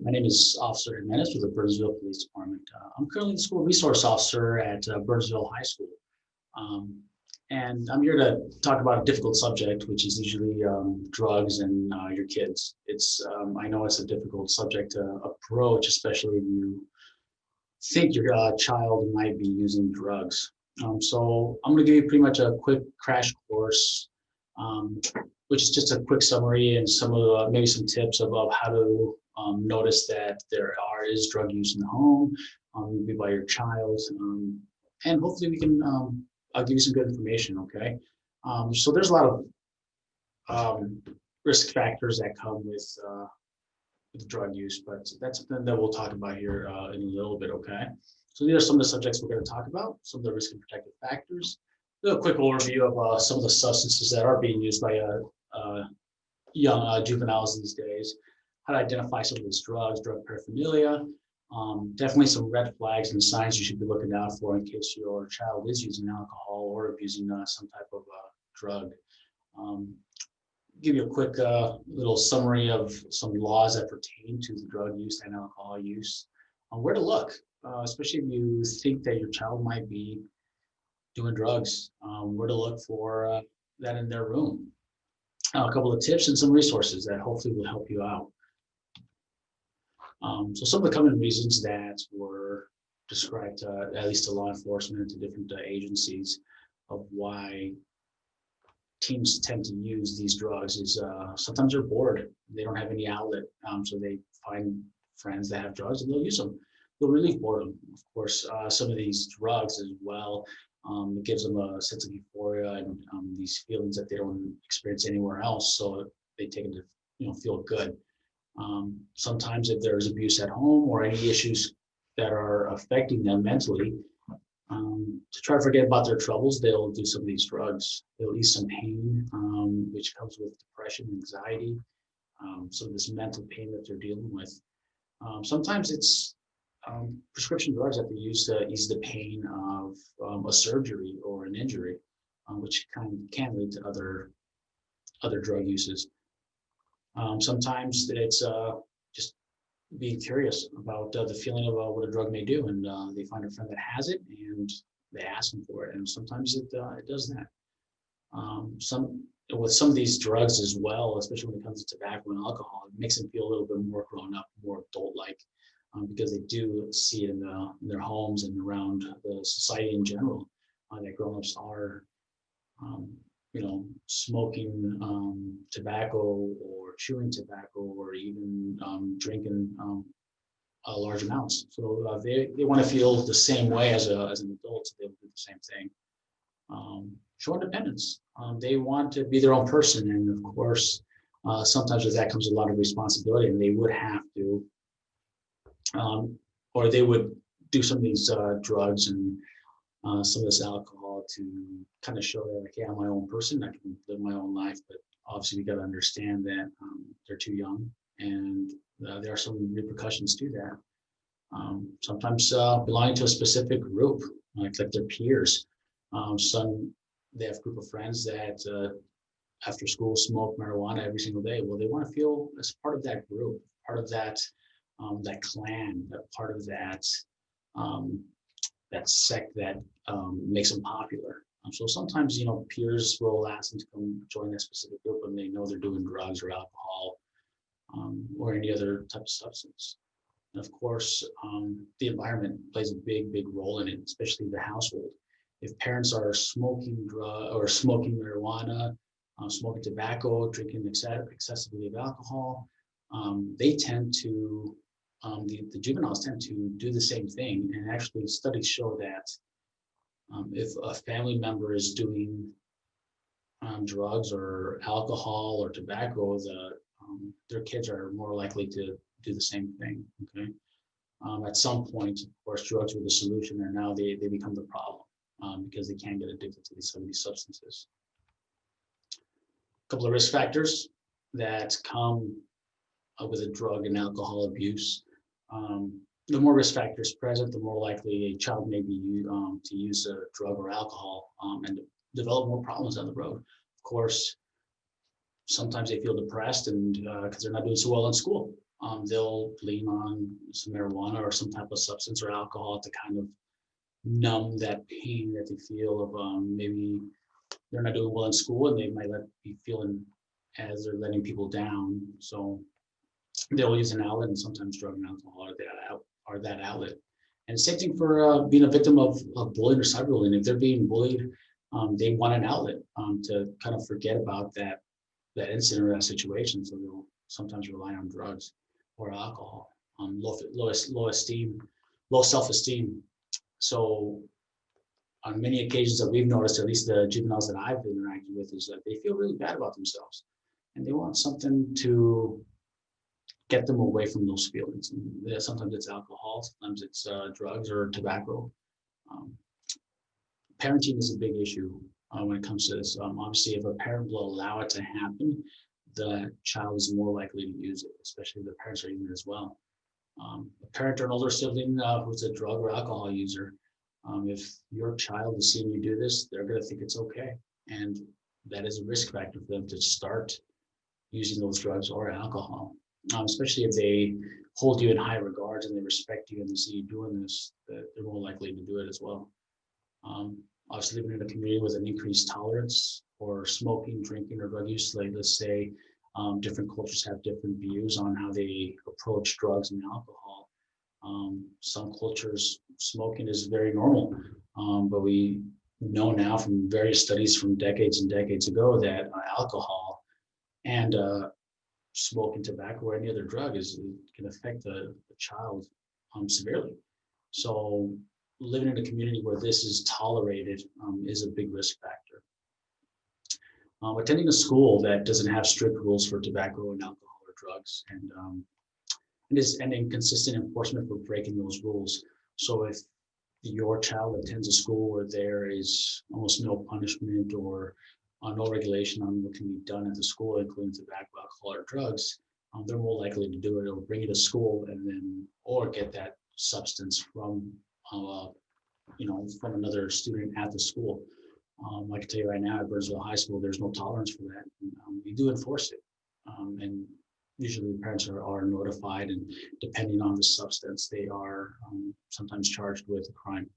My name is Officer Jimenez with the Burnsville Police Department. I'm currently the school resource officer at Burnsville High School. Um, and I'm here to talk about a difficult subject, which is usually drugs and your kids. I know it's a difficult subject to approach, especially if you think your child might be using drugs. So I'm going to give you pretty much a quick crash course, um, which is just a quick summary and some of maybe some tips about how to notice that is drug use in the home, maybe by your child, and hopefully I'll give you some good information. Okay, so there's a lot of risk factors that come with drug use, but that's something that we'll talk about here in a little bit, okay? So these are some of the subjects we're going to talk about, some of the risk and protective factors. A quick overview of some of the substances that are being used by young juveniles these days, how to identify some of these drugs, drug paraphernalia, definitely some red flags and signs you should be looking out for in case your child is using alcohol or abusing some type of drug. Give you a quick little summary of some laws that pertain to the drug use and alcohol use. Where to look, especially if you think that your child might be doing drugs, where to look for that in their room. A couple of tips and some resources that hopefully will help you out. So some of the common reasons that were described, at least to law enforcement and to different agencies, of why teens tend to use these drugs is sometimes they're bored. They don't have any outlet, so they find friends that have drugs and they'll use them. They'll relieve boredom. Of course, some of these drugs as well, it gives them a sense of euphoria and these feelings that they don't experience anywhere else. So they take it to feel good. Sometimes if there's abuse at home or any issues that are affecting them mentally, to try to forget about their troubles, they'll do some of these drugs. They'll ease some pain, which comes with depression, anxiety, some of this mental pain that they're dealing with. Sometimes it's prescription drugs that they use to ease the pain of a surgery or an injury, which can lead to other drug uses. Sometimes it's just being curious about the feeling of what a drug may do, and they find a friend that has it, and they ask them for it, and sometimes it does that. With some of these drugs as well, especially when it comes to tobacco and alcohol, it makes them feel a little bit more grown up, more adult-like, because they do see it in their homes and around the society in general, that grown-ups are smoking tobacco or chewing tobacco or even drinking large amounts. So they want to feel the same way as an adult, so they'll do the same thing. Show independence. They want to be their own person, and of course, sometimes with that comes a lot of responsibility, and they would have to, or they would do some of these drugs and some of this alcohol to kind of show that, like, yeah, I'm my own person, I can live my own life. But obviously, we got to understand that they're too young, and there are some repercussions to that. Sometimes belonging to a specific group, like their peers. They have a group of friends that after school smoke marijuana every single day. Well, they want to feel as part of that group, part of that clan, part of that sect that makes them popular. So sometimes, peers will ask them to come join that specific group when they know they're doing drugs or alcohol or any other type of substance. And of course, the environment plays a big, big role in it, especially the household. If parents are smoking smoking marijuana, smoking tobacco, drinking excessively of alcohol, they tend to the juveniles tend to do the same thing. And actually, studies show that if a family member is doing drugs or alcohol or tobacco, their kids are more likely to do the same thing. Okay. At some point, of course, drugs were the solution, and now they become the problem because they can't get addicted to some of these substances. A couple of risk factors that come with a drug and alcohol abuse. The more risk factors present, the more likely a child may be to use a drug or alcohol and develop more problems down the road. Of course, sometimes they feel depressed and because they're not doing so well in school. they'll lean on some marijuana or some type of substance or alcohol to kind of numb that pain that they feel of maybe they're not doing well in school and they might be feeling as they're letting people down. So they'll use an outlet, and sometimes drug and alcohol are that outlet. And same thing for being a victim of bullying or cyberbullying. If they're being bullied, they want an outlet to kind of forget about that incident or that situation. So they'll sometimes rely on drugs or alcohol. Low esteem, low self-esteem. So on many occasions that we've noticed, at least the juveniles that I've interacted with, is that they feel really bad about themselves, and they want something to get them away from those feelings. And sometimes it's alcohol, sometimes it's drugs or tobacco. Um, Parenting is a big issue when it comes to this. Obviously, if a parent will allow it to happen, the child is more likely to use it, especially if the parents are using it as well. A parent or an older sibling who's a drug or alcohol user, if your child is seeing you do this, they're going to think it's okay. And that is a risk factor for them to start using those drugs or alcohol, especially if they hold you in high regards and they respect you and they see you doing this, that they're more likely to do it as well. Obviously, living in a community with an increased tolerance for smoking, drinking, or drug use, like let's say different cultures have different views on how they approach drugs and alcohol. Some cultures, smoking is very normal, but we know now from various studies from decades and decades ago that alcohol and smoking, tobacco, or any other drug can affect the child severely. So living in a community where this is tolerated is a big risk factor. Attending a school that doesn't have strict rules for tobacco and alcohol or drugs, and inconsistent enforcement for breaking those rules. So if your child attends a school where there is almost no punishment or no regulation on what can be done at the school, including tobacco, alcohol, or drugs, they're more likely to do it or bring it to school and then or get that substance from from another student at the school. I can tell you right now at Burnsville High School, there's no tolerance for that. We do enforce it. And usually the parents are notified, and depending on the substance, they are sometimes charged with a crime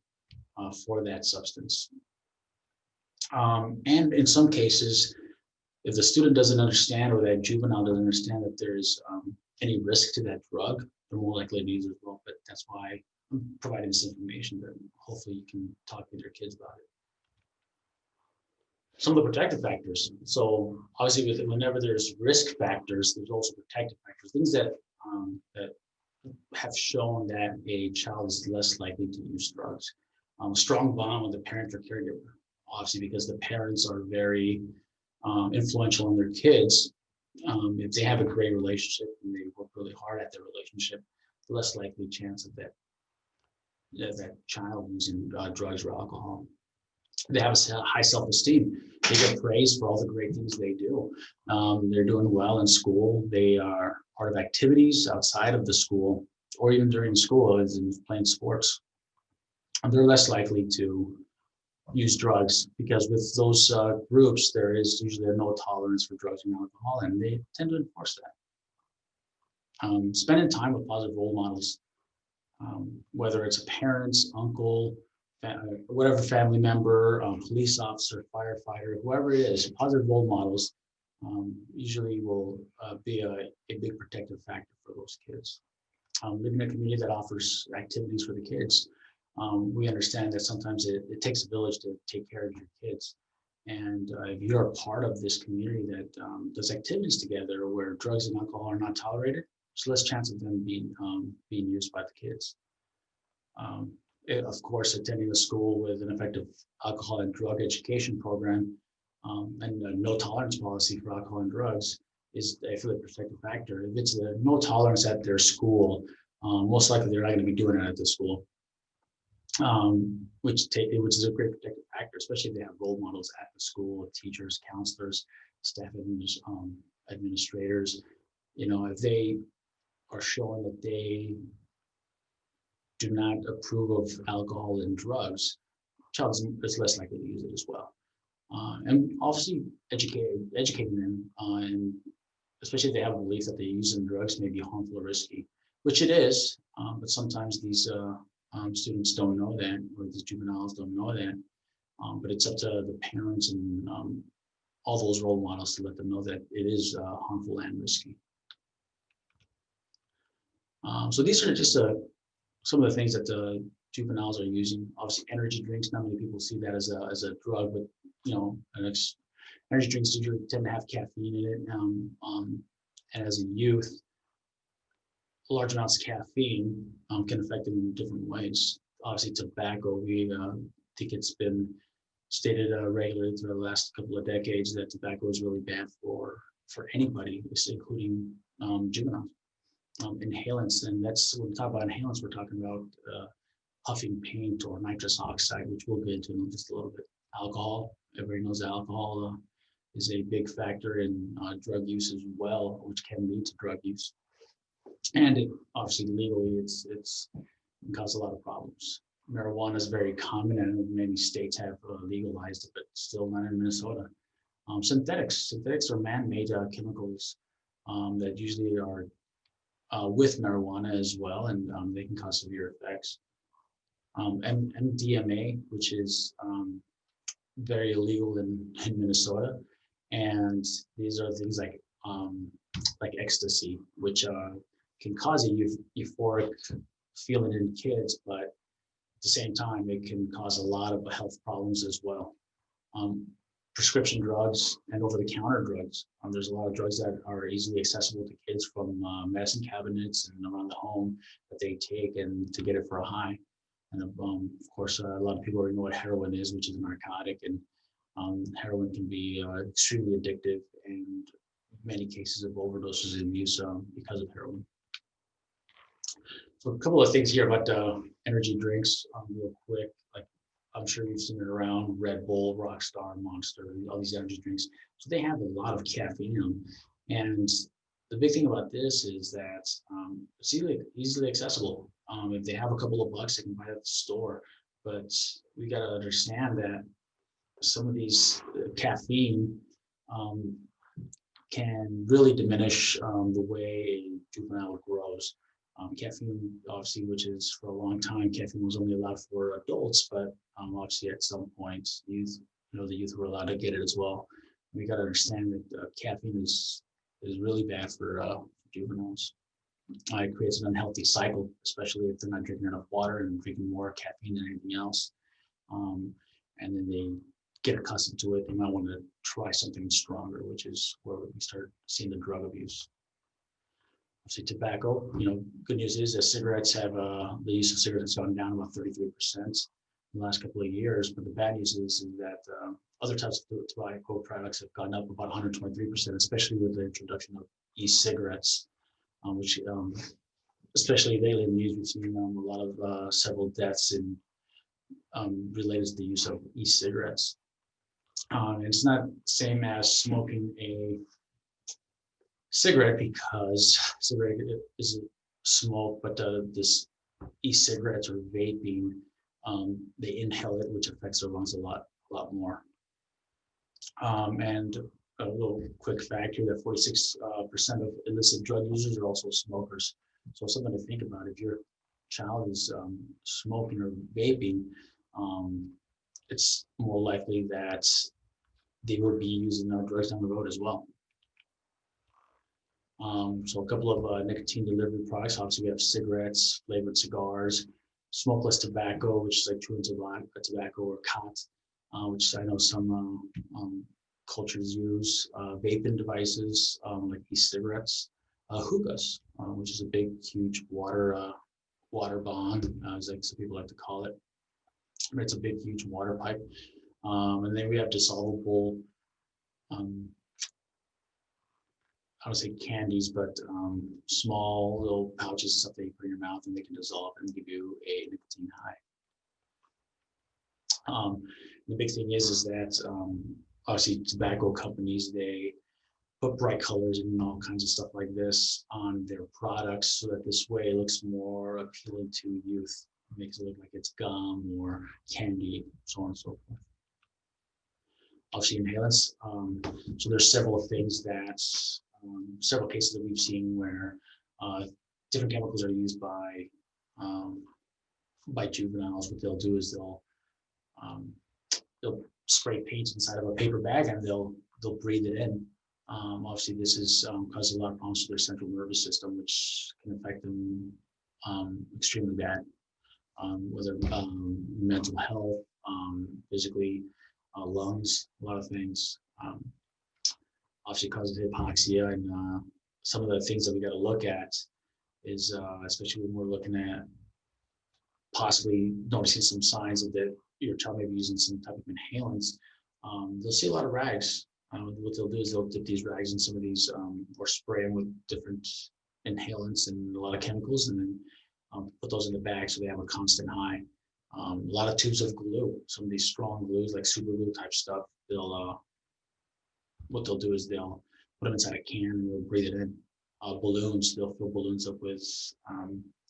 for that substance. And in some cases, if the student doesn't understand or that juvenile doesn't understand that there's any risk to that drug, they're more likely to use it as well. But that's why I'm providing this information that hopefully you can talk with your kids about it. Some of the protective factors. So obviously, whenever there's risk factors, there's also protective factors, things that have shown that a child is less likely to use drugs. Strong bond with the parent or caregiver, obviously, because the parents are very influential on their kids. If they have a great relationship and they work really hard at their relationship, the less likely chance of that child using drugs or alcohol. They have a high self-esteem. They get praised for all the great things they do. They're doing well in school. They are part of activities outside of the school or even during school, as in playing sports. And they're less likely to use drugs because with those groups, there is usually a no tolerance for drugs and alcohol, and they tend to enforce that. Spending time with positive role models, whether it's a parents, uncle, whatever family member, police officer, firefighter, whoever it is, positive role models usually will be a big protective factor for those kids. Living in a community that offers activities for the kids, we understand that sometimes it takes a village to take care of your kids. And if you're a part of this community that does activities together where drugs and alcohol are not tolerated, there's less chance of them being used by the kids. Of course, attending a school with an effective alcohol and drug education program and a no tolerance policy for alcohol and drugs is a really protective factor. If it's a no tolerance at their school, most likely they're not going to be doing it at the school, which is a great protective factor, especially if they have role models at the school, teachers, counselors, staff administrators. If they are showing that they do not approve of alcohol and drugs, child is less likely to use it as well. And obviously educating them and especially if they have a belief that they're using drugs may be harmful or risky, which it is. But sometimes these students don't know that, or these juveniles don't know that. But it's up to the parents and all those role models to let them know that it is harmful and risky. So these are just some of the things that the juveniles are using. Obviously, energy drinks. Not many people see that as a drug, but you know, energy drinks usually tend to have caffeine in it. And as a youth, large amounts of caffeine can affect them in different ways. Obviously, tobacco. We think it's been stated regularly through the last couple of decades that tobacco is really bad for anybody, including juveniles. Inhalants, and that's when we talk about inhalants, we're talking about puffing paint or nitrous oxide, which we'll get into in just a little bit. Alcohol, everybody knows alcohol is a big factor in drug use as well, which can lead to drug use. And it, obviously legally, it can cause a lot of problems. Marijuana is very common, and many states have legalized it, but still not in Minnesota. Synthetics are man-made chemicals that usually are with marijuana as well, and they can cause severe effects. MDMA, which is very illegal in Minnesota, and these are things like ecstasy, which can cause a euphoric feeling in kids, but at the same time, it can cause a lot of health problems as well. Prescription drugs and over-the-counter drugs. There's a lot of drugs that are easily accessible to kids from medicine cabinets and around the home that they take and to get it for a high. And of course, a lot of people already know what heroin is, which is a narcotic, and heroin can be extremely addictive, and many cases of overdoses and use because of heroin. So a couple of things here about energy drinks, real quick. Like I'm sure you've seen it around: Red Bull, Rockstar, Monster, all these energy drinks. So they have a lot of caffeine in them, and the big thing about this is that it's easily accessible. If they have a couple of bucks, they can buy it at the store. But we got to understand that some of these caffeine can really diminish the way a juvenile grows. Caffeine, obviously, which is for a long time, caffeine was only allowed for adults, but obviously at some point, the youth were allowed to get it as well. We got to understand that caffeine is really bad for juveniles. It creates an unhealthy cycle, especially if they're not drinking enough water and drinking more caffeine than anything else. And then they get accustomed to it. They might want to try something stronger, which is where we start seeing the drug abuse. Obviously, tobacco. Good news is that cigarettes have the use of cigarettes has gone down about 33% in the last couple of years. But the bad news is that other types of tobacco products have gone up about 123%, especially with the introduction of e-cigarettes, which especially lately in the news, we've seen a lot of several deaths in related to the use of e-cigarettes. It's not the same as smoking a cigarette, because cigarette is smoke, but this e-cigarettes or vaping, they inhale it, which affects their lungs a lot more. And a little quick fact here that 46% of illicit drug users are also smokers. So something to think about: if your child is smoking or vaping, it's more likely that they will be using drugs down the road as well. So a couple of nicotine delivery products. Obviously, we have cigarettes, flavored cigars, smokeless tobacco, which is like chewing tobacco, or khat, which I know some cultures use. Vaping devices like e-cigarettes, hookahs, which is a big, huge water bomb, as like some people like to call it. It's a big, huge water pipe. And then we have dissolvable. I don't say candies, but small little pouches, stuff that you put in your mouth and they can dissolve and give you a nicotine high. The big thing is that obviously tobacco companies, they put bright colors and all kinds of stuff like this on their products so that this way it looks more appealing to youth. It makes it look like it's gum or candy, so on and so forth. Obviously inhalants. So there's several things that several cases that we've seen where different chemicals are used um, by juveniles. What they'll do is um, they'll spray paint inside of a paper bag and they'll breathe it in. Obviously, this is causes a lot of problems to their central nervous system, which can affect them extremely bad, whether mental health, physically, lungs, a lot of things. Obviously, causes hypoxia, and some of the things that we got to look at is, especially when we're looking at possibly noticing some signs of that your child may be using some type of inhalants. They'll see a lot of rags. What they'll do is they'll dip these rags in some of these or spray them with different inhalants and a lot of chemicals, and then put those in the bag so they have a constant high. A lot of tubes of glue, some of these strong glues like super glue type stuff. What they'll do is they'll put them inside a can and they'll breathe it in. Balloons, they'll fill balloons up with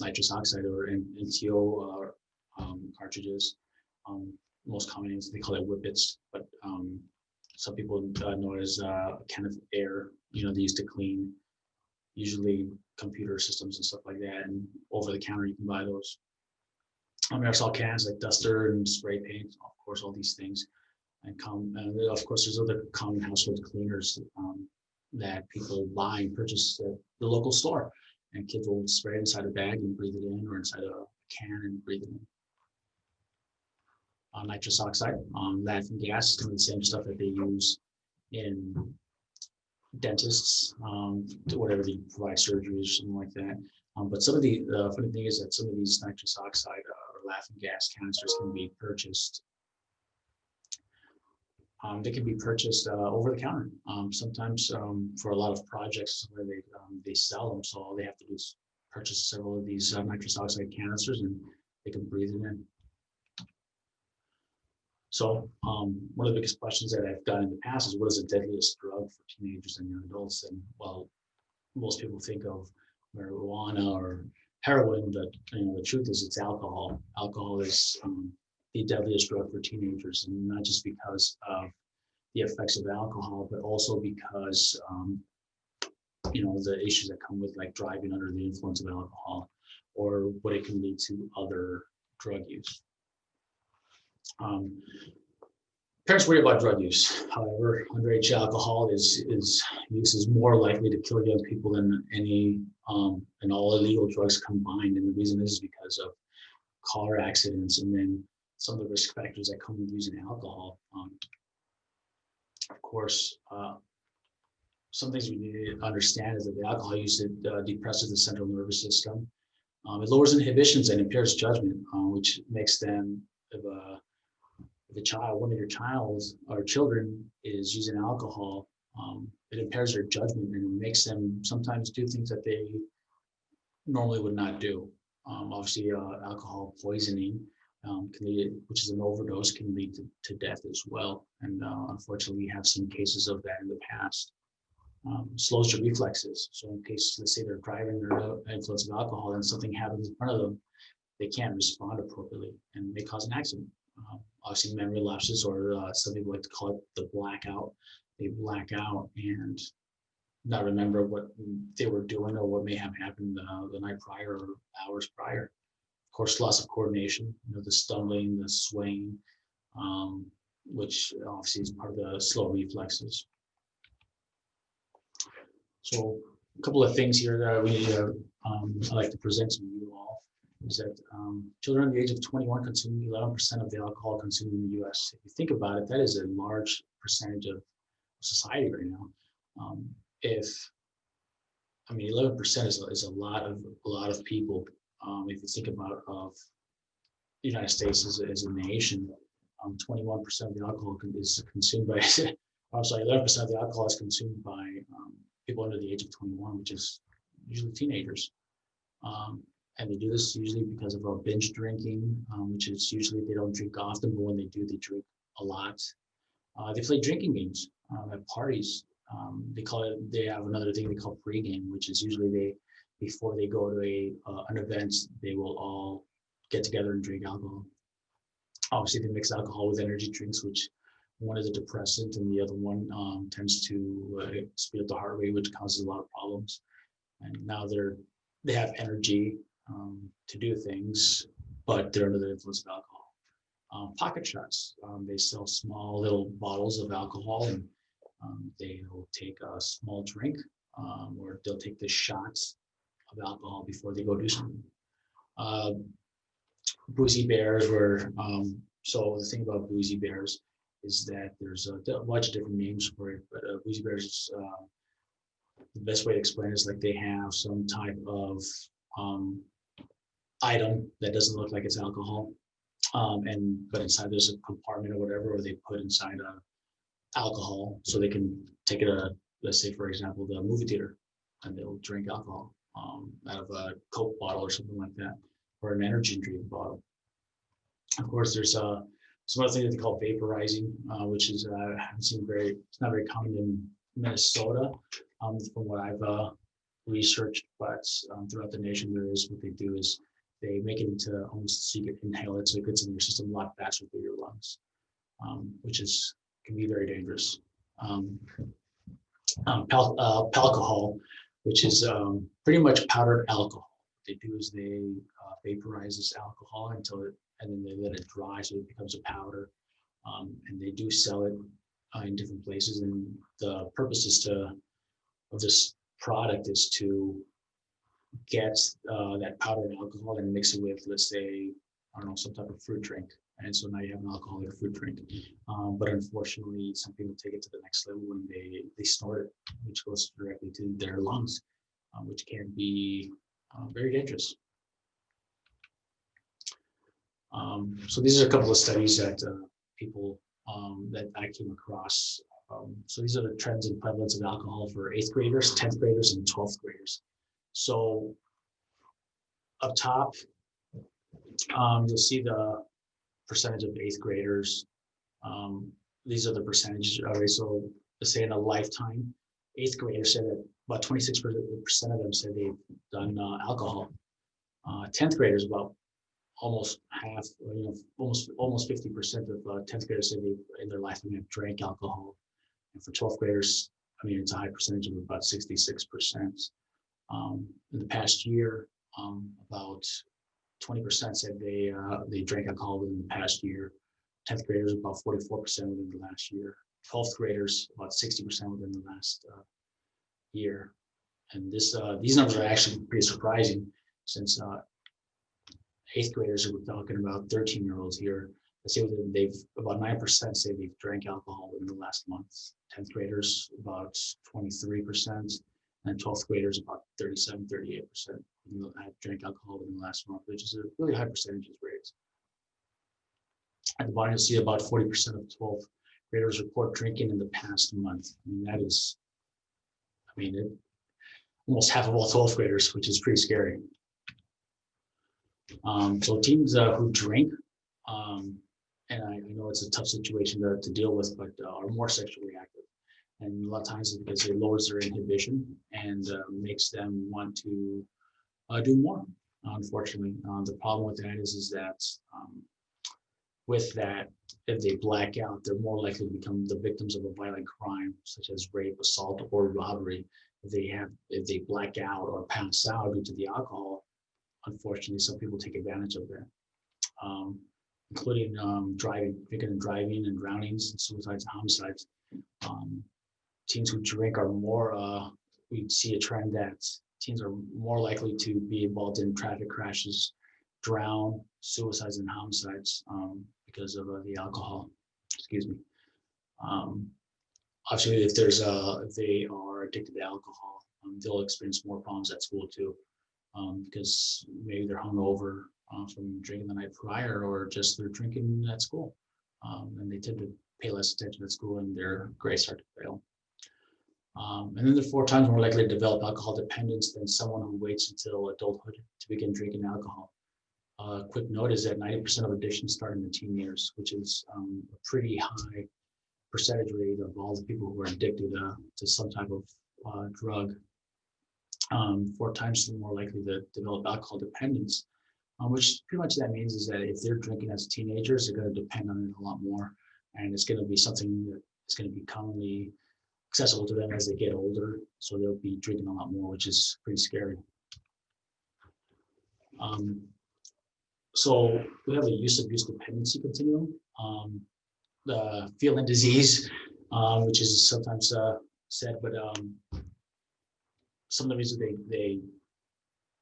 nitrous oxide or NTO cartridges. Most common names, they call it whippets, but some people know it as a can of air, they used to clean usually computer systems and stuff like that. And over the counter, you can buy those. Aerosol cans like duster and spray paint, of course, all these things. And of course, there's other common household cleaners that people buy and purchase at the local store. And kids will spray it inside a bag and breathe it in, or inside a can and breathe it in. Nitrous oxide, laughing gas, some of the same stuff that they use in dentists, whatever they provide surgery or something like that. But some of the funny thing is that some of these nitrous oxide or laughing gas canisters can be purchased. They can be purchased over the counter. Sometimes for a lot of projects where they sell them, so all they have to do is purchase several of these nitrous oxide canisters and they can breathe it in. So one of the biggest questions that I've gotten in the past is, what is the deadliest drug for teenagers and young adults? And well, most people think of marijuana or heroin, but the truth is it's alcohol. Alcohol is the deadliest drug for teenagers, and not just because of the effects of alcohol, but also because the issues that come with like driving under the influence of alcohol, or what it can lead to other drug use. Parents worry about drug use. However, underage alcohol use is more likely to kill young people than any and all illegal drugs combined. And the reason is because of car accidents and then some of the risk factors that come with using alcohol. Of course, some things we need to understand is that the alcohol use depresses the central nervous system. It lowers inhibitions and impairs judgment, which makes them, if one of your children is using alcohol, it impairs their judgment and it makes them sometimes do things that they normally would not do. Obviously, alcohol poisoning, which is an overdose, can lead to death as well. And unfortunately, we have some cases of that in the past. Slows your reflexes. So in case, let's say they're driving under the influence of alcohol and something happens in front of them, they can't respond appropriately and may cause an accident. Obviously, memory lapses, or some people like to call it the blackout. They black out and not remember what they were doing or what may have happened the night prior or hours prior. Of course, loss of coordination, the stumbling, the swaying, which obviously is part of the slow reflexes. So a couple of things here that I like to present to you all is that children under the age of 21 consume 11% of the alcohol consumed in the U.S. If you think about it, that is a large percentage of society right now. 11% is a lot of people. If you think about the United States as a nation, 21% of the alcohol is consumed by. 11% of the alcohol is consumed by people under the age of 21, which is usually teenagers. And they do this usually because of binge drinking, which is usually they don't drink often, but when they do, they drink a lot. They play drinking games at parties. They have another thing they call pregame, which is usually before they go to an event, they will all get together and drink alcohol. Obviously, they mix alcohol with energy drinks, which One is a depressant, and the other one tends to speed up the heart rate, which causes a lot of problems. And now they have energy to do things, but they're under the influence of alcohol. Pocket shots. They sell small little bottles of alcohol, and they'll take a small drink, or they'll take the shots of alcohol before they go do something. Boozy bears were, so the thing about boozy bears is that there's a bunch of different names for it, but boozy bears is, the best way to explain it is like they have some type of item that doesn't look like it's alcohol, but inside there's a compartment or whatever, or they put inside alcohol so they can take it let's say for example the movie theater, and they'll drink alcohol out of a Coke bottle or something like that, or an energy drink bottle. Of course, there's some other thing that they call vaporizing, which is it's not very common in Minnesota, from what I've researched, but throughout the nation there is. What they do is they make it into almost so you can inhale it, so it gets in your system a lot faster through your lungs, which can be very dangerous. Alcohol, which is pretty much powdered alcohol. What they do is they vaporize this alcohol and then they let it dry so it becomes a powder. And they do sell it in different places. And the purpose of this product is to get that powdered alcohol and mix it with, let's say, I don't know, some type of fruit drink. And so now you have an alcoholic fruit drink. But unfortunately, some people take it to the next level when they snort it, which goes directly to their lungs, which can be very dangerous. So these are a couple of studies that people that I came across. So these are the trends and prevalence of alcohol for 8th graders, 10th graders, and 12th graders. So up top, you'll see the percentage of 8th graders. These are the percentages. So let's say in a lifetime, 8th graders said that about 26% of them said they've done alcohol. 10th graders, about almost half, almost 50% of 10th graders said they in their lifetime have drank alcohol. And for 12th graders, it's a high percentage of about 66%. In the past year, about 20% said they drank alcohol within the past year. 10th graders, about 44% within the last year. 12th graders, about 60% within the last year. And these numbers are actually pretty surprising, since 8th graders, we're talking about 13-year-olds here. Let's say about 9% say they've drank alcohol within the last month. 10th graders, about 23%. And 12th graders, about 37, 38% have drank alcohol within the last month, which is a really high percentage rate. At the bottom, you'll see about 40% of 12th graders report drinking in the past month. That is, almost half of all 12th graders, which is pretty scary. So teens who drink, and I know it's a tough situation to deal with, but are more sexually active. And a lot of times it's because it lowers their inhibition and makes them want to do more, unfortunately. The problem with that is that with that, if they black out, they're more likely to become the victims of a violent crime, such as rape, assault, or robbery. If they black out or pass out due to the alcohol, unfortunately, some people take advantage of that, including drinking and driving, and drownings, and suicides, and homicides. Teens who drink are more, we see a trend that teens are more likely to be involved in traffic crashes, drown, suicides, and homicides because of the alcohol. Excuse me. Obviously, if they are addicted to alcohol, they'll experience more problems at school too, because maybe they're hungover from drinking the night prior, or just they're drinking at school, and they tend to pay less attention at school, and their grades start to fail. And then they're 4 times more likely to develop alcohol dependence than someone who waits until adulthood to begin drinking alcohol. Quick note is that 90% of addictions start in the teen years, which is a pretty high percentage rate of all the people who are addicted to some type of drug. 4 times more likely to develop alcohol dependence, which pretty much that means is that if they're drinking as teenagers, they're going to depend on it a lot more. and it's going to be something that is going to be commonly accessible to them as they get older. So they'll be drinking a lot more, which is pretty scary. So we have a use-abuse dependency continuum. The feel and disease, which is sometimes said, but some of the reasons they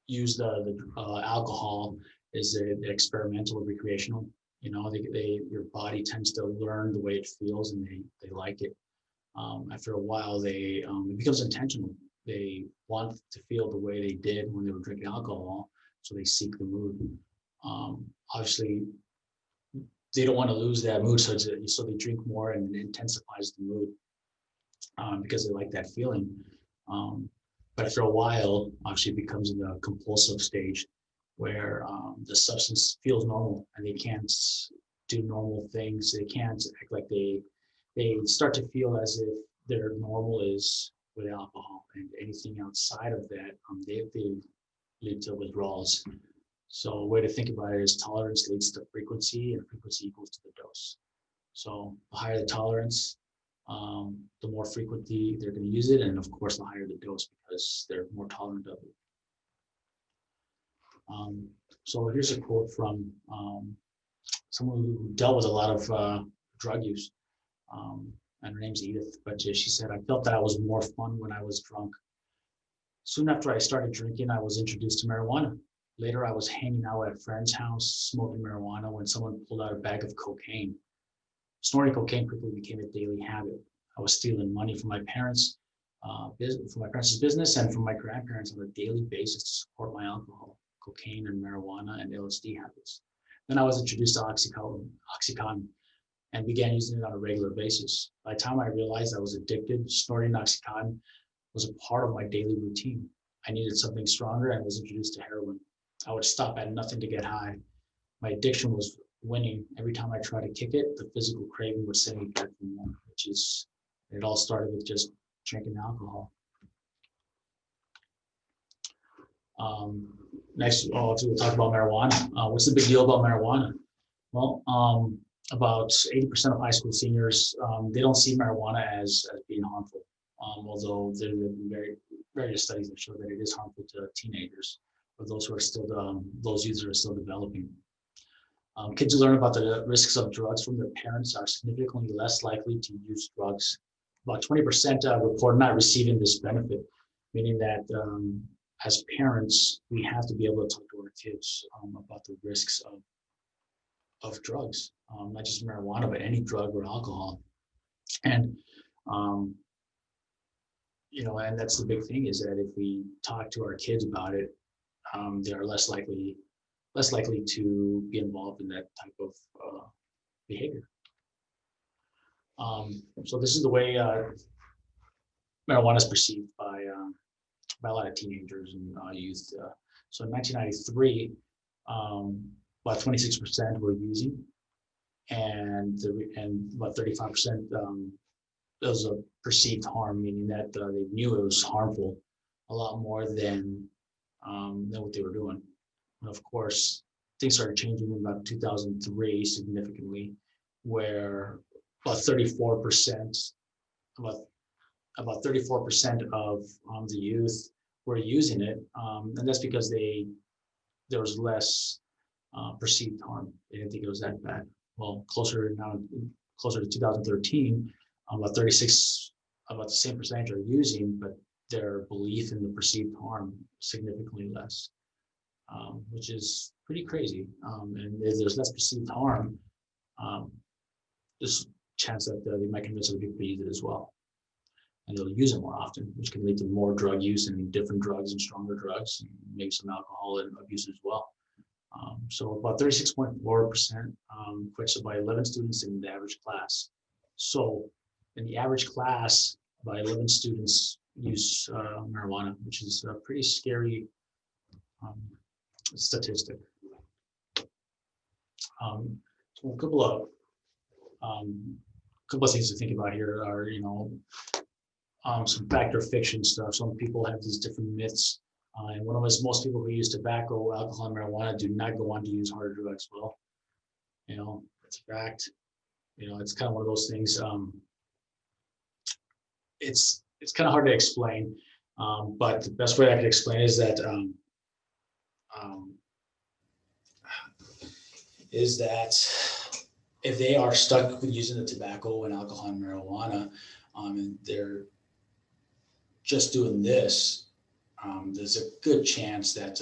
use the alcohol is they're experimental or recreational. You know, your body tends to learn the way it feels, and they like it. After a while, it becomes intentional. They want to feel the way they did when they were drinking alcohol, so they seek the mood. Obviously, they don't want to lose that mood, so they drink more, and it intensifies the mood because they like that feeling. But after a while, actually, it becomes in the compulsive stage where the substance feels normal, and they can't do normal things. They can't act like they start to feel as if their normal is with alcohol, and anything outside of that, they lead to withdrawals. So a way to think about it is tolerance leads to frequency, and frequency equals to the dose. So the higher the tolerance, the more frequently they're going to use it, and of course, the higher the dose because they're more tolerant of it. So here's a quote from someone who dealt with a lot of drug use, and her name's Edith, but she said, "I felt that I was more fun when I was drunk. Soon after I started drinking, I was introduced to marijuana. Later, I was hanging out at a friend's house, smoking marijuana when someone pulled out a bag of cocaine. Snorting cocaine quickly became a daily habit. I was stealing money from my parents' business and from my grandparents on a daily basis to support my alcohol, cocaine, and marijuana and LSD habits. Then I was introduced to Oxycontin and began using it on a regular basis. By the time I realized I was addicted, snorting Oxycontin was a part of my daily routine. I needed something stronger and was introduced to heroin. I would stop at nothing to get high. My addiction was winning. Every time I tried to kick it, the physical craving would send me back for more, it all started with just drinking alcohol." Next, we'll talk about marijuana. What's the big deal about marijuana? Well, about 80% of high school seniors, they don't see marijuana as being harmful, although there have been various studies that show that it is harmful to teenagers, or those who are still, those users are still developing. Kids who learn about the risks of drugs from their parents are significantly less likely to use drugs. About 20% report not receiving this benefit, meaning that as parents, we have to be able to talk to our kids about the risks of drugs, not just marijuana, but any drug or alcohol. And and that's the big thing, is that if we talk to our kids about it, they are less likely to be involved in that type of behavior. So this is the way marijuana is perceived by a lot of teenagers and youth. So in 1993, about 26% were using, and about 35% there was a perceived harm, meaning that they knew it was harmful a lot more than what they were doing. And of course, things started changing in about 2003 significantly, where about 34% of the youth were using it, and that's because there was less perceived harm. They didn't think it was that bad. Well, closer to 2013, about the same percentage are using, but their belief in the perceived harm significantly less, which is pretty crazy. And if there's less perceived harm, there's a chance that they might convince other people to use it as well. And they'll use it more often, which can lead to more drug use and different drugs and stronger drugs, and maybe some alcohol abuse as well. So about 36.4% quit, so by 11 students in the average class. So in the average class, by 11 students use marijuana, which is a pretty scary statistic. So a couple of things to think about here are, some fact or fiction stuff. Some people have these different myths. And one of us, most people who use tobacco, alcohol, and marijuana do not go on to use harder drugs. Well, it's a fact. It's kind of one of those things. It's kind of hard to explain, but the best way I can explain is that um, if they are stuck with using the tobacco and alcohol and marijuana, and they're just doing this, there's a good chance that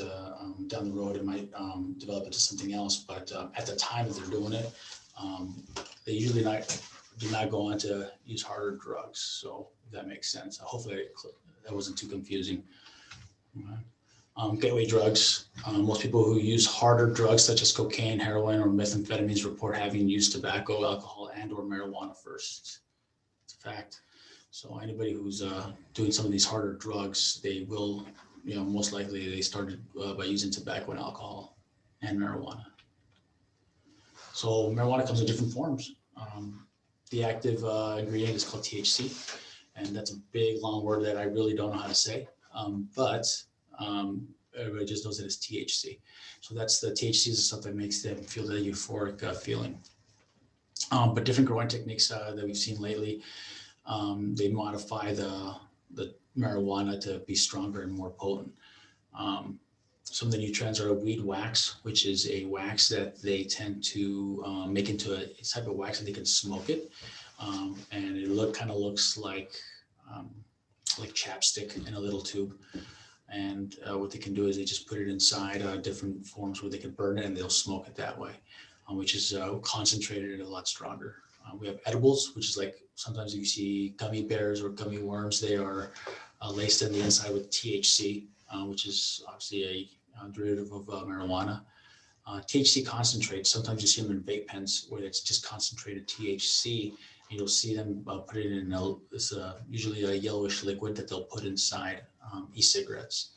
down the road it might develop into something else. But at the time that they're doing it, they usually do not go on to use harder drugs. So if that makes sense. Hopefully that wasn't too confusing. Gateway drugs. Most people who use harder drugs such as cocaine, heroin, or methamphetamines report having used tobacco, alcohol, and/or marijuana first. It's a fact. So anybody who's doing some of these harder drugs, they will, most likely they started by using tobacco and alcohol and marijuana. So marijuana comes in different forms. The active ingredient is called THC, and that's a big, long word that I really don't know how to say. But everybody just knows that it's THC. So that's the THC is the stuff that makes them feel that euphoric feeling. But different growing techniques that we've seen lately, they modify the marijuana to be stronger and more potent. Some of the new trends are weed wax, which is a wax that they tend to make into a type of wax that they can smoke it, and it looks like chapstick in a little tube. And what they can do is they just put it inside different forms where they can burn it and they'll smoke it that way, which is concentrated and a lot stronger. We have edibles, which is like sometimes you see gummy bears or gummy worms. They are laced in the inside with THC, which is obviously a derivative of marijuana. THC concentrates, sometimes you see them in vape pens where it's just concentrated THC. And you'll see them put it in usually a yellowish liquid that they'll put inside e-cigarettes,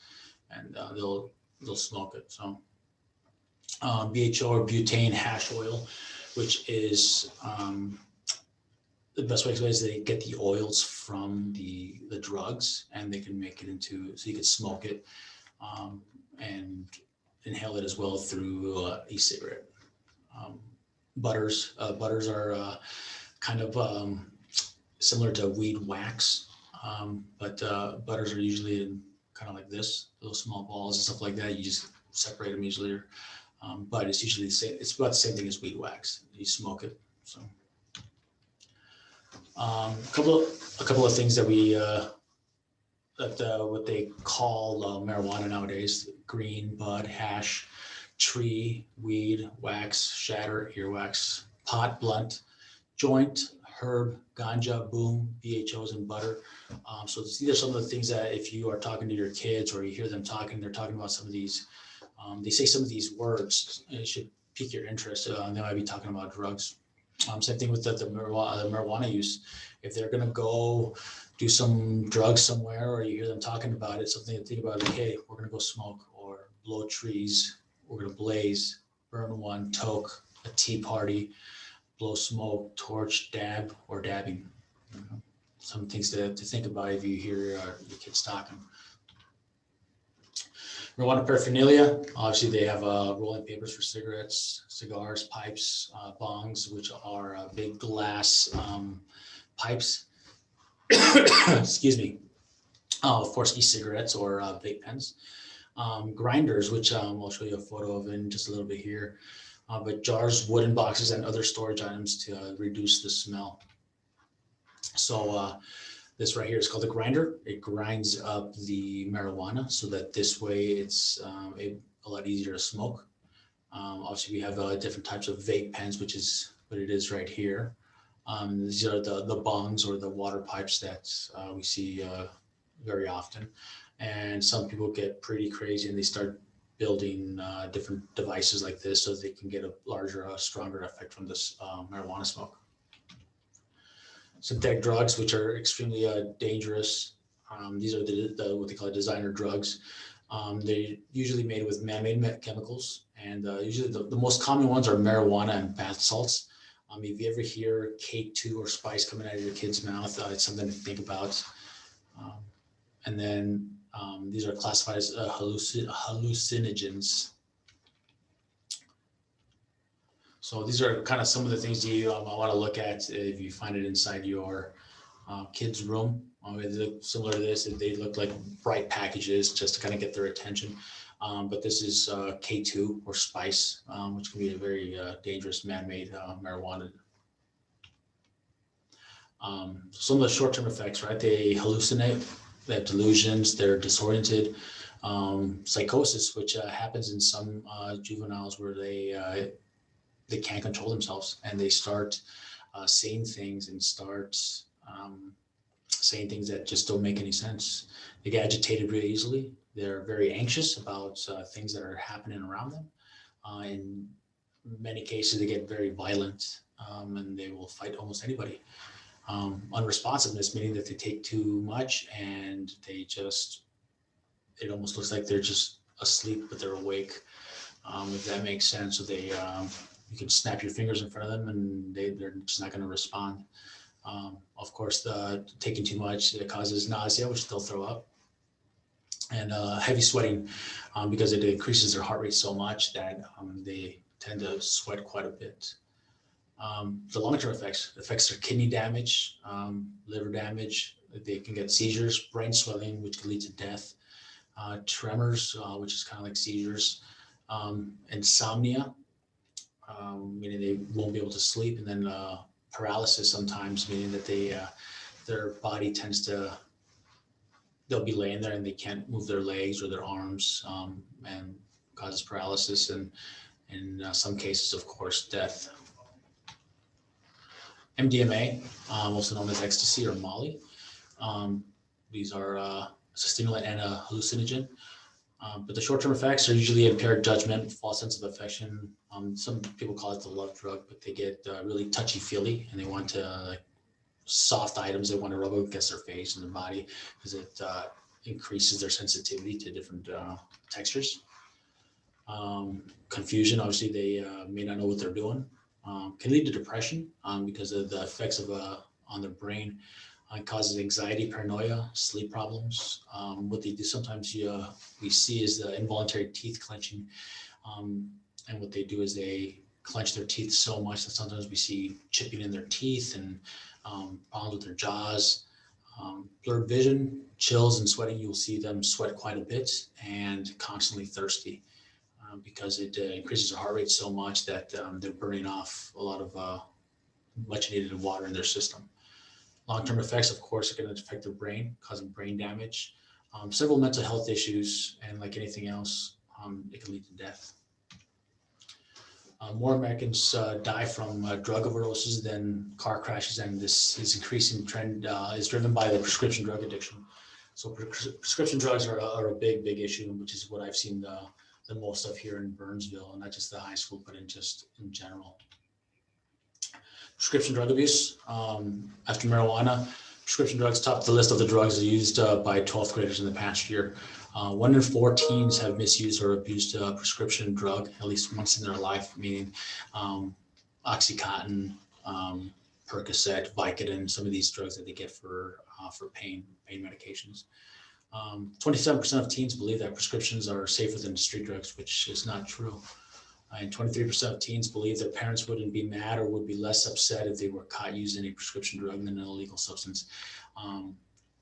and they'll smoke it. So BHO or butane hash oil, which is the best way to explain is they get the oils from the drugs and they can make it into, so you can smoke it and inhale it as well through e-cigarette. Butters are kind of similar to weed wax, but butters are usually in kind of like this, little small balls and stuff like that. You just separate them usually, but it's usually the same. It's about the same thing as weed wax. You smoke it. So a couple of things that we what they call marijuana nowadays: green, bud, hash, tree, weed, wax, shatter, earwax, pot, blunt, joint, herb, ganja, boom, BHOs, and butter. So these are some of the things that if you are talking to your kids or you hear them talking, they're talking about some of these. They say some of these words. It should pique your interest. They might be talking about drugs. Same thing with the marijuana use. If they're going to go do some drugs somewhere, or you hear them talking about it, something to think about, like, hey, we're going to go smoke or blow trees, we're going to blaze, burn one, toke, a tea party, blow smoke, torch, dab, or dabbing. Some things to think about if you hear your kids talking. Marijuana paraphernalia, obviously they have rolling papers for cigarettes, cigars, pipes, bongs, which are big glass pipes. Excuse me. Of course, e-cigarettes or vape pens. Grinders, which I'll show you a photo of in just a little bit here. But jars, wooden boxes, and other storage items to reduce the smell. So this right here is called a grinder. It grinds up the marijuana so that this way it's a lot easier to smoke. Obviously, we have different types of vape pens, which is what it is right here. These are the bongs or the water pipes that we see very often. And some people get pretty crazy and they start building different devices like this so they can get a larger, stronger effect from this marijuana smoke. Synthetic drugs, which are extremely dangerous. These are the what they call designer drugs. They're usually made with man-made chemicals, and usually the most common ones are marijuana and bath salts. If you ever hear K2 or spice coming out of your kid's mouth, it's something to think about. And then these are classified as hallucinogens. So these are kind of some of the things you want to look at if you find it inside your kids' room. They look similar to this. They look like bright packages just to kind of get their attention. But this is K2 or spice, which can be a very dangerous man-made marijuana. Some of the short-term effects, right? They hallucinate, they have delusions, they're disoriented. Psychosis, which happens in some juveniles where they can't control themselves and they start saying things and start saying things that just don't make any sense. They get agitated really easily. They're very anxious about things that are happening around them. In many cases, they get very violent and they will fight almost anybody. Unresponsiveness, meaning that they take too much and it almost looks like they're just asleep, but they're awake, if that makes sense. So you can snap your fingers in front of them and they're just not going to respond. Of course, taking too much, it causes nausea, which they'll throw up, and heavy sweating, because it increases their heart rate so much that they tend to sweat quite a bit. The long-term affects their kidney damage, liver damage. They can get seizures, brain swelling, which can lead to death, tremors, which is kind of like seizures, insomnia, meaning they won't be able to sleep, and then paralysis sometimes, meaning that their body tends to, they'll be laying there and they can't move their legs or their arms, and causes paralysis, and in some cases, of course, death. MDMA, also known as ecstasy or Molly. These are a stimulant and a hallucinogen. But the short-term effects are usually impaired judgment, false sense of affection. Some people call it the love drug, but they get really touchy-feely and they want to soft items. They want to rub against their face and their body because it increases their sensitivity to different textures. Confusion, obviously they may not know what they're doing. Can lead to depression because of the effects of on their brain. It causes anxiety, paranoia, sleep problems. What they do sometimes we see is the involuntary teeth clenching. And what they do is they clench their teeth so much that sometimes we see chipping in their teeth and problems with their jaws. Blurred vision, chills, and sweating. You'll see them sweat quite a bit and constantly thirsty because it increases their heart rate so much that they're burning off a lot of much needed water in their system. Long-term effects, of course, are going to affect their brain, causing brain damage, several mental health issues, and like anything else, it can lead to death. More Americans die from drug overdoses than car crashes, and this increasing trend is driven by the prescription drug addiction. So prescription drugs are a big issue, which is what I've seen the most of here in Burnsville, and not just the high school, but in general. Prescription drug abuse. After marijuana, prescription drugs top the list of the drugs used by 12th graders in the past year. 1 in 4 teens have misused or abused a prescription drug at least once in their life, meaning Oxycontin, Percocet, Vicodin, some of these drugs that they get for pain medications. 27% of teens believe that prescriptions are safer than street drugs, which is not true. And 23% of teens believe their parents wouldn't be mad or would be less upset if they were caught using a prescription drug than an illegal substance.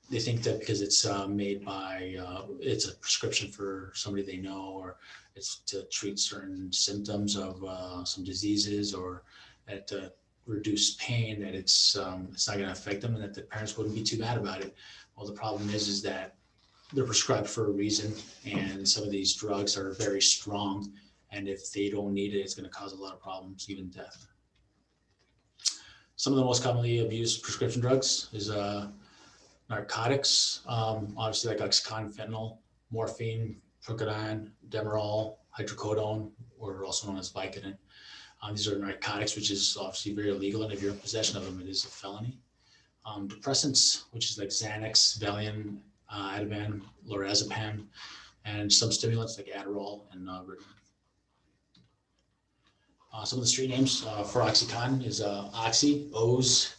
They think that because it's made by, it's a prescription for somebody they know, or it's to treat certain symptoms of some diseases, or that reduce pain, that it's not going to affect them, and that the parents wouldn't be too mad about it. Well, the problem is that they're prescribed for a reason, and some of these drugs are very strong. And if they don't need it, it's going to cause a lot of problems, even death. Some of the most commonly abused prescription drugs is narcotics, obviously like Oxycontin, fentanyl, morphine, Percodine, Demerol, hydrocodone, or also known as Vicodin. These are narcotics, which is obviously very illegal, and if you're in possession of them, it is a felony. Depressants, which is like Xanax, Valium, Ativan, lorazepam, and some stimulants like Adderall and Ritalin. Some of the street names for Oxycontin is Oxy, O's,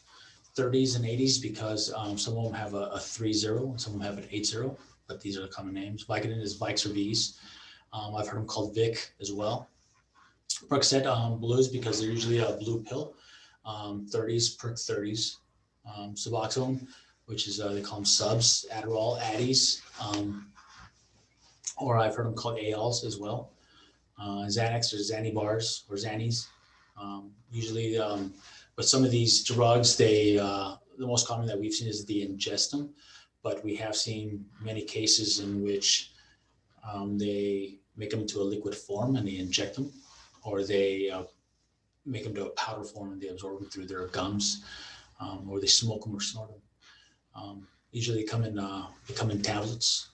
30s and 80s, because some of them have a 30 and some of them have an 80, but these are the common names. Vicodin is Vikes or V's. I've heard them called Vic as well. Percocet blues because they're usually a blue pill. 30s, Perc 30s. Suboxone, which is they call them subs, Adderall, Addies, or I've heard them called ALs as well. Xanax or Xanny bars or Xannies. Usually, but some of these drugs, the most common that we've seen is they ingest them, but we have seen many cases in which they make them into a liquid form and they inject them, or they make them to a powder form and they absorb them through their gums, or they smoke them or snort them. Usually they come in tablets,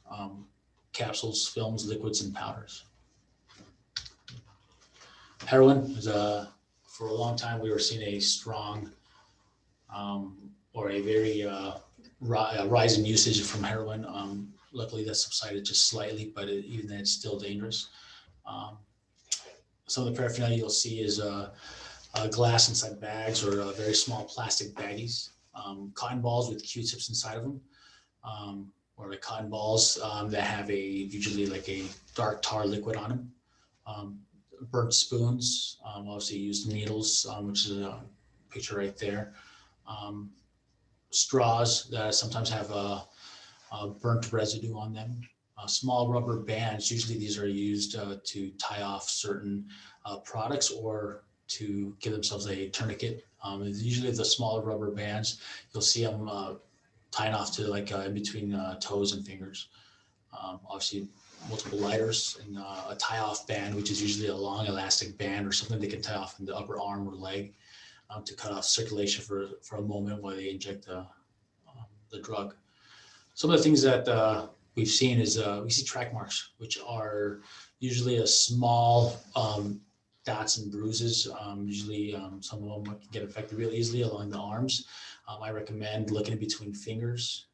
capsules, films, liquids, and powders. Heroin is for a long time we were seeing a strong or a very rise in usage from heroin. Luckily, that subsided just slightly, but even then, it's still dangerous. Some of the paraphernalia you'll see is glass inside bags or very small plastic baggies, cotton balls with Q-tips inside of them, or like cotton balls that have usually like a dark tar liquid on them. Burnt spoons, obviously used needles, which is a picture right there. Straws that sometimes have a burnt residue on them. Small rubber bands, usually these are used to tie off certain products or to give themselves a tourniquet. Usually the smaller rubber bands, you'll see them tying off to like in between toes and fingers. Obviously multiple lighters and a tie-off band, which is usually a long elastic band or something they can tie off in the upper arm or leg to cut off circulation for a moment while they inject the drug. Some of the things that we've seen is we see track marks, which are usually a small dots and bruises. Usually some of them can get affected really easily along the arms. I recommend looking in between fingers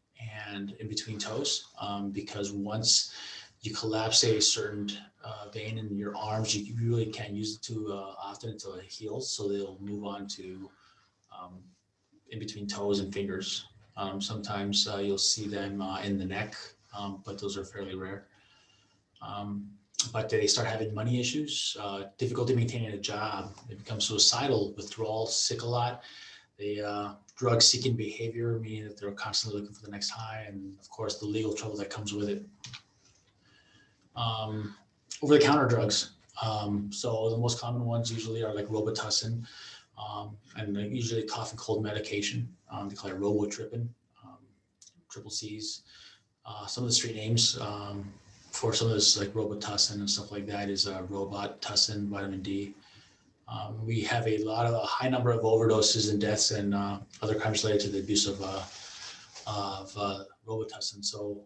and in between toes because once you collapse a certain vein in your arms, you really can't use it too often until it heals. So they'll move on to in between toes and fingers. Sometimes you'll see them in the neck, but those are fairly rare. But they start having money issues, difficulty maintaining a job. They become suicidal, withdrawal, sick a lot. They drug-seeking behavior, meaning that they're constantly looking for the next high, and of course the legal trouble that comes with it. Over-the-counter drugs. So the most common ones usually are like Robitussin, and usually cough and cold medication. They call it Robotrippin, triple C's. Some of the street names for some of this like Robitussin and stuff like that is Robot Tussin, vitamin D. We have a high number of overdoses and deaths and other crimes related to the abuse of Robitussin. So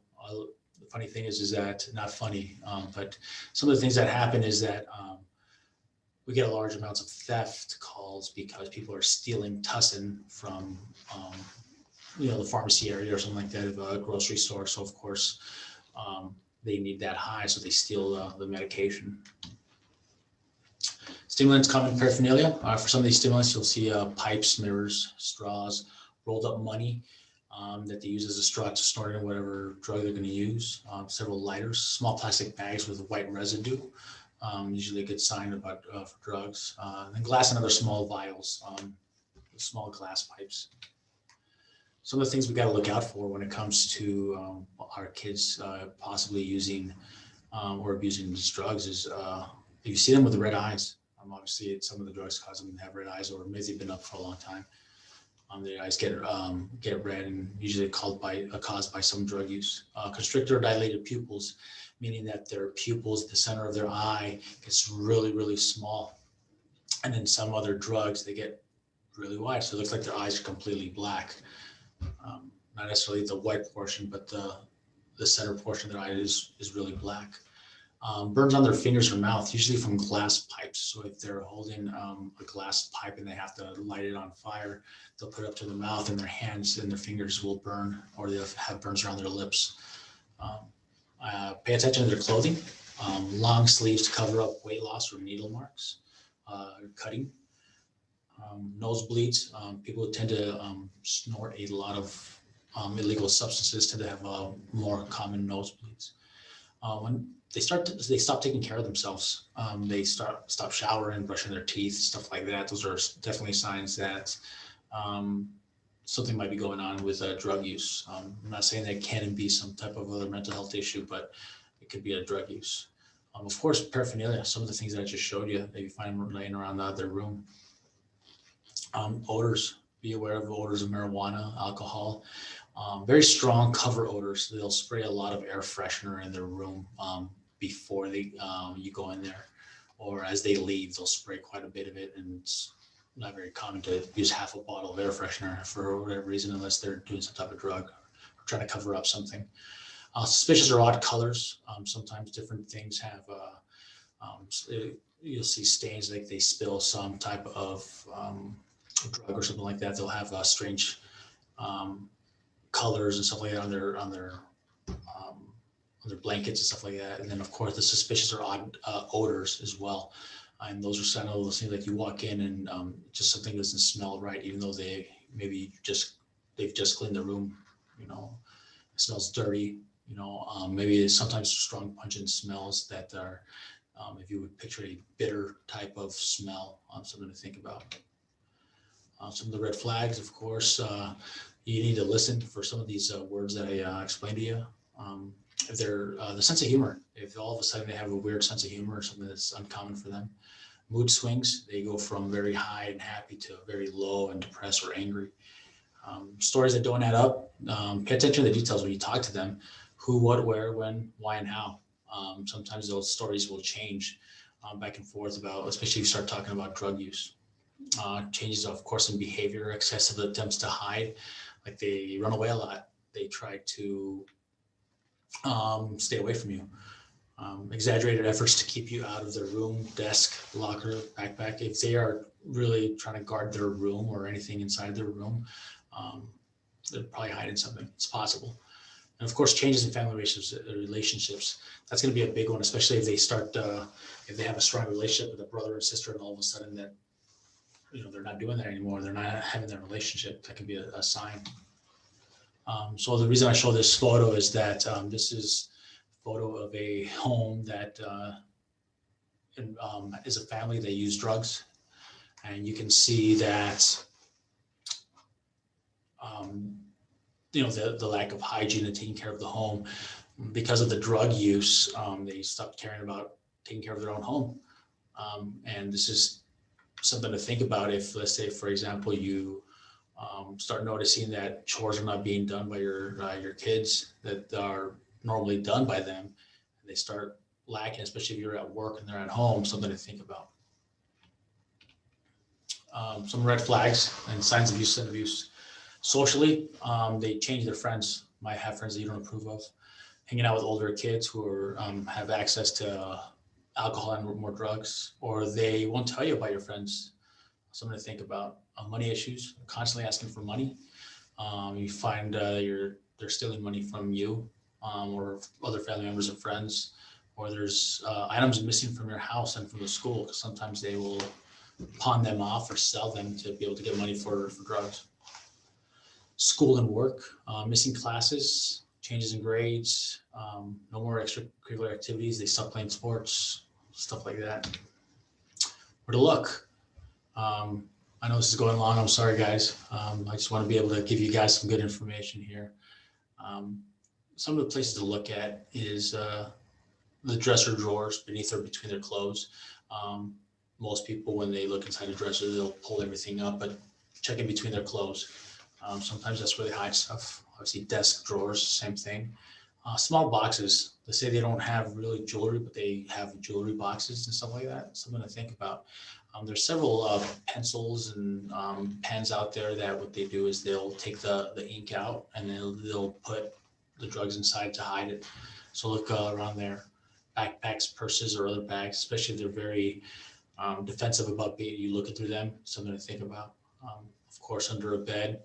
the funny thing is that, not funny, but some of the things that happen is that we get large amounts of theft calls because people are stealing Tussin from the pharmacy area or something like that, of a grocery store. So of course they need that high, so they steal the medication. Stimulants, common paraphernalia. For some of these stimulants, you'll see pipes, mirrors, straws, rolled up money that they use as a straw to snort in whatever drug they're going to use. Several lighters, small plastic bags with white residue, usually a good sign about for drugs. And glass and other small vials, small glass pipes. Some of the things we got to look out for when it comes to our kids possibly using or abusing these drugs is you see them with red eyes. Obviously, some of the drugs cause them to have red eyes, or maybe they've been up for a long time. Their eyes get red, and usually caused by some drug use. Constrictor dilated pupils, meaning that their pupils, the center of their eye, gets really, really small. And then some other drugs, they get really wide, so it looks like their eyes are completely black. Not necessarily the white portion, but the center portion of their eye is really black. Burns on their fingers or mouth, usually from glass pipes. So if they're holding a glass pipe and they have to light it on fire, they'll put it up to the mouth, and their hands and their fingers will burn, or they'll have burns around their lips. Pay attention to their clothing. Long sleeves to cover up weight loss or needle marks, cutting. Nosebleeds. People who tend to snort a lot of illegal substances tend to have more common nosebleeds. they stop taking care of themselves. They stop showering, brushing their teeth, stuff like that. Those are definitely signs that um, something might be going on with drug use. I'm not saying that can be some type of other mental health issue, but it could be a drug use. Of course, paraphernalia, some of the things that I just showed you that you find laying around their room. Odors, be aware of odors of marijuana, alcohol, very strong cover odors. They'll spray a lot of air freshener in their room before you go in there, or as they leave, they'll spray quite a bit of it. And it's not very common to use half a bottle of air freshener for whatever reason, unless they're doing some type of drug or trying to cover up something. Suspicious or odd colors. Sometimes different things have. You'll see stains like they spill some type of drug or something like that. They'll have strange um, colors and stuff like that on their blankets and stuff like that. And then of course the suspicious or odd odors as well. And those are some of those things like you walk in and just something doesn't smell right, even though they've just cleaned the room. You know, it smells dirty. You know, maybe sometimes strong pungent smells that are, if you would picture a bitter type of smell, something to think about. Some of the red flags, of course, you need to listen for some of these words that I explained to you. If they're the sense of humor, if all of a sudden they have a weird sense of humor or something that's uncommon for them. Mood swings, they go from very high and happy to very low and depressed or angry. Stories that don't add up, pay attention to the details when you talk to them: who, what, where, when, why, and how. Sometimes those stories will change back and forth about, especially if you start talking about drug use. Changes, of course, in behavior, excessive attempts to hide, like they run away a lot. They try to stay away from you. Exaggerated efforts to keep you out of their room, desk, locker, backpack. If they are really trying to guard their room or anything inside their room, um, they're probably hiding something. It's possible. And of course, changes in family relationships. That's going to be a big one, especially if if they have a strong relationship with a brother or sister, and all of a sudden that they're not doing that anymore. They're not having that relationship. That can be a sign. So the reason I show this photo is that this is a photo of a home that is a family that use drugs, and you can see that the lack of hygiene and taking care of the home because of the drug use. They stopped caring about taking care of their own home, and this is something to think about. If, let's say, for example, you start noticing that chores are not being done by your kids that are normally done by them, and they start lacking, especially if you're at work and they're at home, something to think about. Some red flags and signs of use and abuse. Socially, they change their friends, might have friends that you don't approve of, hanging out with older kids who have access to alcohol and more drugs, or they won't tell you about your friends. Something to think about. Money issues, constantly asking for money. You find they're stealing money from you or other family members or friends, or there's items missing from your house and from the school, because sometimes they will pawn them off or sell them to be able to get money for drugs. School and work, missing classes, changes in grades, no more extracurricular activities. They stop playing sports, stuff like that. Where to look? I know this is going long. I'm sorry, guys. I just want to be able to give you guys some good information here. Some of the places to look at is the dresser drawers beneath or between their clothes. Most people, when they look inside a dresser, they'll pull everything up, but check in between their clothes. Sometimes that's where they hide stuff. Obviously, desk drawers, same thing. Small boxes. They say they don't have really jewelry, but they have jewelry boxes and stuff like that. Something to think about. There's several pencils and pens out there that what they do is they'll take the ink out and they'll put the drugs inside to hide it. So look around there. Backpacks, purses, or other bags, especially if they're very defensive about you looking through them. Something to think about. Of course, under a bed.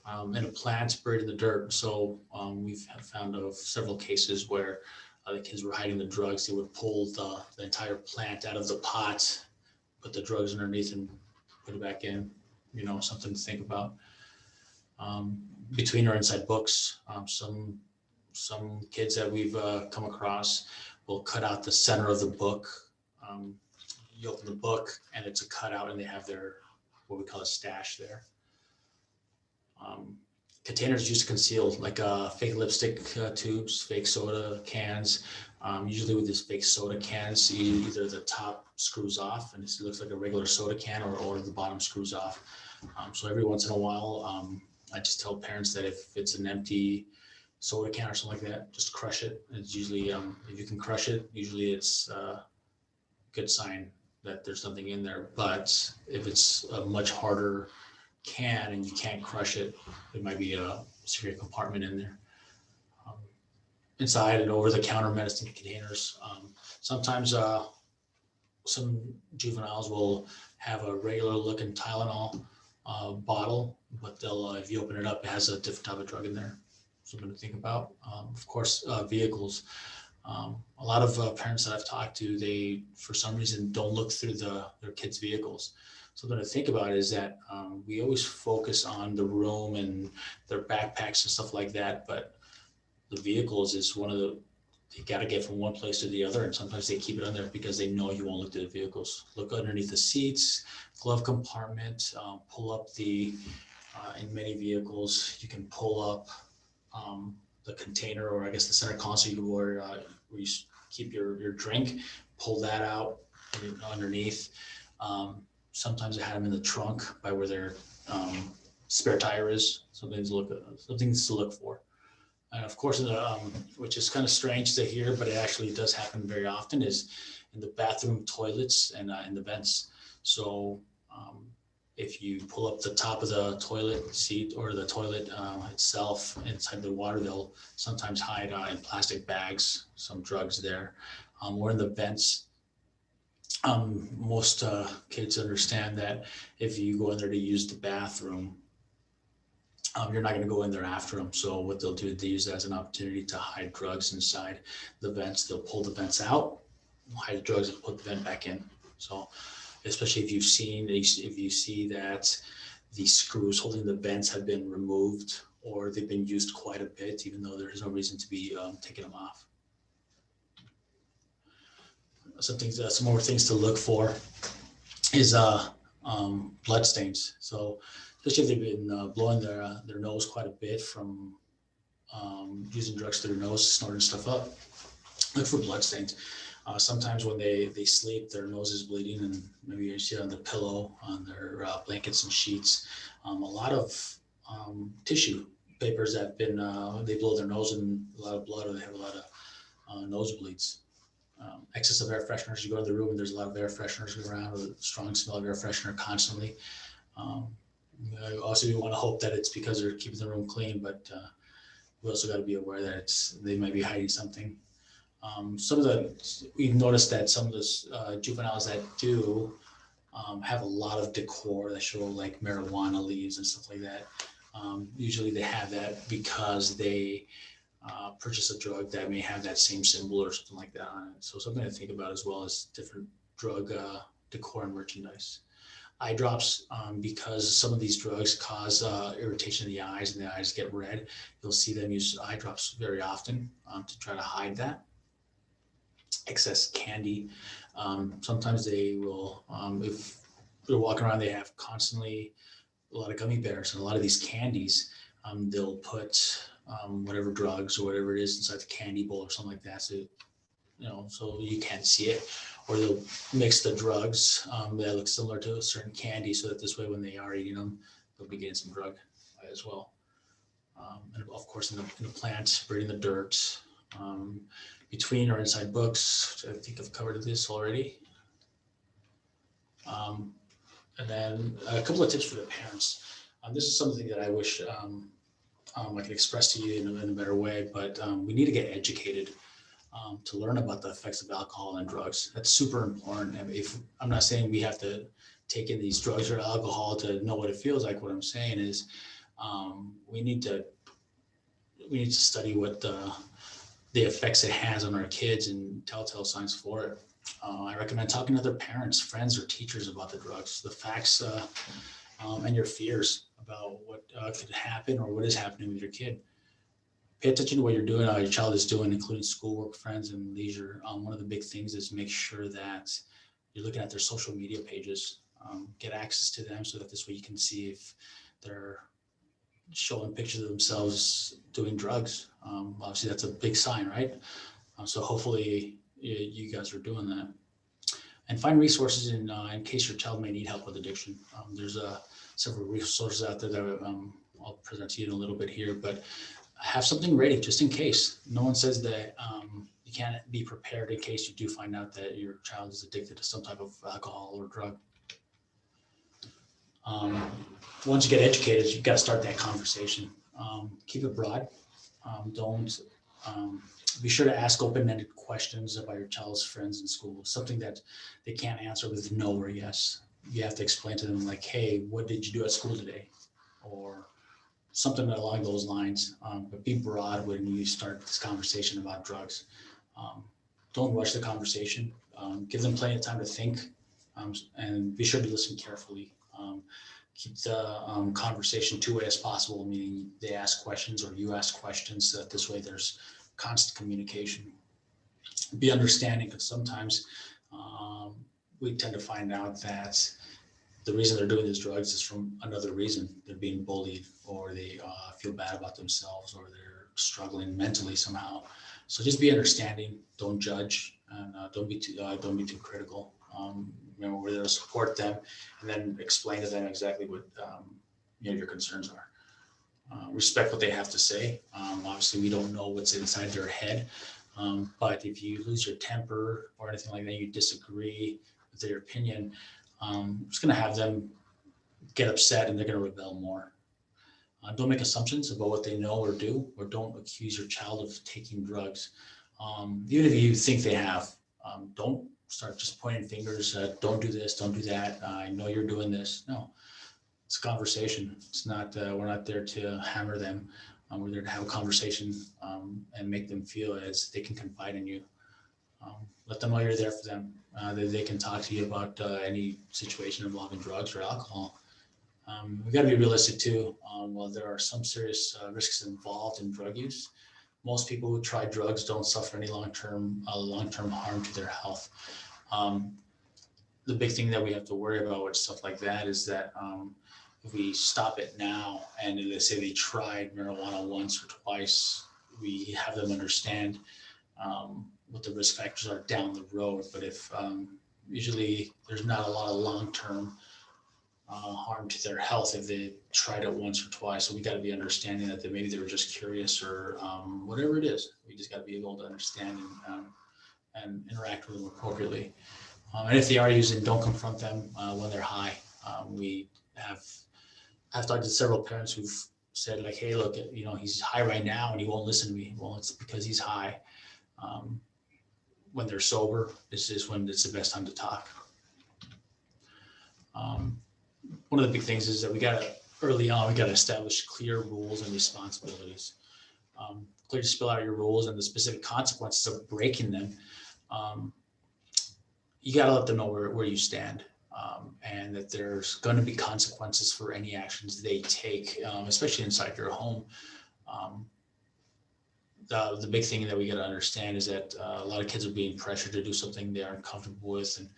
And a plant buried in the dirt. So we've found of several cases where the kids were hiding the drugs. They would pull the entire plant out of the pot, put the drugs underneath and put it back in. Something to think about. Between or inside books. Some kids that we've come across will cut out the center of the book. Um, you open the book and it's a cutout, and they have their what we call a stash there. Um, Containers used to conceal like fake lipstick tubes, fake soda cans. Usually with these fake soda cans, either the top screws off and it looks like a regular soda can, or the bottom screws off. So every once in a while, I just tell parents that if it's an empty soda can or something like that, just crush it. It's usually, if you can crush it, usually it's a good sign that there's something in there. But if it's a much harder can and you can't crush it, it might be a secret compartment in there. Um, Inside and over the counter medicine containers. Sometimes some juveniles will have a regular looking Tylenol bottle, but they'll, if you open it up, it has a different type of drug in there. Something to think about. Of course, vehicles. A lot of parents that I've talked to, they, for some reason, don't look through their kids' vehicles. Something to think about is that we always focus on the room and their backpacks and stuff like that, but the vehicles is one of the, you got to get from one place to the other, and sometimes they keep it on there because they know you won't look through the vehicles. Look underneath the seats, glove compartment, pull up in many vehicles, you can pull up the container, or I guess the center console where you keep your drink, pull that out underneath. Sometimes I had them in the trunk by where their spare tire is. Something to look for. And of course, which is kind of strange to hear, but it actually does happen very often, is in the bathroom toilets and in the vents. So if you pull up the top of the toilet seat or the toilet itself inside the water, they'll sometimes hide in plastic bags some drugs there. Or in the vents. Most kids understand that if you go in there to use the bathroom, you're not going to go in there after them. So what they'll do, they use that as an opportunity to hide drugs inside the vents. They'll pull the vents out, hide the drugs, and put the vent back in. So especially if you see that the screws holding the vents have been removed, or they've been used quite a bit, even though there's no reason to be taking them off. Some more things to look for is blood stains. So especially if they've been blowing their nose quite a bit from using drugs through their nose, snorting stuff up, look for blood stains. Sometimes when they sleep, their nose is bleeding, and maybe you see it on the pillow, on their blankets and sheets. A lot of tissue papers that have been, they blow their nose and a lot of blood, or they have a lot of nosebleeds. Excess of air fresheners. You go to the room and there's a lot of air fresheners around, with a strong smell of air freshener constantly. Also, you want to hope that it's because they're keeping the room clean, but we also got to be aware that they might be hiding something. We've noticed that some of the juveniles that do have a lot of decor that show like marijuana leaves and stuff like that. Usually they have that because they purchase a drug that may have that same symbol or something like that on it. So something to think about, as well as different drug decor and merchandise. Eye drops, because some of these drugs cause irritation in the eyes, and the eyes get red. You'll see them use eye drops very often to try to hide that. Excess candy. Sometimes they will, if they're walking around, they have constantly a lot of gummy bears and a lot of these candies. They'll put whatever drugs or whatever it is inside the candy bowl or something like that, so you can't see it. Or they'll mix the drugs that look similar to a certain candy, so that this way when they are eating them, they'll be getting some drug as well. And of course, in the plant, breeding the dirt, between or inside books, which I think I've covered this already. And then a couple of tips for the parents. This is something that I wish I could express to you in a better way, but we need to get educated to learn about the effects of alcohol and drugs. That's super important. I mean, I'm not saying we have to take in these drugs or alcohol to know what it feels like. What I'm saying is we need to study what the effects it has on our kids and telltale signs for it. I recommend talking to other parents, friends, or teachers about the drugs, the facts, and your fears about what could happen or what is happening with your kid. pay attention to what you're doing, how your child is doing, including schoolwork, friends, and leisure. One of the big things is make sure that you're looking at their social media pages. Get access to them so that this way you can see if they're showing pictures of themselves doing drugs. Obviously, that's a big sign, right? So hopefully you guys are doing that. And find resources in case your child may need help with addiction. There's several resources out there that I'll present to you in a little bit here, but have something ready just in case. No one says that you can't be prepared in case you do find out that your child is addicted to some type of alcohol or drug. Once you get educated, you've got to start that conversation. Keep it broad. Don't be sure to ask open-ended questions about your child's friends in school, something that they can't answer with no or yes. You have to explain to them like, hey, what did you do at school today? Or something along those lines. But be broad when you start this conversation about drugs. Don't rush the conversation. Give them plenty of time to think, and be sure to listen carefully. Keep the conversation two-way as possible, meaning they ask questions or you ask questions, so that this way there's constant communication. Be understanding, because sometimes we tend to find out that the reason they're doing these drugs is from another reason. They're being bullied, or they feel bad about themselves, or they're struggling mentally somehow. So just be understanding, don't judge, and don't be too critical. Remember, we're there to support them, and then explain to them exactly what your concerns are. Respect what they have to say. Obviously, we don't know what's inside their head, but if you lose your temper or anything like that, you disagree with their opinion, it's going to have them get upset, and they're going to rebel more. Don't make assumptions about what they know or do, or don't accuse your child of taking drugs. Even if you think they have, don't start just pointing fingers. Don't do this, don't do that. I know you're doing this. No, it's a conversation. It's not, we're not there to hammer them. We're there to have a conversation and make them feel as they can confide in you. Let them know you're there for them. That they can talk to you about any situation involving drugs or alcohol. We got to be realistic too. While there are some serious risks involved in drug use, most people who try drugs don't suffer any long-term harm to their health. The big thing that we have to worry about with stuff like that is that if we stop it now, and let's say they tried marijuana once or twice, we have them understand what the risk factors are down the road. But if usually there's not a lot of long-term harm to their health if they tried it once or twice. So we got to be understanding that maybe they were just curious, or whatever it is. We just got to be able to understand and interact with them appropriately. And if they are using, don't confront them when they're high. I've talked to several parents who've said like, hey, look, he's high right now and he won't listen to me. Well, it's because he's high. When they're sober, this is when it's the best time to talk. One of the big things is that early on, we got to establish clear rules and responsibilities. Clearly spell out your rules and the specific consequences of breaking them. You got to let them know where you stand, and that there's going to be consequences for any actions they take, especially inside your home. The big thing that we got to understand is that a lot of kids are being pressured to do something they aren't comfortable with, and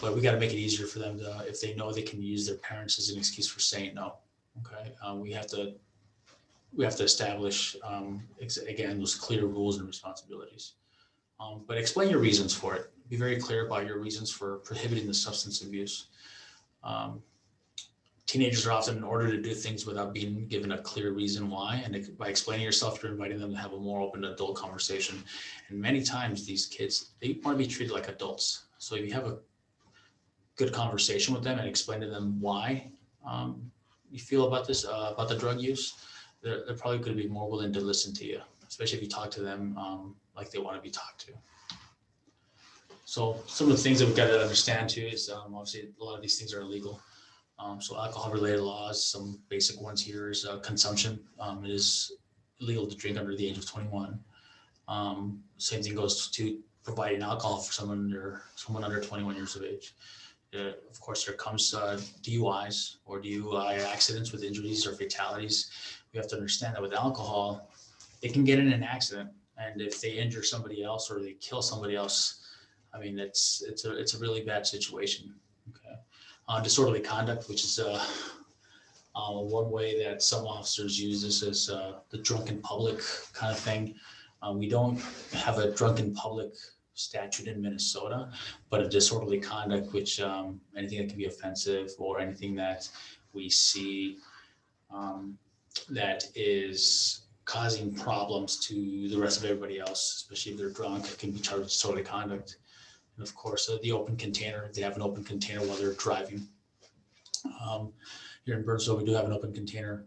but we got to make it easier for them to, if they know they can use their parents as an excuse for saying no. Okay, we have to establish again those clear rules and responsibilities. But explain your reasons for it. Be very clear about your reasons for prohibiting the substance abuse. Teenagers are often ordered to do things without being given a clear reason why. And by explaining yourself, you're inviting them to have a more open adult conversation. And many times these kids, they want to be treated like adults. So if you have a good conversation with them and explain to them why you feel about this, about the drug use, they're probably going to be more willing to listen to you, especially if you talk to them like they want to be talked to. So some of the things that we've got to understand too is obviously a lot of these things are illegal. So alcohol-related laws, some basic ones here is consumption. It is illegal to drink under the age of 21. Same thing goes to providing alcohol for someone under 21 years of age. of course, there comes DUIs or DUI accidents with injuries or fatalities. We have to understand that with alcohol, they can get in an accident, and if they injure somebody else or they kill somebody else, I mean, it's a really bad situation. Okay, disorderly conduct, which is one way that some officers use this as the drunken public kind of thing. We don't have a drunken public statute in Minnesota, but a disorderly conduct, which anything that can be offensive or anything that we see that is causing problems to the rest of everybody else, especially if they're drunk, can be charged with disorderly conduct. And of course, the open container, they have an open container while they're driving. Here in Burnsville, we do have an open container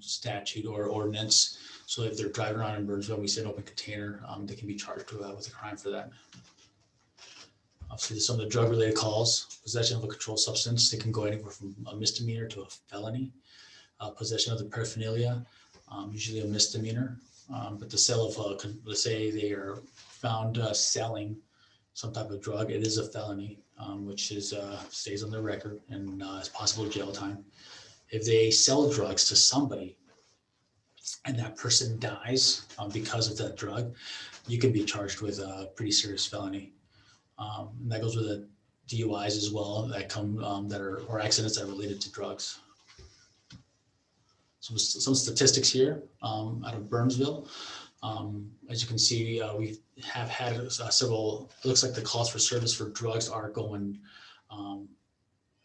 statute or ordinance. So if they're driving around in Burnsville, we say an open container, they can be charged with a crime for that. Obviously, some of the drug-related calls, possession of a controlled substance, they can go anywhere from a misdemeanor to a felony. Possession of the paraphernalia, usually a misdemeanor. But the sale of, let's say they are found selling some type of drug, it is a felony, which is stays on their record and is possible jail time. If they sell drugs to somebody and that person dies because of that drug, you can be charged with a pretty serious felony. And that goes with the DUIs as well that come that are or accidents that are related to drugs. Some statistics here out of Burnsville. As you can see, we have had several, it looks like the calls for service for drugs are going,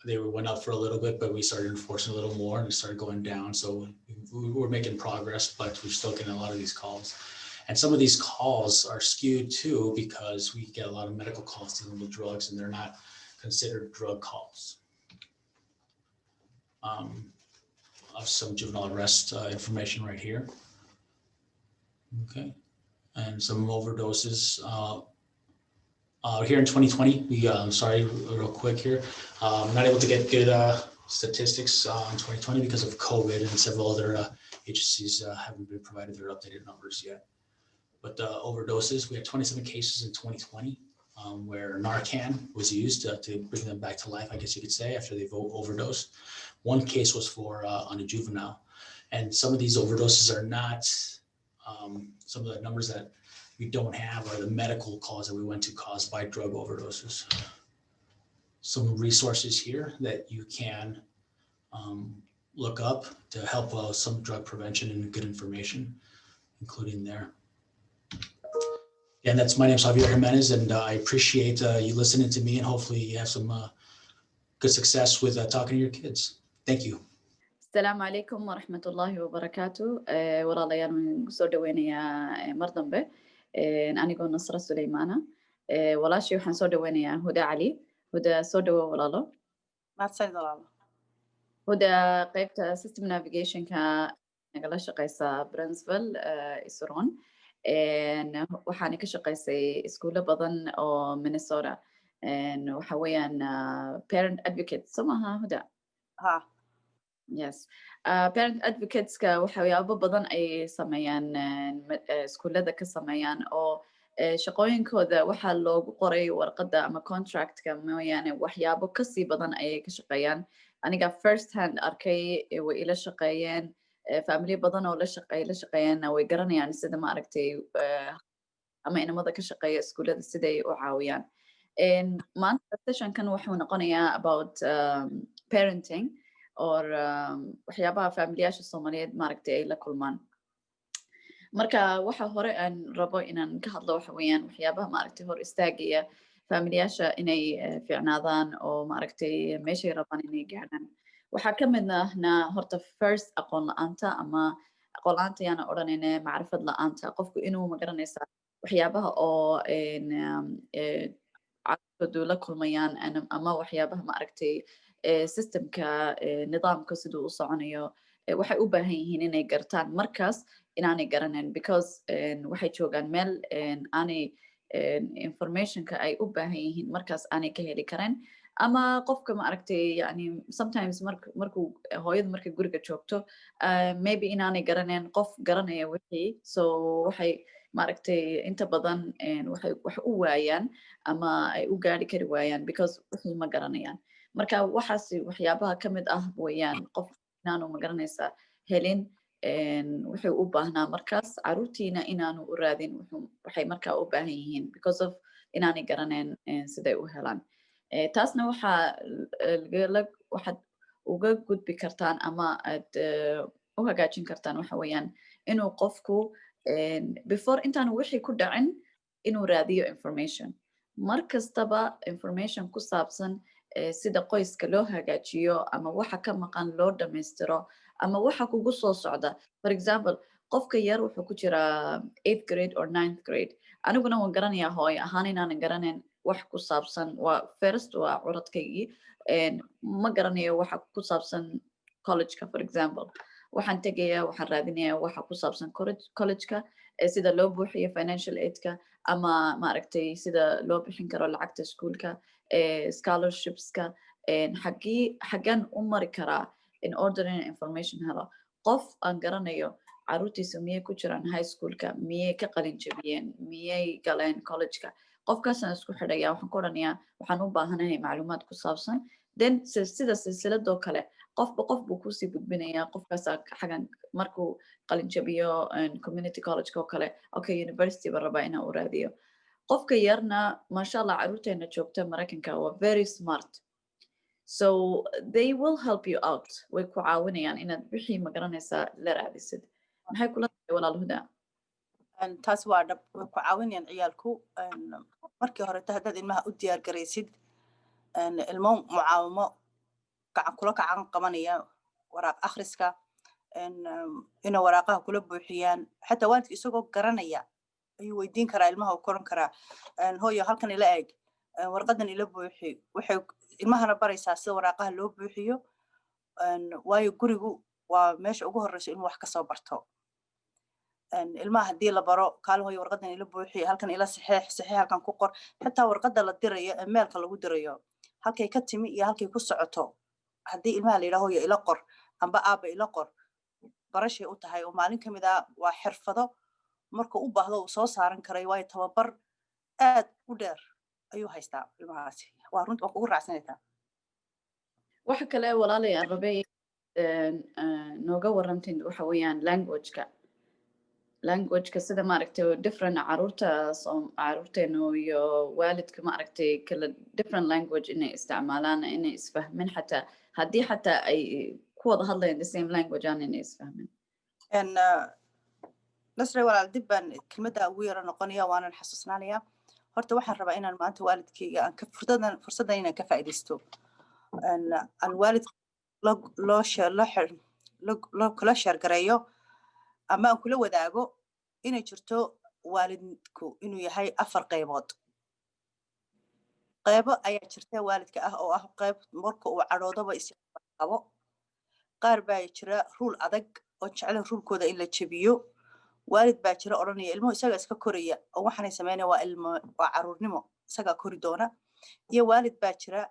they went up for a little bit, but we started enforcing a little more and it started going down. So we're making progress, but we're still getting a lot of these calls. And some of these calls are skewed too, because we get a lot of medical calls dealing with drugs and they're not considered drug calls. Of some juvenile arrest information right here. Okay, and some overdoses. Here in 2020, we, sorry, real quick here, I'm not able to get good statistics in 2020 because of COVID and several other agencies haven't been provided their updated numbers yet. But overdoses, we had 27 cases in 2020 where Narcan was used to bring them back to life, I guess you could say, after they've overdosed. One case was for on a juvenile. And some of these overdoses are not, some of the numbers that we don't have are the medical cause that we went to caused by drug overdoses. Some resources here that you can look up to help some drug prevention and good information, including there. And that's, my name is Javier Jimenez, and I appreciate you listening to me, and hopefully you have some good success with talking to your kids. Thank you. السلام عليكم ورحمة الله وبركاته. walaalayaal waan soo dhaweynayaa mar dambe anigoo Nasra Suleymaana. walaashii waxaan soo dhaweynayaa Huda Cali. Huda soo dhawo walaalo. Mahadsanid walaalo. Huda qaybta system navigation-ka nagala shaqeysa Burnsville, Isuroon. waxaan ka shaqeysay iskuulo badan oo Minnesota. waxa weeyaan parent advocates soo maaha Huda? Ha. Yes. Parent advocates-ka waxyaabo badan ay sameeyaan iskuulada ka sameeyaan oo shaqooyinkooda waxaa loogu qoray warqadda ama contract-ka mooyaane waxyaabo kasii badan ayay ka shaqeeyaan. Aniga first hand arkay way ila shaqeeyeen family badan oo la shaqeeyeen way garanayaan sida ma aragtay ama inamada ka shaqeeya iskuulada siday u caawiyaan. maanta session-kan wuxuu noqonayaa about parenting or waxyaabaha familiyaasha Soomaaliyeed maaragtay ay la kulmaan. Marka waxa hore aan rabo inaan ka hadlo waxa weeyaan waxyaabaha maaragtay hor istaagaya familiyaasha inay fiicnaadaan oo maaragtay meeshay rabaan inay gaadhaan. Waxaa ka mid ahna horta first aqoon la'aanta ama aqoon la'aanta yaana odhanayna macrifad la'aanta, qofku inuu ma garanaysaa waxyaabaha oo caqabado la kulmayaan ama waxyaabaha maaragtay systemka nidaamka siduu u soconayo waxay u baahan yihiin inay gartaan markaas inaanay garanin because waxay joogaan meel aanay informationka ay u baahan yihiin markaas aanay ka heli kareen ama qofka ma aragtay yani sometimes markuu hooyadu markay guriga joogto maybe inaanay garaneen qof garanaya wixii so waxay maaragtay inta badan waxay wax u waayaan ama ay u gaari kari waayaan because wixii ma garanayaan marka waxaas waxyaabaha ka mid ah weeyaan qof inaanu ma garanaysaa helin wuxuu u baahnaa markaas caruurtiina inaanu u raadin waxay markaa u baahan yihiin because of inaanay garaneen siday u helaan taasna waxaad uga gudbi kartaan ama aad u hagaajin kartaan waxa weeyaan inuu qofku before intaanu wixii ku dhacin inuu raadiyo information mar kastaba information ku saabsan sida qoyska loo hagaajiyo ama waxa ka maqan loo dhammaystiro ama waxa kugu soo socda for example qofka yar wuxuu ku jiraa 8th grade or 9th grade aniguna waan garanayaa hooy ahaan inaanan garanayn wax ku saabsan waa first waa curadkaygii ma garanayo waxa ku saabsan collegeka for example waxaan tegayaa waxaan raadinayaa waxa ku saabsan collegeka sida loo buuxiyo financial aidka ama maaragtay sida loo bixin karo lacagta iskuulka scholarshipska xaggan u mari karaa in order in information helo qof aan garanayo caruurtiisa miyay ku jiraan high schoolka miyay ka qalin jabiyeen miyay galeen collegeka qofkaasaan isku xidhaya waxaan ku odhanayaa waxaan u baahanahay macluumaad ku saabsan then sida silsiladoo kale qofba qof buu kusii gudbinayaa qofkaasa xagan markuu qalin jabiyo community collegeka oo kale okay university ba rabaa inaa u raadiyo qofka yarna masha allah caruurteena joogta maraykanka waa very smart so they will help you out way ku caawinayaan inaad wixii ma garanaysaa la raadisid maxay kula tahay walaal huda taas waa dhab way ku caawinayaan ciyaalku markii horeta haddaad ilmaha u diyaar garaysid ilmo mucaawimo kula kacan qabanaya waraaq akhriska ina waraaqaha kula buuxiyaan xataa waalidka isagoo garanaya ayuu weydiin karaa ilmaha u koran karaa hooyo halkan ila eeg warqadan ila buuxi waxay ilmahana baraysaa sida waraaqaha loo buuxiyo waayo gurigu waa meesha ugu horreyso inuu wax kasoo barto ilmaha haddii la baro kaal hooyo warqadan ila buuxi halkan ila saxeex halkan ku qor xataa warqada la dirayo meelka lagu dirayo halkay ka timi iyo halkay ku socoto haddii ilmaha la yidhaho hooyo ila qor amba aaba ila qor barashay u tahay oo maalin ka mid ah waa xirfado markuu u baahdo uu soo saaran karay waayo tababar aad u dheer ayuu haystaa ilmahaasi waa runta waa kugu raacsanaytaa waxa kale walaalay aan rabay nooga warantin waxa weeyaan languageka sida maaragtay different caruurteenu iyo waalidka maaragtay kala different language inay isticmaalaan inay isfahmin xataa haddii xataa ay ku wada hadlayaan the same language aan inay isfahmin nasre walaal dib baan kelmadda ugu yaro noqonaya waanan xasuusnaanaya horta waxaan rabaa inaan maanta waalidkayga aan fursaddan inaan ka faa'iidaysto aan waalid kula sheergareeyo ama aan kula wadaago inay jirto waalidku inuu yahay 4 qaybood qaybo ayaa jirta waalidka ah oo ah qayb marka uu cadhoodaba isqabo qaar baa jira ruul adag oo jecel ruulkooda in la jabiyo waalid baa jira odhanaya ilmuhu isaga iska koraya oo waxaanay sameynaya waa caruurnimo isaga kori doona iyo waalid baa jira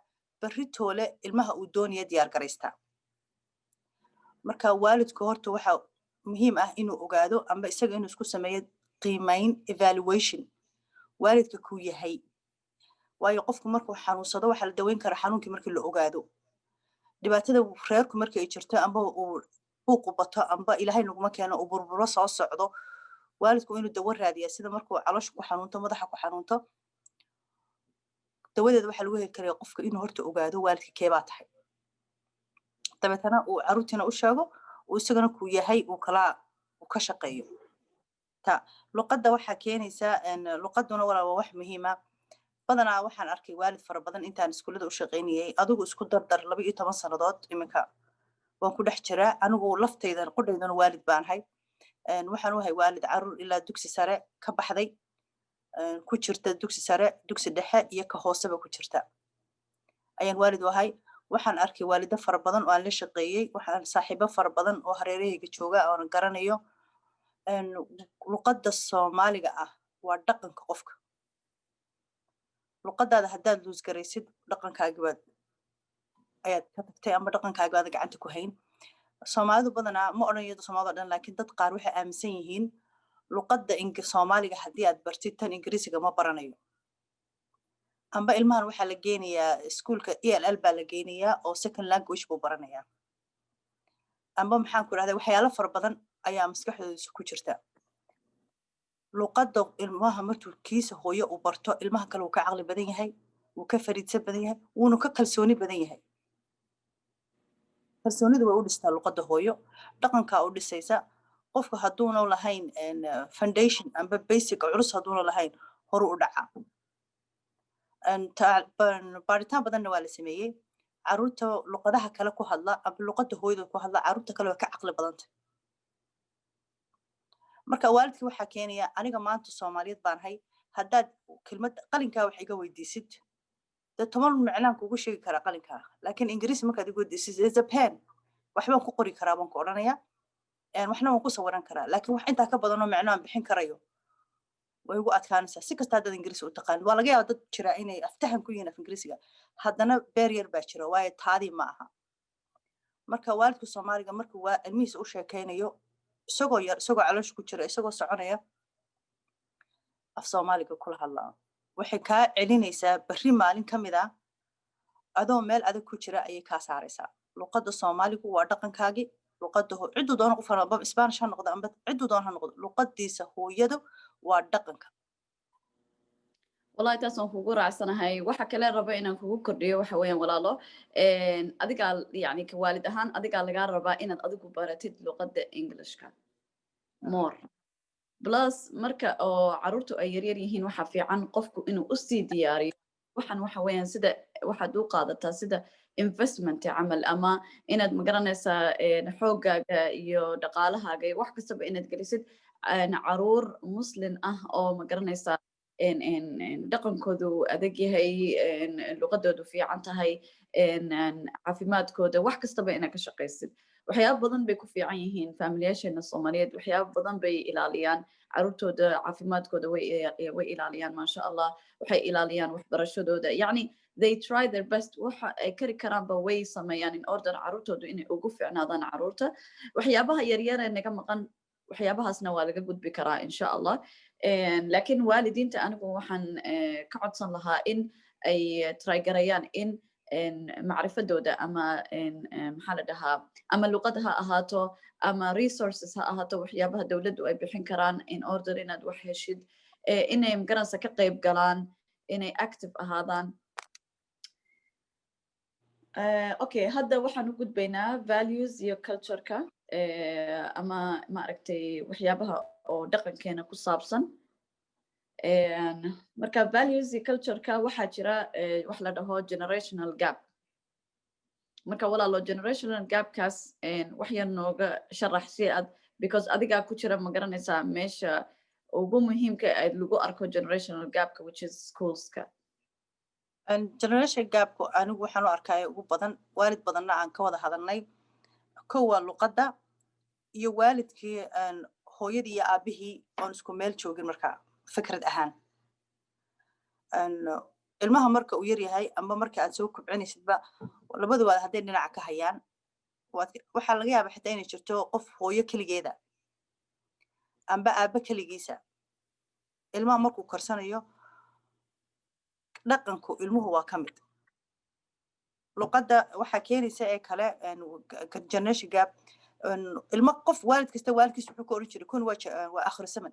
baritoole ilmaha uu doonaya diyaar garaysta marka waalidku horta waxa muhiim ah inuu ogaado amba isaga inuu isku sameeyo qiimayn evaluation waalidka ku yahay waayo qofku markuu xanuunsado waxa la daweyn karaa xanuunkii markii la ogaado dhibaatada reerku markii ay jirto amba uu qubato amba ilaahay naguma keeno uu burburo soo socdo waalidku inuu dawo raadiyaa sida markuu caloosha ku xanuunto madaxa ku xanuunto dawadeeda waxa lagu heli karaa qofka inuu horta ogaado waalidka keebaa tahay dabeetana uu caruurtiina u sheego uu isagana ku yahay uu ka shaqeeyo luqadda waxaa keenaysaa luqadduna waa wax muhiima badanaa waxaan arkay waalid fara badan intaan iskuullada u shaqaynayay adigu isku dardar 12 sannadood iminka waan ku dhex jiraa anigu laftaydan qudhaydana waalid baan ahay waxaan u ahay waalid caruur ilaa dugsi sare ka baxday ku jirta dugsi sare dugsi dhexe iyo ka hooseba ku jirta ayaan waalid u ahay waxaan arkay waalido fara badan oo aan la shaqeeyey waxaan saaxiibo fara badan oo hareerahayga jooga oo aan garanayo luqadda Soomaaliga ah waa dhaqanka qofka luqadaada haddaad luus garaysid dhaqankaaga ayaad ka tagtay ama dhaqankaaga aad gacanta ku hayn Soomaalidu badanaa ma odhanayo Soomaalida dhan laakiin dad qaar waxay aaminsan yihiin luqadda Soomaaliga haddii aad bartid tan Ingiriisiga ma baranayo amba ilmahan waxaa la geenayaa iskuulka ELL baa la geenayaa oo second language buu baranayaa amba maxaan ku rahdaa waxyaalo fara badan ayaa maskaxdooda ku jirta luqadda ilmaha markuu kiisa hooyo uu barto ilmaha kale uu ka caqli badan yahay uu ka fariidsan badan yahay wuuna ka kalsooni badan yahay kalsoonida way u dhistaa luqadda hooyo dhaqankaa u dhisaysa qofka hadduuna lahayn foundation amba basic culus hadduuna lahayn horu u dhaca baaritaan badanna waa la sameeyey carruurta luqadaha kale ku hadla amba luqadda hooyada ku hadla carruurta kale way ka caqli badantay marka waalidkii waxaa keenaya aniga maanta Soomaaliyeed baan ahay haddaad kelmad qalinkaa wax iga weydiisid dee 10 macnaan kugu sheegi karaa qalinkaa laakiin Ingiriisi markaad iga weydiisid there's a pen waxbaan ku qori karaa baan ku odhanayaa waxna waan ku sawiran karaa laakiin wax intaa ka badanoo macnaan bixin karayo way ugu adkaanaysaa si kasta haddaad Ingiriisi u taqaanid waa laga yaabaa dad jira inay aftahan ku yihiin af Ingiriisiga haddana barrier baa jira waayo taadii ma aha marka waalidka Soomaaliga markuu ilmihiisa u sheekaynayo isagoo yar isagoo caloosha ku jira isagoo soconaya af Soomaaliga kula hadlaa waxay kaa celinaysaa berri maalin ka mid ah adoo meel adag ku jira ayay kaa saaraysaa luqadda Soomaaligu waa dhaqankaagii luqadda ciduu doona qof amba Spanish ha noqdo amba ciduu doona ha noqdo luqaddiisa hooyadu waa dhaqanka wallahi taas aan kugu raacsanahay waxa kale rabo inaan kugu kordhiyo waxa weeyaan walaalo adiga yani ka waalid ahaan adiga laga rabaa inaad adigu baratid luqadda Englishka more plus marka oo carruurtu ay yaryar yihiin waxa fiican qofku inuu u sii diyaariyo waxan waxa weeyaan sida waxaad u qaadataa sida investment camal ama inaad magaranaysaa xoogaaga iyo dhaqaalahaaga iyo wax kastaba inaad gelisid carruur muslim ah oo magaranaysaa dhaqankoodu adag yahay luqadoodu fiican tahay caafimaadkooda wax kastaba inaad ka shaqaysid waxyaabo badan bay ku fiican yihiin faamiliyasheena Soomaaliyeed waxyaabo badan bay ilaaliyaan carruurtooda caafimaadkooda way ilaaliyaan maasha Allah waxay ilaaliyaan waxbarashadooda yani they try their best waxa ay kari karaanba way sameeyaan in order carruurtoodu inay ugu fiicnaadaan carruurta waxyaabaha yaryar ee naga maqan waxyaabahaasna waa laga gudbi karaa insha Allah laakiin waalidiinta anigu waxaan ka codsan lahaa in ay try garayaan in macrifadooda ama maxaa la dhahaa ama luqad ha ahaato ama resources ha ahaato waxyaabaha dawladdu ay bixin karaan in order inaad wax heshid inay magaranaysa ka qayb galaan inay active ahaadaan okay hadda waxaan u gudbaynaa values iyo culture-ka ama maaragtay waxyaabaha oo dhaqankeena ku saabsan marka values iyo culture-ka waxaa jira wax la dhaho generational gap marka walaalo generational gapkaas wax yar nooga sharax si aad because adigaa ku jira ma garanaysaa meesha ugu muhiimka ay lagu arko generational gapka which is schoolska generation gapku anigu waxaan u arkaya ugu badan waalid badanna aan ka wada hadalnay kow waa luqadda iyo waalidkii hooyadii iyo aabihii oon isku meel joogin marka fikrad ahaan ilmaha marka uu yar yahay amba marka aad soo kubcinaysidba labaduba hadday dhinaca ka hayaan waxaa laga yaabaa xitaa inay jirto qof hooyo keligeeda amba aabba keligiisa ilmaha markuu korsanayo dhaqanku ilmuhu waa ka mid luqadda waxaa keenaysa ee kale generation gap ilmo qof waalid kasta waalidkiisa wuxuu ka oran jiray kun waa akhir zaman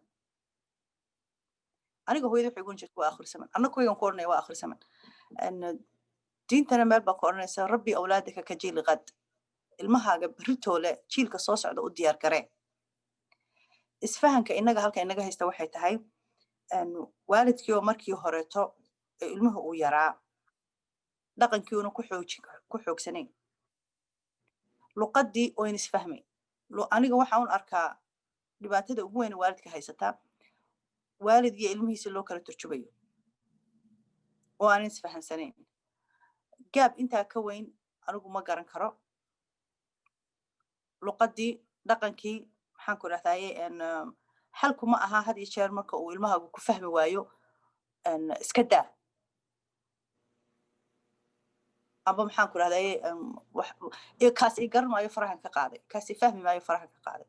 aniga hooyada waxay ugu jirtay waa akhir zaman annaga kuygan ku oranaya waa akhir zaman diintana meel baa ku oranaysa rabbi awlaadaka ka jiil qad ilmahaaga beritoole jiilka soo socda u diyaar garee isfahanka innaga halka inaga haysta waxay tahay waalidkii oo markii horeeto ilmuhu uu yaraa dhaqankiina ku xoogsanayn luqaddii oo in isfahmay aniga waxaan arkaa dhibaatada ugu weyn waalidka haysataa waalid iyo ilmihiisa loo kala turjubayo oo aan isfahansanayn gaab intaa ka weyn anigu ma garan karo luqaddii dhaqankii maxaan ku dhahdaye xalku ma aha had iyo jeer marka uu ilmahaagu ku fahmi waayo iska daa amba maxaan ku dhahdaye kaas i garan maayo farahan ka qaaday kaas i fahmi maayo farahan ka qaaday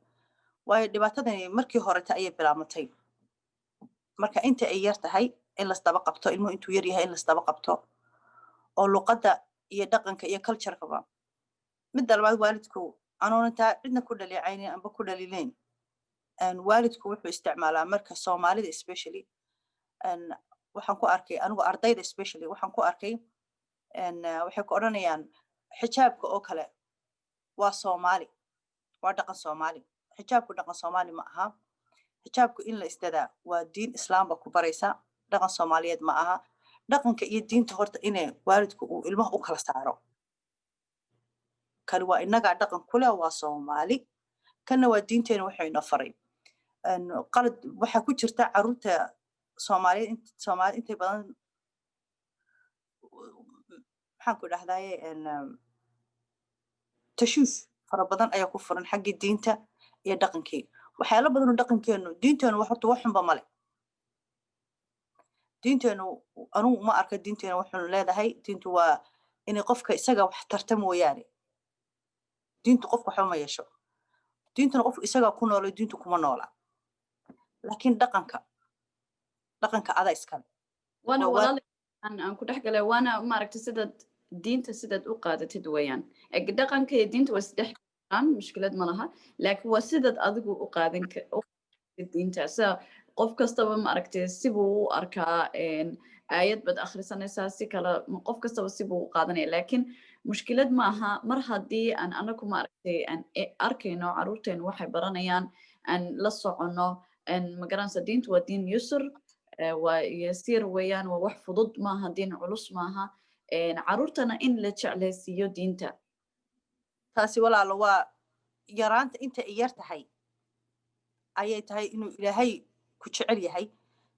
waayo dhibaatadani markii horeta ayay bilaamatay marka inta ay yar tahay in lasdaba qabto ilmuhu intuu yar yahay in lasdaba qabto oo luqadda iyo dhaqanka iyo culturekaba midda labaad waalidku anuuna taa cidna ku dhaleecaynin amba ku dhaliileyn waalidku wuxuu isticmaalaa marka soomaalida especially waxaan ku arkay anigu ardayda especially waxaan ku arkay waxay ku odhanayaan xijaabka oo kale waa soomaali waa dhaqan soomaali xijaabku dhaqan soomaali ma aha xijaabku in la isdadaa waa diin islaamba ku baraysa dhaqan soomaaliyeed ma aha dhaqanka iyo diinta horta inay waalidku uu ilmaha u kala saaro kani waa innagaa dhaqan kule waa soomaali kanna waa diinteena waxay inoo faray qalad waxaa ku jirta carruurta soomaaliyeed intay badan maxaan ku dhahdaye tashuush fara badan ayaa ku furan xaggii diinta iyo dhaqankii waxyaalo badanoo dhaqankeenu diinteenu horta wax xunba male diinteenu anugu ma arka diinteenu waxaanu leedahay diintu waa inay qofka isaga wax tarta mooyaane diintu qofka waxba ma yeesho diintuna qofku isagaa ku noolo diintu kuma noola laakiin dhaqanka adaa iskale وانا والله aan ku dhex galay waana maaragtay sidad diinta sidad u qaadatid weeyaan dhaqanka iyo diinta waa isdhex galaan mushkilad ma laha laakiin waa sidad adigu u qaadan diinta sa qof kastaba maaragtay sibuu u arkaa aayad bad akhrisanaysaa si kale qof kastaba sibuu u qaadanaya laakiin mushkilad ma aha mar haddii aan anagu maaragtay aan arkayno carruurteenu waxay baranayaan aan la soconno magaranaysa diintu waa diin yusur ويسير ويان ووح فضد معها دين علوس معها عرورتنا إن لتشعلسيو دينتا taasi walaalo waa yaraanta inta ay yar tahay ayay tahay inuu ilaahay ku jecel yahay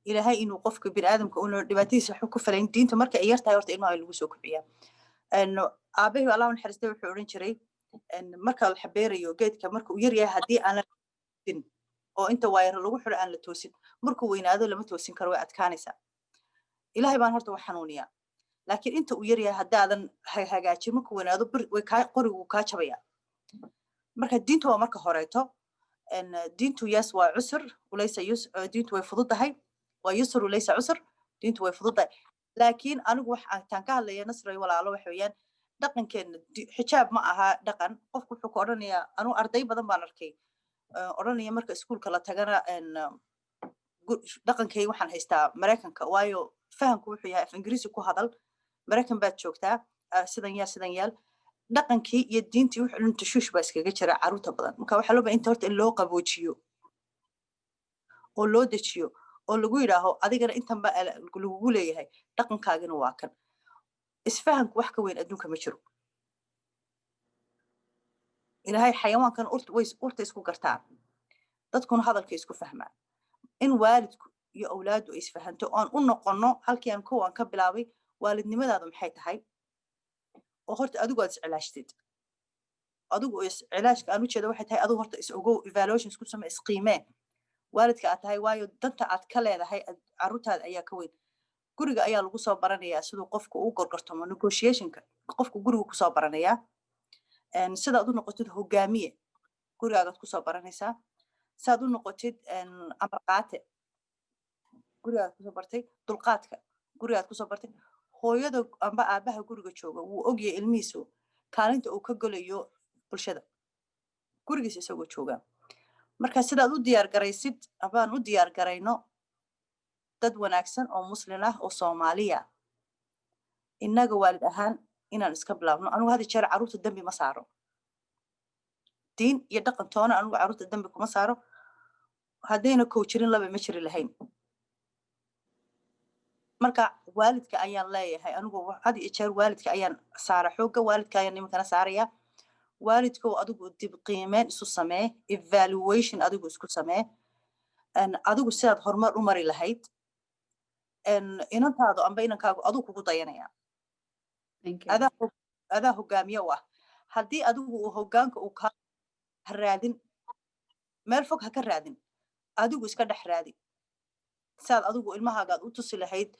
ilaahay inuu qofka bini'aadamka uu dhibaatadiisa wax ku falayn diinta marka ay yar tahay horta ilmaha lagu soo kobciyaa aabahay Allah naxariistay wuxuu oran jiray marka la xabeerayo geedka marka uu yar yahay haddii aan la oo inta waayar lagu xiro aan la toosin markuu weynaado lama toosin karo way adkaanaysaa ilaahay baan horta wax xanuuniyaa laakiin inta uu yar yahay haddaadan hagaajin markuu weynaado qorigu kaa jabaya marka diintu waa marka horeeto diintu yes waa cusur ulaysa diintu way fududahay waa yusur ulaysa cusur diintu way fududahay laakiin anigu waxaan ka hadlaya nasray walaalo waxa weeyaan dhaqankeena xijaab ma aha dhaqan qofku wuxuu ku odhanayaa anu arday badan baan arkay odhanaya marka iskuulka la tagana dhaqankay waxaan haystaa maraykanka waayo fahamku wuxuu yahay af ingiriisi ku hadal maraykan baad joogtaa sidan yaal dhaqankii iyo diintii wuxuu dhan tashuush baa iskaga jira carruurta badan marka waxaa loo baahan inta horta in loo qaboojiyo oo loo dejiyo oo lagu yidhaaho adigana intan ba lagugu leeyahay dhaqankaagina waa kan isfahamku wax ka weyn adduunka ma jiro ilaahay xayawaankan urta isku gartaan dadkuna hadalka isku fahmaan in waalidku iyo awlaadu ay isfahanto oon u noqono halkii aan kowaan ka bilaabay waalidnimadaadu maxay tahay oo horta adigu aad iscilaashtid adigu iscilaashka aan u jeedo waxay tahay adigu horta is-ogow evaluation isku samee isqiimee waalidka aad tahay waayo danta aad ka leedahay carruurtaada ayaa ka weyn guriga ayaa lagu soo baranayaa siduu qofku u gorgortamo negotiationka qofku gurigu kusoo baranayaa sidaad u noqotid hogaamiye gurigaagaad kusoo baranaysaa sidaad u noqotid amar qaate gurigaad kusoo bartay dulqaadka gurigaad kusoo bartay hooyada amba aabaha guriga jooga wuu ogyahay ilmihiisu kaalinta uu ka golayo bulshada gurigiisa isagoo jooga marka sidaad u diyaar garaysid abaan u diyaar garayno dad wanaagsan oo muslin ah oo soomaaliya innaga waalid ahaan inaan iska bilaabno anigu hadda jeer carruurta dambi ma saaro diin iyo dhaqan toona anigu carruurta dambi kuma saaro haddayna kow jirin laba ma jiri lahayn marka waalidka ayaan leeyahay anigu had iyo jeer waalidka ayaan saara xoogga waalidka ayaan nimankana saaraya waalidkow adigu dib qiimeen isu samee evaluation adigu isku samee adigu sidaad horumar u mari lahayd inantaadu amba inankaagu adigu kugu dayanaya adaa hogaamiye u ah haddii adigu uu hogaanka uu ka raadin meel fog ha ka raadin adigu iska dhex raadi saad adigu ilmahaagaad u tusi lahayd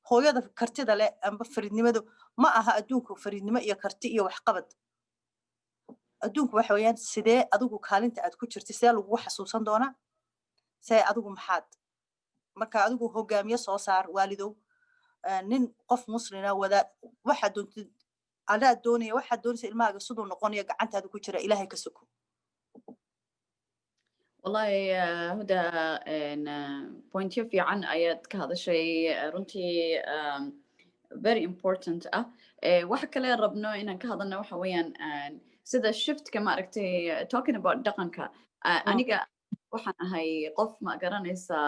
hooyada kartida leh amba faridnimadu ma aha adduunku faridnimo iyo karti iyo waxqabad adduunku waxa weeyaan sidee adigu kaalinta aad ku jirtay sidee lagu xasuusan doonaa see adigu maxaad marka adigu hogaamiye soo saar waalidow nin qof muslina wada waxa doontid adaa doonaya waxa doonaysa ilmahaaga siduu noqonayo gacantaada ku jira ilaahay ka soko والله هدى بوينتيو في عن آيات كهذا شيء رنتي very important waxa kale rabno inaan ka hadalno waxa weeyaan sida shift kama aragtay talking about dhaqanka aniga waxaan ahay qof ma garanaysa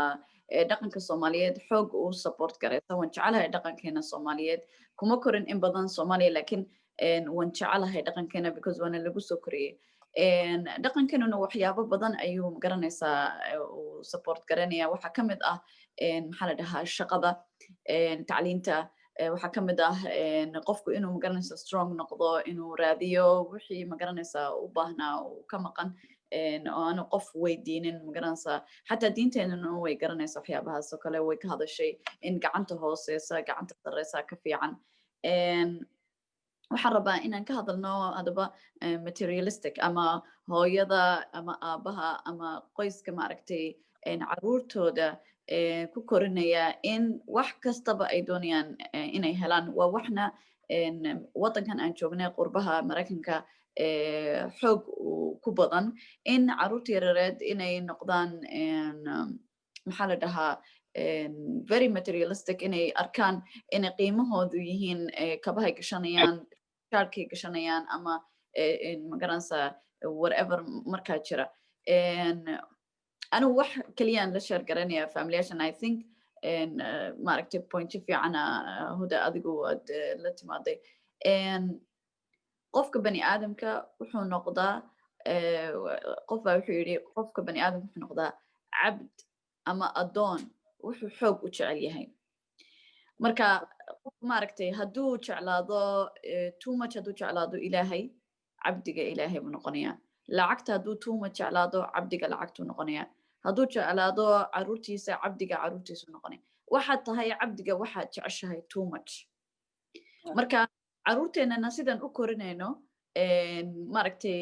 dhaqanka Soomaaliyeed xoog u support garaysa waan jecelahay dhaqankeena Soomaaliyeed kuma korin in badan Soomaaliya laakiin waan jecelahay dhaqankeena because waana lagu soo koriyay dhaqankeena waxyaabo badan ayuu ma garanaysaa uu support garanaya waxa ka mid ah maxaa la dhahaa shaqada tacliinta waxaa ka mid ah qofku inuu ma garanaysa strong noqdo inuu raadiyo wixii ma garanaysa u baahnaa uu ka maqan oo aanu qof weydiinin ma garanaysaa xataa diinteenana way garanaysaa waxyaabahaas oo kale way ka hadashay in gacanta hooseysa gacanta sareysa ka fiican waxaan rabaa inaan ka hadalno hadaba materialistic ama hooyada ama aabaha ama qoyska maaragtay caruurtooda ku korinaya in wax kastaba ay doonayaan inay helaan waa waxna wadankan aan joognay qurbaha Mareykanka xoog ku badan in caruurta yareed inay noqdaan maxaa la dhahaa very materialistic inay arkaan inay qiimahoodu yihiin kabahay gashanayaan shaarkay gashanayaan ama magaranaysaa whatever markaa jira anigu wax kaliyaan la sheer garanaya familiyashan I think maaragtay pointi fiicana huda adigu aad la timaaday qofka bani aadamka wuxuu noqdaa qof baa wuxuu yidhi qofka bani aadamka wuxuu noqdaa cabd ama adoon wuxuu xoog u jecel yahay marka maaragtay hadduu jeclaado too much hadduu jeclaado ilaahay cabdiga ilaahay buu noqonayaa lacagta hadduu too much jeclaado cabdiga lacagtuu noqonayaa hadduu jeclaado caruurtiisa cabdiga caruurtiisu noqonaya waxaad tahay cabdiga waxaad jeceshahay too much marka caruurteennana sidaan u korinayno maaragtay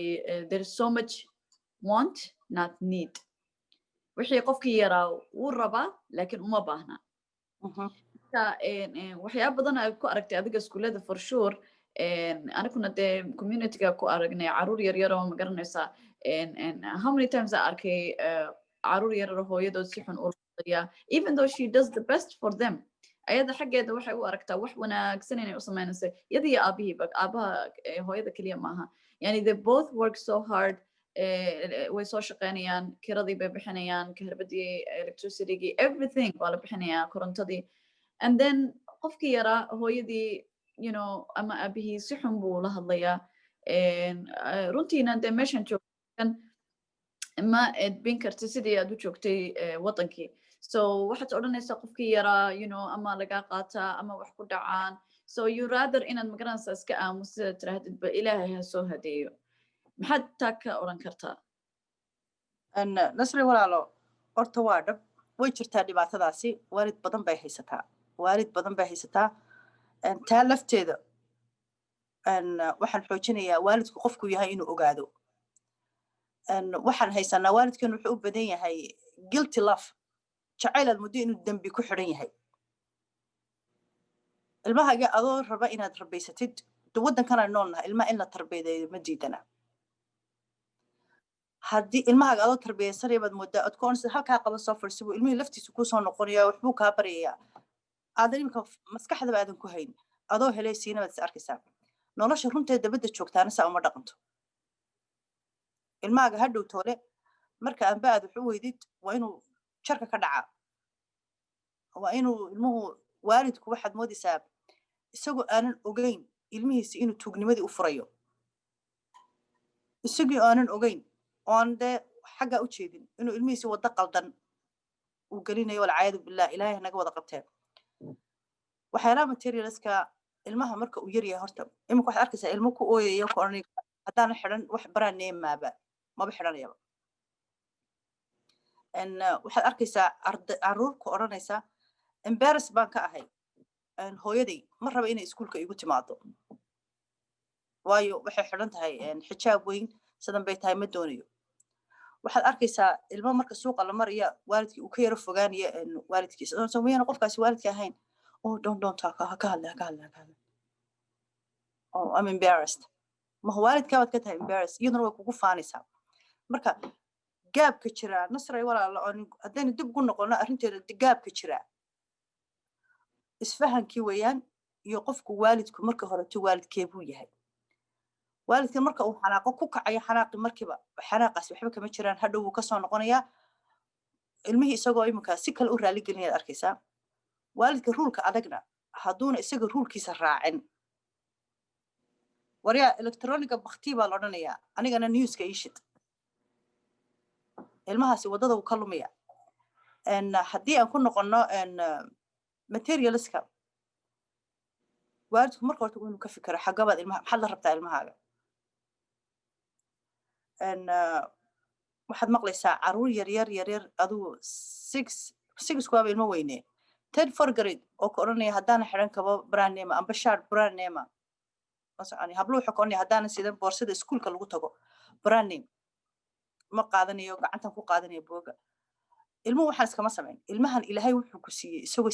there is so much want not need wixii qofkii yaraa wuu rabaa laakiin uma baahna waxyaaba badan ay ku aragtay adiga iskuulada for sure aniguna dee communityga ku aragnay caruur yar yar oo ma garanaysaa how many times I arkay caruur yar yar hooyadood si xun u raqaya even though she does the best for them ayada xaggeeda waxay u aragtaa wax wanaagsan inay u samaynayso iyada iyo aabihiiba aabaha hooyada keliya maaha yani they both work so hard way soo shaqaynayaan kiradii bay bixinayaan kaharbadii electricitygii everything waa la bixinayaa korontadii and then qofkii yaraa hooyadii you know ama aabihii si xun buu la hadlayaa runtiina dee meeshan joogtan ma edbin karti sidii aad u joogtay wadankii so waxaad odhanaysaa qofkii yaraa you know ama lagaa qaataa ama wax ku dhacaan so you rather inaad magaranaysaa iska aamusida tirahdid ba ilaahay ha soo hadeeyo maxaad taa ka odhan kartaa nasri walaalo horta waa dhab way jirtaa dhibaatadaasi waalid badan bay haysataa taa lafteeda waxaan xoojinayaa waalidku qofku yahay inuu ogaado waxaan haysanaa waalidkan wuxuu u badan yahay guilty love jacayl aad muddo inuu dembi ku xidhan yahay ilmahaaga adoo raba inaad rabaysatid waddankan aan noolnahay ilmaha in la tarbiyadeeyo ma diidana haddii ilmahaaga adoo tarbiyaysanaya baad moodaa aad ku onsa halkaa qaba soo fadhisi buu ilmihii laftiisa kuu soo noqonaya waxbuu kaa baryayaa aadan imika maskaxdaba aadan ku hayn adoo helaysiina baad is arkaysaa nolosha runteed dabadda joogtaana saa uma dhaqanto ilmahaaga hadhow toole marka aanba aad wax u weydid waa inuu jarka ka dhacaa waa inuu ilmuhu waalidku waxaad moodaysaa isagoo aanan ogeyn ilmihiisa inuu tuugnimadii u furayo isagii aanan ogeyn oon dee xaggaa u jeedin inuu ilmihiisi waddo qaldan uu gelinayo walcaayadu billah ilaahay naga wada qabteen waxyaalaha materialska ilmaha marka uu yaryahay horta imika waxaad arkaysaa ilmo ku ooyaya ku odhanaya haddaana xidhan wax baraa neemaaba maba xidhanayaba waxaad arkaysaa caruur ku odhanaysa embarrass baan ka ahay hooyaday ma raba inay iskuulka igu timaado waayo waxay xidhan tahay xijaab weyn sidan bay tahay ma doonayo waxaad arkaysaa ilmo marka suuqa la maraya waalidkii uu ka yaro fogaanaya waalidkiisa soomiyana qofkaasi waalidka ahayn oh don't talk ha ka hadla oh I'm embarrassed ma waalidkaa baad ka tahay embarrassed iyaduna way kugu faanaysaa marka gaabka jira nasray walaalo haddaynu dib ugu noqono arrinteeda gaabka jira isfahankii weeyaan iyo qofku waalidku marka horeto waalidkee buu yahay waalidkan marka uu xanaaqo ku kacayo xanaaqi markiiba xanaaqaas waxba kama jiraan hadhow wuu kasoo noqonayaa ilmihii isagoo iminka si kale u raali gelinayaad arkaysaa waalidka ruulka adagna hadduuna isaga ruulkiisa raacin waryaa electroniga bakti baa la odhanayaa anigana newska iishid ilmahaasi waddada wuu ka lumaya haddii aan ku noqono materialiska waalidku marka horta inuu ka fikiro xagabaad ilmaha maxaad la rabtaa ilmahaaga waxaad maqlaysaa caruur yaryar adigu six kuwaaba ilmo weyne ted forgrade oo ka odhanaya haddaana xidhan kabo brandname amba shard brandname hablo wuxuu ka odhanaya haddaana sidan boorsada iskuulka lagu tago brandname ma qaadanayo gacantan ku qaadanayo booga ilmuhu waxaan iskama samayn ilmahan ilaahay wuxuu ku siiyey isagoo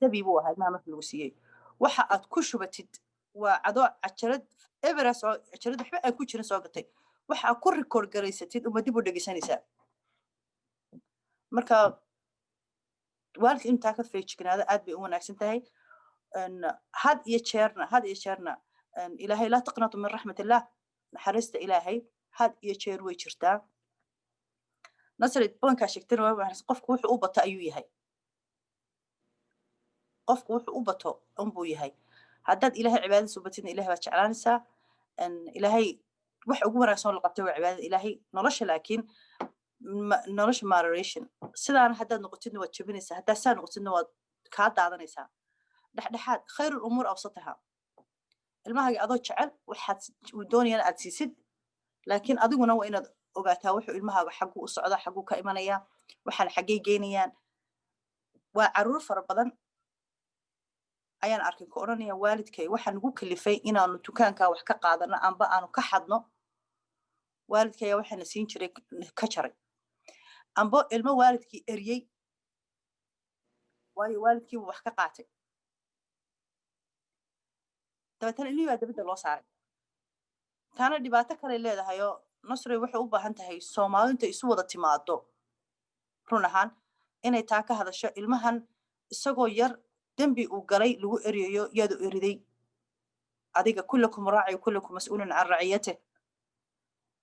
sabi buu ahaa ilmaha marka lagu siiyey waxa aad ku shubatid waa cadoo cajalad everest oo cajalad waxba aan ku jirin soo gatay waxa aad ku record garaysatid uma dib u dhegeysanaysaa marka waalidka intaa ka feejignaada aad bay u wanaagsan tahay had iyo jeerna ilaahay laa taqnatu min raxmatillah naxariista ilaahay had iyo jeer way jirtaa nasri bankaa sheegtana qofku wuxuu u bato ayuu yahay qofku wuxuu u bato unbuu yahay haddaad ilaahay cibaadadiisa u batidna ilahay baad jeclaanaysaa ilaahay wax ugu wanaagsan la qabtay waa cibaadada ilaahay nolosha laakiin nolosha moderation sidaana haddaad noqotidna waad jebinaysaa haddaad saa noqotidna waad kaa daadanaysaa dhexdhexaad khayrul umuur awsataha ilmahaaga adoo jecel waxaad doonayaan aad siisid laakiin adiguna waa inaad ogaataa wuxuu ilmahaaga xagguu u socdaa xagguu ka imanayaa waxaan xaggay geynayaan waa caruur fara badan ayaan arkay ka odhanaya waalidkay waxaa nagu kalifay inaanu dukaankaa wax ka qaadano amba aanu ka xadno waalidkaya waxaana siin jiray ka jaray amba ilmo waalidkii eryey waayo waalidkiibu wax ka qaatay dabeetana ilmihii baa dabadda loo saaray taana dhibaato kale leedahayoo nasray waxay u baahan tahay soomaalinta isu wada timaado run ahaan inay taa ka hadasho ilmahan isagoo yar dembi uu galay lagu eryayo yaad u eriday adiga kullakum raaci kullakum mas'uulun can raciyatih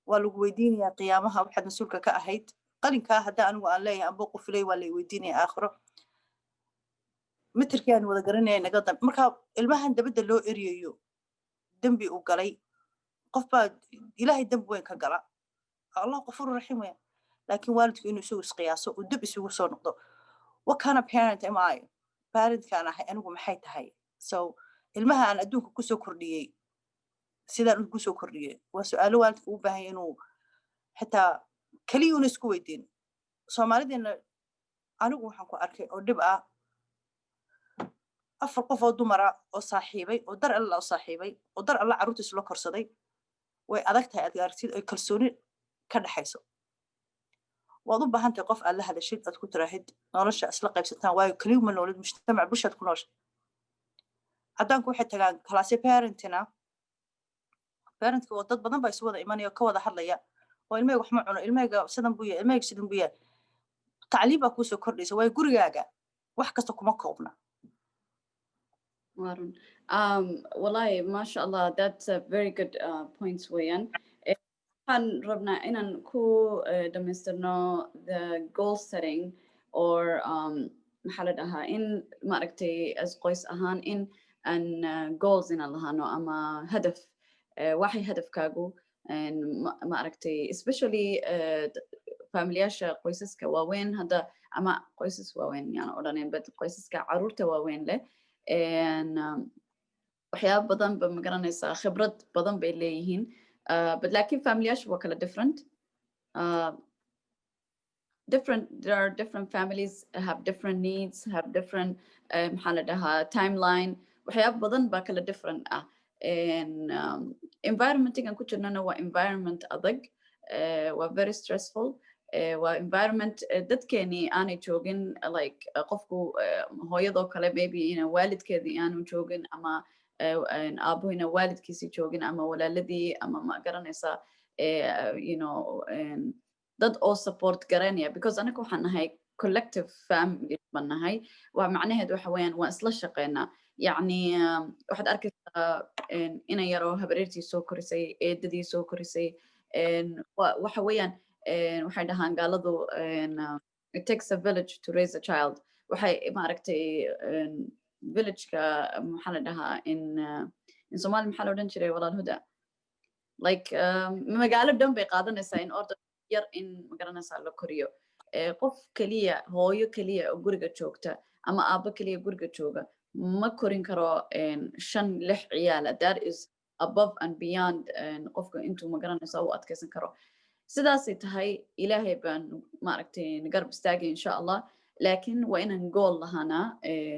waa lagu weydiinayaa qiyaamaha waxaad mas-uulka ka ahayd qalinkaa hadda anigu aan leeyahay amba qufilay waa lay weydiinaya aakhiro mitirkii aan wada garanaya naga dambe marka ilmahan dabadda loo eryayo dembi uu galay qof baa ilaahay dembi weyn ka gala allah qafuru raxiim weyn laakiin waalidku inuu isagu isqiyaaso uu dib isugu soo noqdo what kind of parent am I parentkaan ahay anigu maxay tahay so ilmaha aan adduunka kusoo kordhiyey sidaan kusoo kordhiyey waa su-aalo waalidka u baahan inuu xitaa keliyuuna isku weydiin soomaalideena anigu waxaan ku arkay oo dhib ah 4 qof oo dumara oo saaxiibay oo dar alla u saaxiibay oo dar alla carruurtiisa loo korsaday way adag tahay aad aragtid ay kalsooni ka dhaxayso waad u baahan tahay qof aad la hadashid aad ku tiraahid nolosha isla qaybsataan waayo keliya ma noolid mujtamac bulshad ku noosha haddaanku waxay tagaan kalaasyo parentka oo dad badan baa isu wada imanaya ka wada hadlaya oo ilmahayga wax ma cuno ilmahayga sidan buu yahay ilmahayga sidan buu yahay tacliim baa kuusoo kordhaysa waayo gurigaaga wax kasta kuma koobna Warren. Wallahi, mashallah, that's a very good points, Wayan. Waxaan rabnaa inaan ku dhamaystirno the goal setting or maxaa la dhahaa in maaragtay as qoys ahaan in aan goals inaan lahaano ama hadaf waxay hadafkaagu maaragtay especially familiyaasha qoysaska waaweyn hadda ama qoysas waaweyn yaan odhanin but qoysaska caruurta waaweyn leh waxyaaba badan ba magaranaysaa khibrad badan bay leeyihiin but laakiin familiyaashu waa kala different there are different families have different needs have different maxaa la dhahaa timeline waxyaabo badan baa kala different ah environmentigan ku jirnana waa environment adag waa very stressful waa environment dadkeenii aanay joogin like qofku hooyadoo kale maybe waalidkeedii aanu joogin ama aabuhina waalidkiisii joogin ama walaaladii ama ma garanaysaa dad oo support garanaya because anaga waxaan nahay collective family baan nahay waa macnaheed waxa weeyaan waan isla shaqeynaa yacni waxaad arkaysaa inay yaroo habareertii soo korisay eedadii soo korisay waxa weeyaan waxay dhahaan gaaladu it takes a village to raise a child waxay maaragtay villageka maxaa la dhahaa in Somali maxaa la odhan jiray walaal huda like magaalo dhan bay qaadanaysaa in order yar in magaranaysaa la koriyo qof kaliya hooyo kaliya oo guriga joogta ama aabbo kaliya guriga jooga ma korin karo 5-6 ciyaala that is above and beyond qofka intuu magaranaysaa u adkaysan karo sidaasay tahay ilaahay baan maaragtay garab istaagay insha allah laakiin waa inaan goal lahaanaa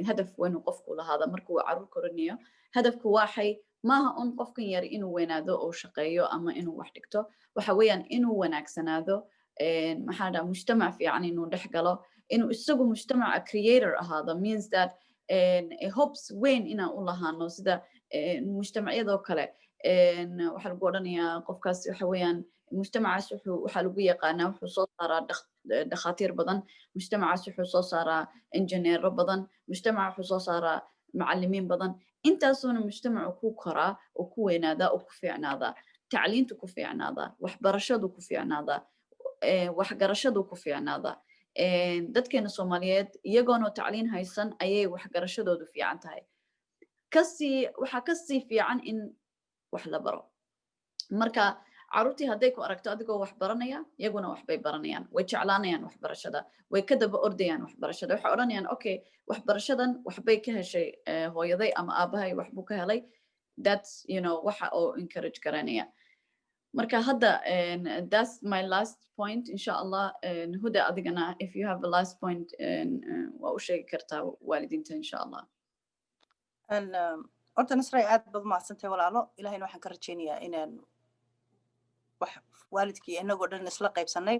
hadaf waa inuu qofku lahaada markuu caruur korinayo hadafku waxay maaha un qofkan yar inuu weynaado oo shaqeeyo ama inuu wax dhigto waxa weeyaan inuu wanaagsanaado maxaa dhaha mujtamac fiican inuu dhex galo inuu isagu mujtamaca creator ahaado means that hopes weyn inaan u lahaano sida mujtamacyadoo kale waxaa lagu odhanayaa qofkaas waxa weeyaan mujtamacaas waxaa lagu yaqaanaa wuxuu soo saaraa dhakhaatiir badan mujtamacaas wuxuu soo saaraa injineero badan mujtamaca wuxuu soo saaraa macallimiin badan intaasuna mujtamacu ku koraa oo ku weynaadaa oo ku fiicnaadaa tacliintu ku fiicnaadaa waxbarashadu ku fiicnaadaa waxgarashadu ku fiicnaadaa dadkeena Soomaaliyeed iyagoona tacliin haysan ayay waxgarashadoodu fiican tahay waxaa kasii fiican in wax la baro marka caruurtii hadday ku aragto adigoo wax baranaya iyaguna waxbay baranayaan way jeclaanayaan waxbarashada way ka daba ordayaan waxbarashada waxay odhanayaan okay waxbarashadan waxbay ka heshay hooyaday ama aabahay waxbuu ka helay that's waxa oo encourage garanaya marka hadda that's my last point insha allah huda adigana if you have a last point waa u sheegi kartaa waalidiinta insha allah horta nasray aad baad mahadsantahay walaalo ilaahayna waxaan ka rajaynayaa inaan wax waalidkii inagoo dhan isla qaybsanay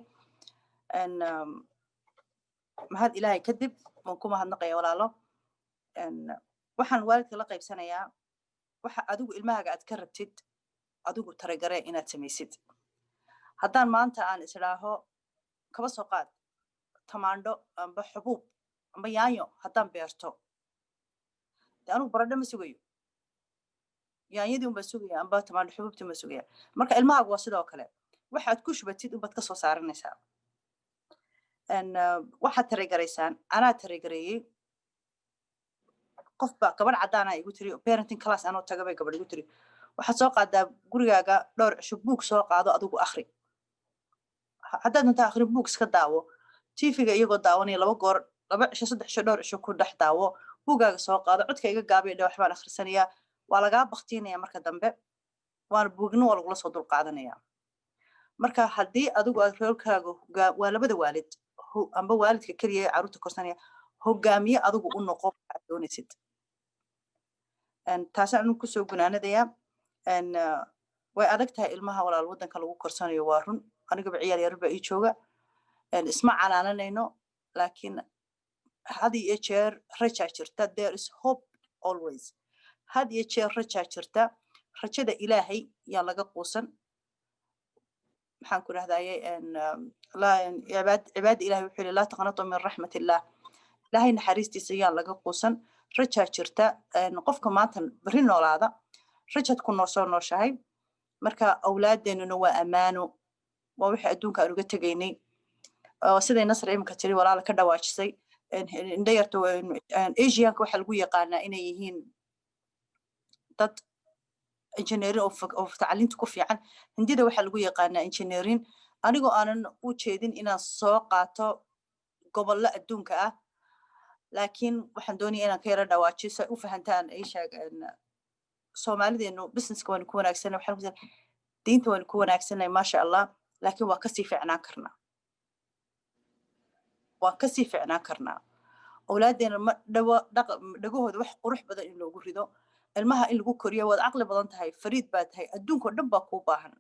mahad ilaahay kadib waan ku mahadnaqaya walaalo waxaan waalidka la qaybsanayaa waxa adigu ilmahaaga aad ka rabtid adigu taragaree inaad samaysid haddaan maanta aan islaaho kaba soo qaad tamaandho amba xubuub amba yaanyo haddaan beerto de anugu baradho ma sugayo yaanyadii unbaa sugaya amba tamaandho xubuubtii ma sugaya marka ilmahaagu waa sidoo kale waxaad ku shubatid unbaad ka soo saaranaysaa waxaad taragaraysaan anaa taragareeyey qofba gabadh caddaana igu tiri parenting class anoo taga bay gabadh igu tiri waxaad soo qaadaa gurigaaga dhowr cisho buug soo qaado adigu akhri haddaad intaa akhri buug iska daawo tiifiga iyagoo daawanaya 2 cisho 3 cisho dhowr cisho ku dhex daawo buugaaga soo qaado codka iga gaabiya dhe waxbaan akhrisanayaa waa lagaa baktiinaya marka dambe waana buugna waa lagula soo dulqaadanaya marka haddii adigu aad reerkaaga waa labada waalid amba waalidka keliya ee caruurta korsanaya hogaamiye adigu u noqo waxaad doonaysid taasaan anu kusoo gunaanadayaa way adag tahay ilmaha walaal waddanka lagu korsanayo waa run anigaba ciyaar yar baa ii jooga isma canaananayno laakiin had iyo jeer rajaa jirta there is hope always had iyo jeer rajaa jirta rajada ilaahay yaa laga quusan maxaan ku dhahdaye cibaada ilahay wuxuu yidhi laa taqnatu min raxmat illah ilaahay naxariistiisa yaa laga quusan rajaa jirta qofka maanta berri noolaada rajaad ku soo nooshahay marka awlaadeennuna waa ammaano waa wixii adduunka aan uga tegaynay siday nasra iminka tiri walaala ka dhawaajisay indhayarta asianka waxaa lagu yaqaanaa inay yihiin dad engineering oo tacliinta ku fiican hindida waxaa lagu yaqaanaa engineering anigoo aanan u jeedin inaan soo qaato gobollo adduunka ah laakiin waxaan doonaya inaan ka yara dhawaajiyo si ay u fahantaan aishaag soomaalideenu businesska waanu ku wanaagsanay waxaan diinta waanu ku wanaagsanay maasha allah laakiin waa kasii fiicnaan karnaa awlaadeena ma dhagahooda wax qurux badan in loogu rido ilmaha in lagu koriyo waad caqli badan tahay fariid baa tahay adduunkao dhan baa kuu baahan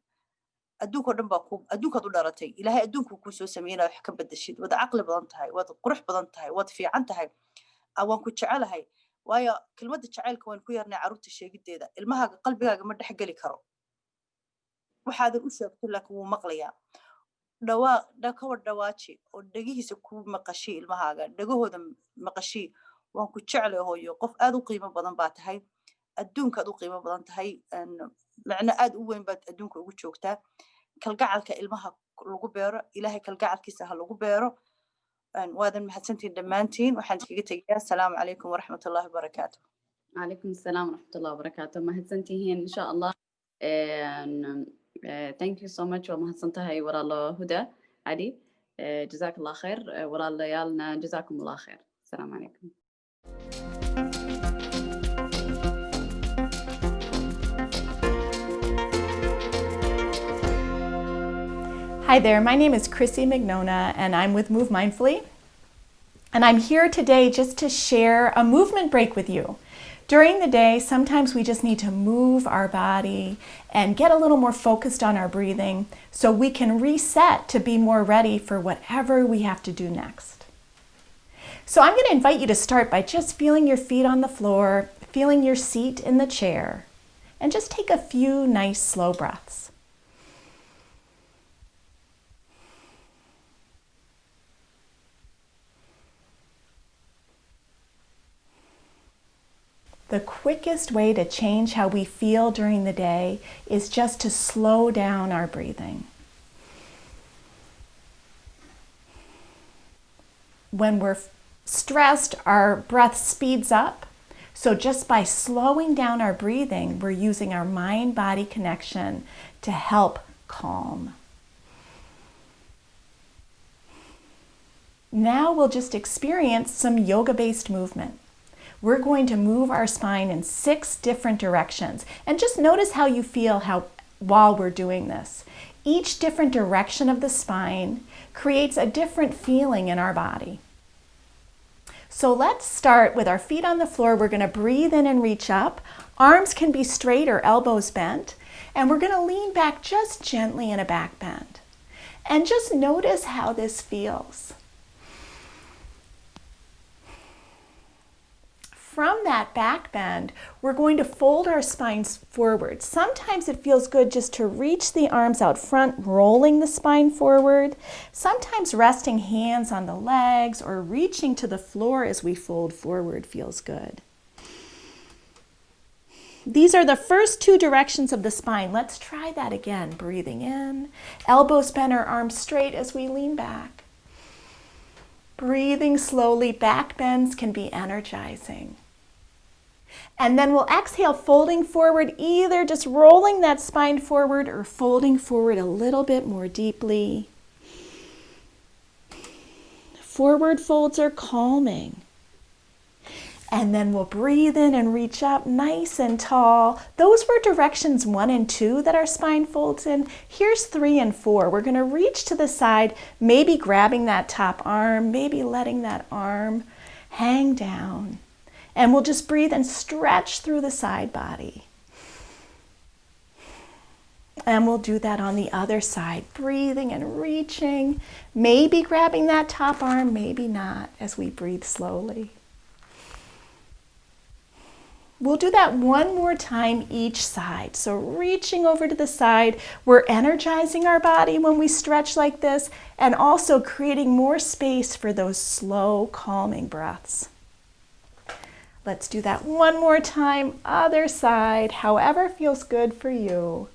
adduunkao dhan baa adduunkaad u dhalatay ilaahay adduunku kuu soo sameeyay wax ka bedeshid waad caqli badan tahay waad qurux badan tahay waad fiican tahay waan ku jecelahay waayo kelmadda jacaylka waan ku yarnay carruurta sheegideeda ilmahaaga qalbigaaga ma dhex geli karo waxaadan u sheegto laakiin wuu maqlayaa kawar dhawaaji oo dhegihiisa ku maqashii ilmahaaga dhegahooda maqashii waan ku jeclay hooyo qof aad u qiimo badan baa tahay adduunkaad u qiimo badan tahay macno aad u weyn baad adduunka ugu joogtaa kalgacalka ilmaha lagu beero ilaahay kalgacalkiisa ha lagu beero waadan mahadsantiin dhammaantiin waxaan iskaga tegayaa asalaamu calaykum waraxmatullahi wabarakaatu calaykum asalaam waraxmatullahi wabarakaatu mahadsantihiin insha allah thank you so much waa mahadsantahay walaalo huda cali jazaak allah khair walaalayaalna jazaakum allah khair asalaamu calaykum Hi there, my name is Chrissy Mignona and I'm with Move Mindfully. And I'm here today just to share a movement break with you. During the day, sometimes we just need to move our body and get a little more focused on our breathing so we can reset to be more ready for whatever we have to do next. So I'm going to invite you to start by just feeling your feet on the floor, feeling your seat in the chair, and just take a few nice slow breaths. The quickest way to change how we feel during the day is just to slow down our breathing. When we're stressed, our breath speeds up. So just by slowing down our breathing, we're using our mind-body connection to help calm. Now we'll just experience some yoga-based movement. We're going to move our spine in 6 different directions. And just notice how you feel while we're doing this. Each different direction of the spine creates a different feeling in our body. So let's start with our feet on the floor. We're going to breathe in and reach up. Arms can be straight or elbows bent. And we're going to lean back just gently in a back bend. And just notice how this feels. From that back bend, we're going to fold our spines forward. Sometimes it feels good just to reach the arms out front, rolling the spine forward. Sometimes resting hands on the legs or reaching to the floor as we fold forward feels good. These are the first 2 directions of the spine. Let's try that again. Breathing in, elbows bent or arms straight as we lean back. Breathing slowly, back bends can be energizing. And then we'll exhale, folding forward, either just rolling that spine forward or folding forward a little bit more deeply. Forward folds are calming. And then we'll breathe in and reach up nice and tall. Those were directions 1 and 2 that our spine folds in. Here's 3 and 4. We're going to reach to the side, maybe grabbing that top arm, maybe letting that arm hang down. And we'll just breathe and stretch through the side body. And we'll do that on the other side, breathing and reaching, maybe grabbing that top arm, maybe not, as we breathe slowly. We'll do that one more time each side. So reaching over to the side, we're energizing our body when we stretch like this, and also creating more space for those slow, calming breaths. Let's do that one more time, other side, however feels good for you.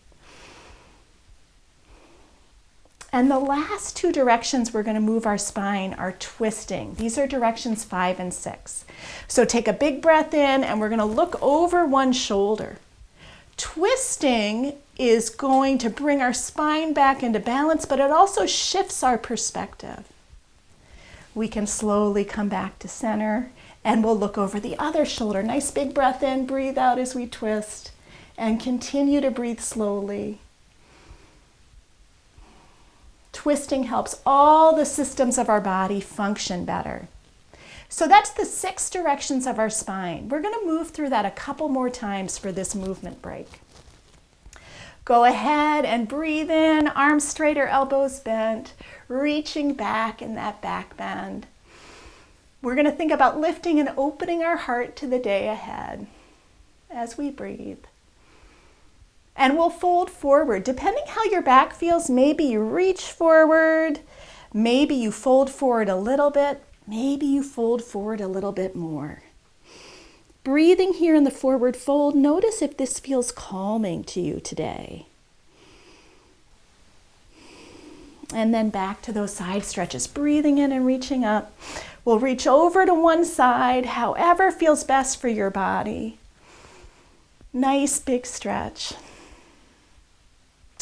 And the last 2 directions we're going to move our spine are twisting. These are directions 5 and 6. So take a big breath in and we're going to look over one shoulder. Twisting is going to bring our spine back into balance, but it also shifts our perspective. We can slowly come back to center and we'll look over the other shoulder. Nice big breath in, breathe out as we twist, and continue to breathe slowly. Twisting helps all the systems of our body function better. So that's the 6 directions of our spine. We're going to move through that a couple more times for this movement break. Go ahead and breathe in, arms straight or elbows bent, reaching back in that back bend. We're going to think about lifting and opening our heart to the day ahead as we breathe. And we'll fold forward. Depending how your back feels, maybe you reach forward, maybe you fold forward a little bit, maybe you fold forward a little bit more. Breathing here in the forward fold, notice if this feels calming to you today. And then back to those side stretches, breathing in and reaching up. We'll reach over to one side, however feels best for your body. Nice big stretch.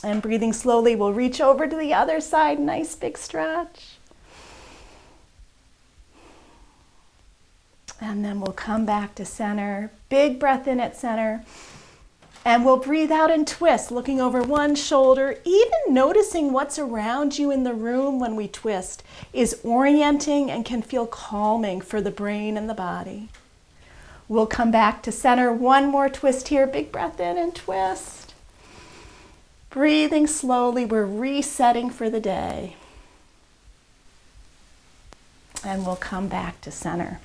And breathing slowly, we'll reach over to the other side, nice big stretch. And then we'll come back to center. Big breath in at center. And we'll breathe out and twist, looking over one shoulder. Even noticing what's around you in the room when we twist is orienting and can feel calming for the brain and the body. We'll come back to center. One more twist here. Big breath in and twist. Breathing slowly. We're resetting for the day. And we'll come back to center.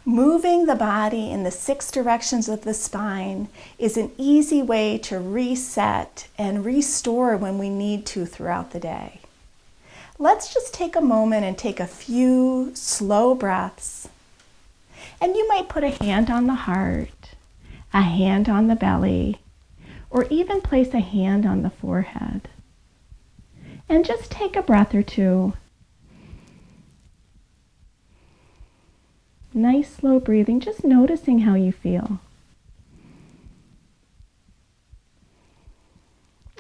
Moving the body in the 6 directions of the spine is an easy way to reset and restore when we need to throughout the day. Let's just take a moment and take a few slow breaths. And you might put a hand on the heart, a hand on the belly, or even place a hand on the forehead. And just take a breath or two. Nice slow breathing, just noticing how you feel.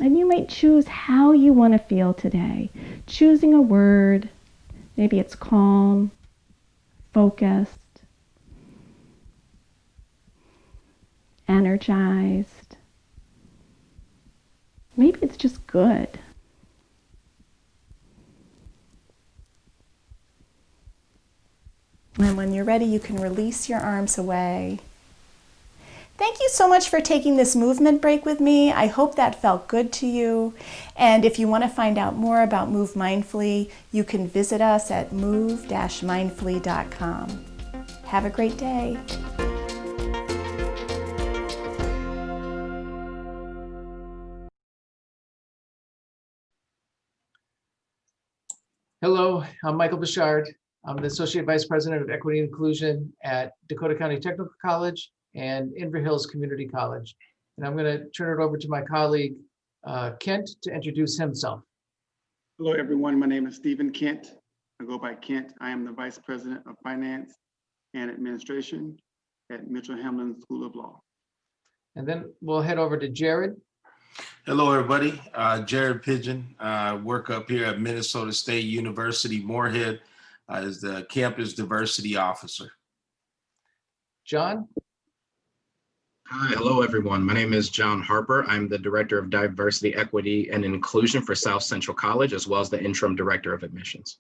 And you might choose how you want to feel today. Choosing a word, maybe it's calm, focused, energized. Maybe it's just good. And when you're ready, you can release your arms away. Thank you so much for taking this movement break with me. I hope that felt good to you. And if you want to find out more about Move Mindfully, you can visit us at move-mindfully.com. Have a great day. Hello, I'm Michael Bouchard. I'm the Associate Vice President of Equity and Inclusion at Dakota County Technical College and Inver Hills Community College. And I'm going to turn it over to my colleague, Kent, to introduce himself. Hello, everyone. My name is Stephen Kent. I go by Kent. I am the Vice President of Finance and Administration at Mitchell Hamlin School of Law. And then we'll head over to Jared. Hello, everybody. Jared Pigeon. I work up here at Minnesota State University, Moorhead, as the Campus Diversity Officer. John. Hi, hello, everyone. My name is John Harper. I'm the Director of Diversity, Equity, and Inclusion for South Central College, as well as the Interim Director of Admissions.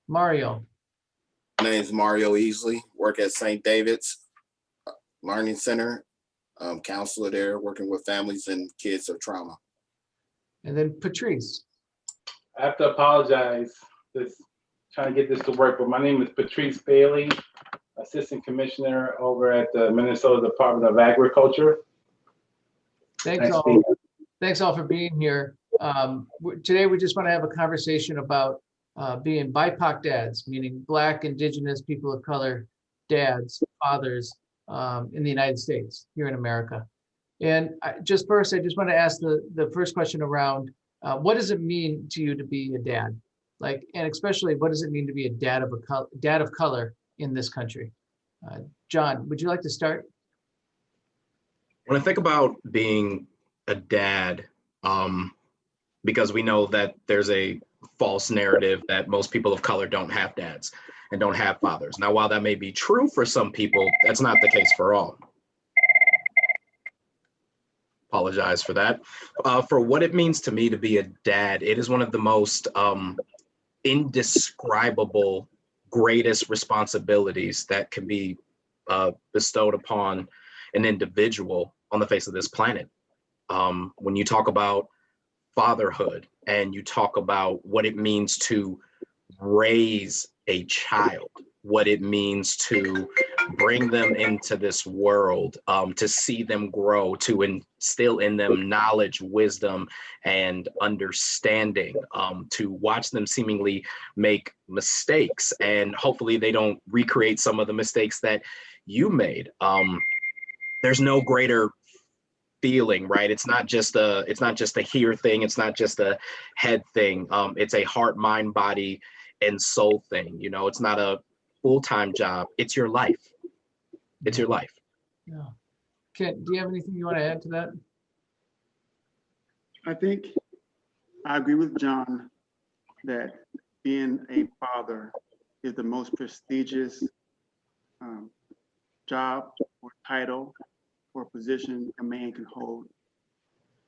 Mario. My name is Mario Easley, work at St. David's Learning Center, counselor there, working with families and kids of trauma. And then Patrice. I have to apologize, trying to get this to work, but my name is Patrice Bailey, Assistant Commissioner over at the Minnesota Department of Agriculture. Thanks all for being here. Today we just want to have a conversation about being BIPOC dads, meaning Black, Indigenous, people of color dads, fathers in the United States, here in America. And I just want to ask the first question around what does it mean to you to be a dad? Like, and especially what does it mean to be a dad of color in this country? John, would you like to start? When I think about being a dad, because we know that there's a false narrative that most people of color don't have dads and don't have fathers. Now, while that may be true for some people, that's not the case for all. Apologize for that. For what it means to me to be a dad, it is one of the most indescribable greatest responsibilities that can be bestowed upon an individual on the face of this planet. When you talk about fatherhood and you talk about what it means to raise a child, what it means to bring them into this world, to see them grow, to instill in them knowledge, wisdom, and understanding, to watch them seemingly make mistakes, and hopefully they don't recreate some of the mistakes that you made. There's no greater feeling, right? It's not just a hear thing. It's not just a head thing. It's a heart, mind, body, and soul thing. You know, it's not a full-time job. It's your life. It's your life. Yeah. Kent, do you have anything you want to add to that? I think I agree with John that being a father is the most prestigious job or title or position a man can hold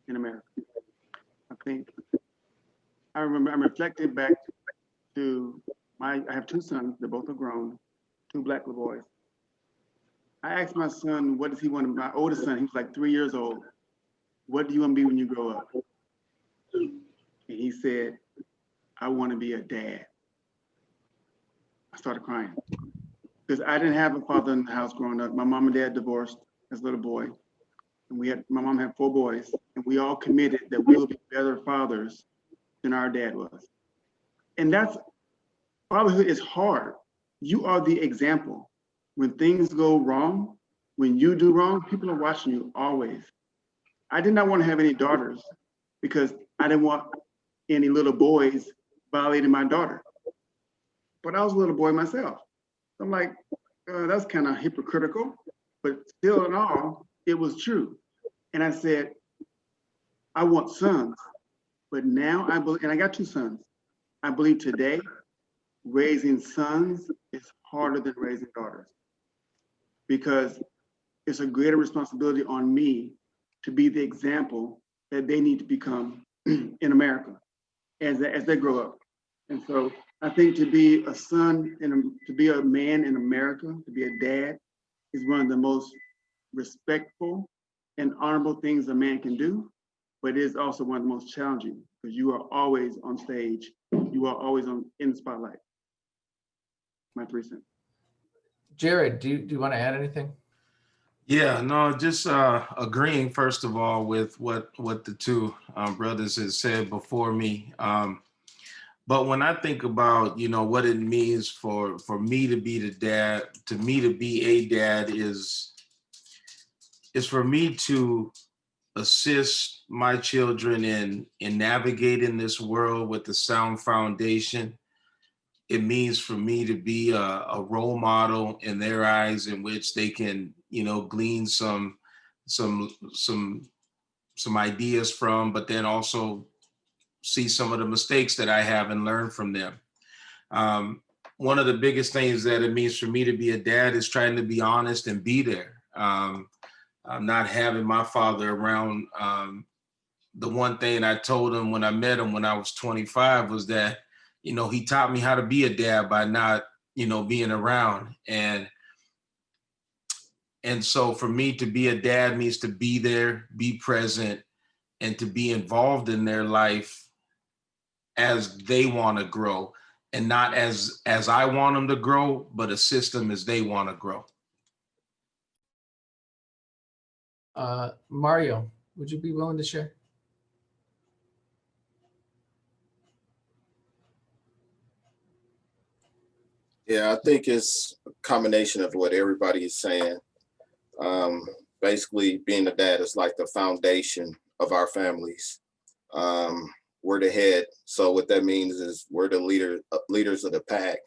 in America. I think I remember I'm reflecting back to I have two sons, they both are grown, two black little boys. I asked my son, what does he want? My oldest son, he was like 3 years old. What do you want to be when you grow up? And he said, I want to be a dad. I started crying because I didn't have a father in the house growing up. My mom and dad divorced as a little boy. And my mom had 4 boys, and we all committed that we will be better fathers than our dad was. And that's, fatherhood is hard. You are the example. When things go wrong, when you do wrong, people are watching you always. I did not want to have any daughters because I didn't want any little boys violating my daughter. But I was a little boy myself. I'm like, that's kind of hypocritical, but still in all, it was true. And I said, I want sons, but now I believe, and I got 2 sons. I believe today, raising sons is harder than raising daughters because it's a greater responsibility on me to be the example that they need to become in America as they grow up. And so I think to be a son and to be a man in America, to be a dad, is one of the most respectful and honorable things a man can do, but it is also one of the most challenging because you are always on stage. You are always in the spotlight. My 3 cents. Jared, do you want to add anything? Yeah, no, just agreeing first of all with what the 2 brothers had said before me. But when I think about, you know, what it means for me to be the dad, to me to be a dad is for me to assist my children in navigating this world with a sound foundation. It means for me to be a role model in their eyes in which they can, you know, glean some ideas from, but then also see some of the mistakes that I have and learn from them. One of the biggest things that it means for me to be a dad is trying to be honest and be there. Not having my father around. The one thing I told him when I met him when I was 25 was that, you know, he taught me how to be a dad by not, you know, being around. And so for me to be a dad means to be there, be present, and to be involved in their life as they want to grow, and not as I want them to grow, but assist them as they want to grow. Mario, would you be willing to share? Yeah, I think it's a combination of what everybody is saying. Basically, being a dad is like the foundation of our families. We're the head, so what that means is we're the leaders of the pack,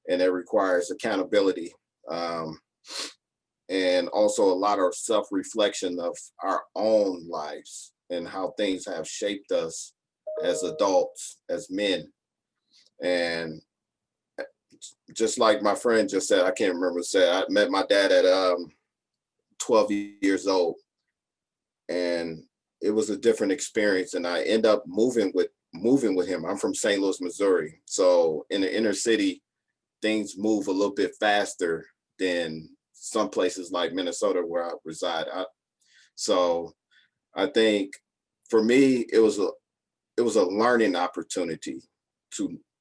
and it requires accountability, and also a lot of self-reflection of our own lives and how things have shaped us as adults, as men. And just like my friend just said, I can't remember what said, I met my dad at 12 years old, and it was a different experience. And I end up moving with him. I'm from St. Louis, Missouri. So in the inner city, things move a little bit faster than some places like Minnesota where I reside. So I think for me, it was a learning opportunity.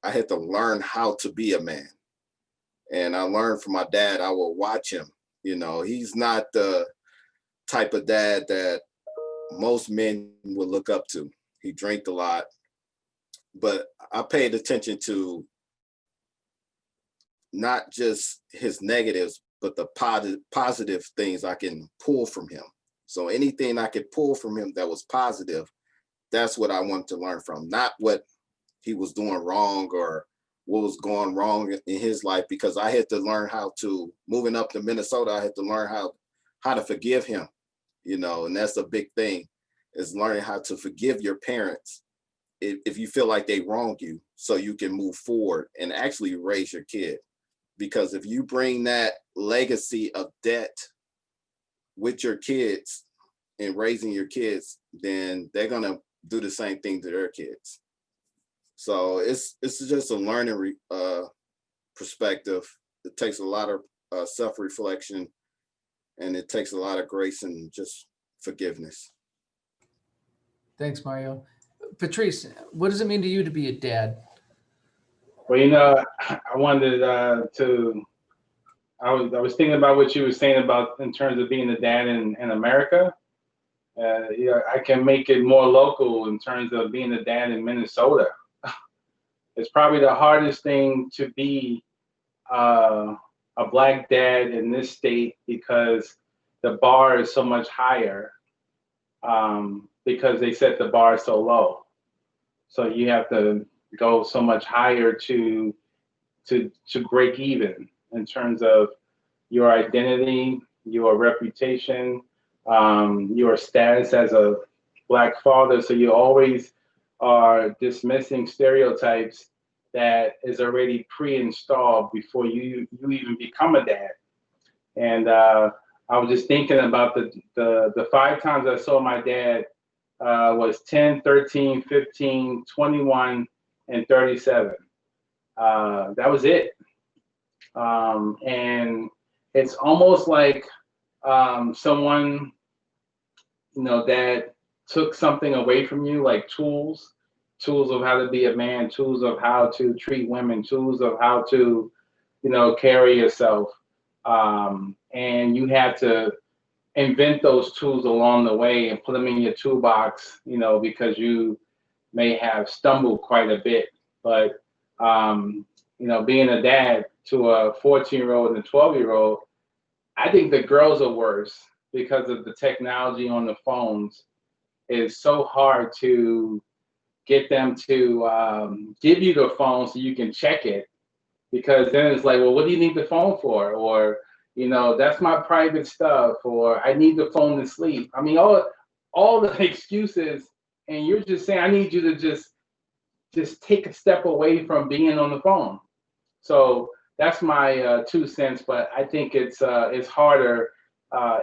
I had to learn how to be a man. And I learned from my dad. I will watch him. You know, he's not the type of dad that most men would look up to. He drank a lot, but I paid attention to not just his negatives, but the positive things I can pull from him. So anything I could pull from him that was positive, that's what I wanted to learn from, not what he was doing wrong or what was going wrong in his life, because I had to learn how to, moving up to Minnesota, I had to learn how to forgive him, you know, and that's a big thing, is learning how to forgive your parents if you feel like they wronged you, so you can move forward and actually raise your kid. Because if you bring that legacy of debt with your kids and raising your kids, then they're gonna do the same thing to their kids. So it's just a learning perspective. It takes a lot of self-reflection, and it takes a lot of grace and just forgiveness. Thanks, Mario. Patrice, what does it mean to you to be a dad? Well, you know, I wanted I was thinking about what you were saying about in terms of being a dad in America. You know, I can make it more local in terms of being a dad in Minnesota. It's probably the hardest thing to be a Black dad in this state, because the bar is so much higher, because they set the bar so low. So you have to go so much higher to break even in terms of your identity, your reputation, your status as a Black father. So you always are dismissing stereotypes that is already pre-installed before you even become a dad. And I was just thinking about the 5 times I saw my dad was 10, 13, 15, 21, and 37. That was it. And it's almost like someone, you know, that took something away from you, like tools of how to be a man, tools of how to treat women, tools of how to, you know, carry yourself. And you have to invent those tools along the way and put them in your toolbox, you know, because you may have stumbled quite a bit. But, you know, being a dad to a 14-year-old and a 12-year-old, I think the girls are worse because of the technology on the phones. It's so hard to get them to give you the phone so you can check it, because then it's like, well, what do you need the phone for? Or, you know, that's my private stuff, or I need the phone to sleep. I mean, all the excuses, and you're just saying, I need you to just take a step away from being on the phone. So that's my 2 cents, but I think it's harder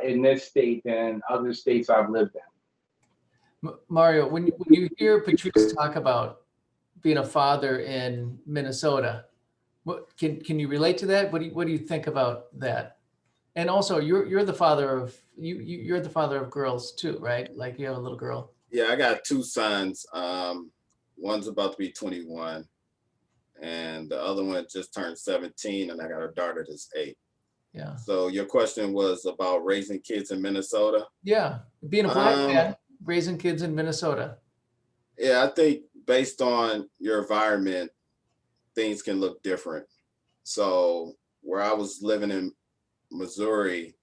in this state than other states I've lived in. Mario, when you hear Patrice talk about being a father in Minnesota, what can you relate to that? What do you think about that? And also, you're the father of you're the father of girls too, right? Like you have a little girl. Yeah, I got 2 sons. One's about to be 21, and the other one just turned 17, and I got a daughter that's 8. Yeah. So your question was about raising kids in Minnesota? Yeah, being a Black dad, raising kids in Minnesota. Yeah, I think based on your environment, things can look different. So where I was living in Missouri,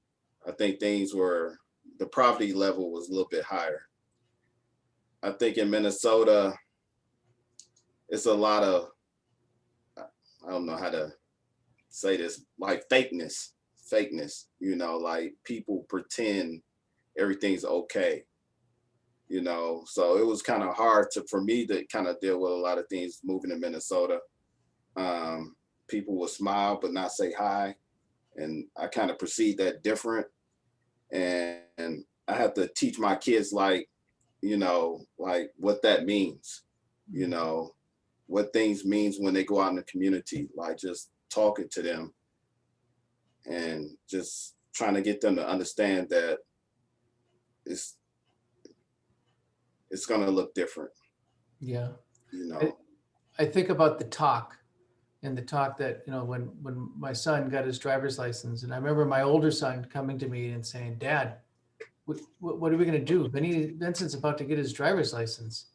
I think the poverty level was a little bit higher. I think in Minnesota, it's a lot of, I don't know how to say this, like fakeness, you know, like people pretend everything's okay, you know? So it was kind of hard for me to kind of deal with a lot of things moving to Minnesota. People will smile, but not say hi. And I kind of perceive that different. And I have to teach my kids, like, you know, like what that means, you know, what things means when they go out in the community, like just talking to them and just trying to get them to understand that it's going to look different, Yeah. you know. I think about the talk and the talk that, when my son got his driver's license, and I remember my older son coming to me and saying, Dad, what are we going to do? Vincent's about to get his driver's license.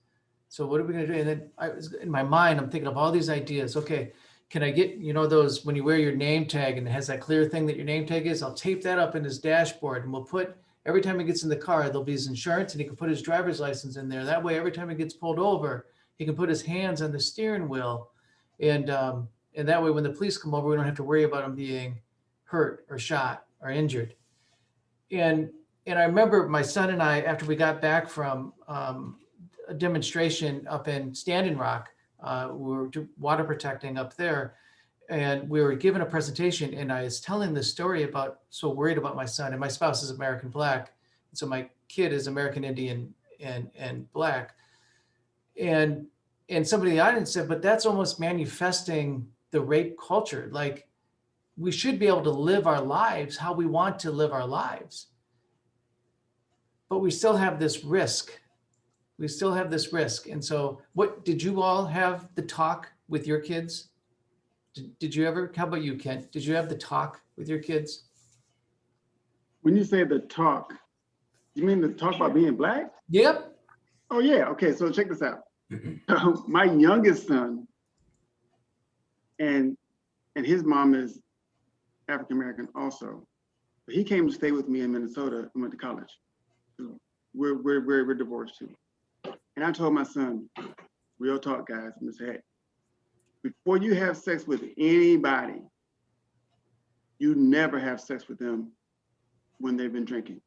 So what are we going to do? And then I was in my mind, I'm thinking of all these ideas. Okay, can I get, those, when you wear your name tag and it has that clear thing that your name tag is, I'll tape that up in his dashboard, and we'll put, every time he gets in the car, there'll be his insurance, and he can put his driver's license in there. That way, every time he gets pulled over, he can put his hands on the steering wheel. And that way, when the police come over, we don't have to worry about him being hurt or shot or injured. And I remember my son and I, after we got back from a demonstration up in Standing Rock, we were water protecting up there, and we were given a presentation, and I was telling this story about, so worried about my son, and my spouse is American Black, so my kid is American Indian and Black. And somebody in the audience said, but that's almost manifesting the rape culture. Like, we should be able to live our lives how we want to live our lives. But we still have this risk. We still have this risk. And so what, did you all have the talk with your kids? Did you ever, how about you, Kent? Did you have the talk with your kids? When you say the talk, you mean the talk about being Black? Yep. Oh yeah, okay, so check this out. My youngest son, and his mom is African-American also. But he came to stay with me in Minnesota and went to college. So we're divorced too. And I told my son, real talk, guys, I'm gonna say, hey, before you have sex with anybody, you never have sex with them when they've been drinking,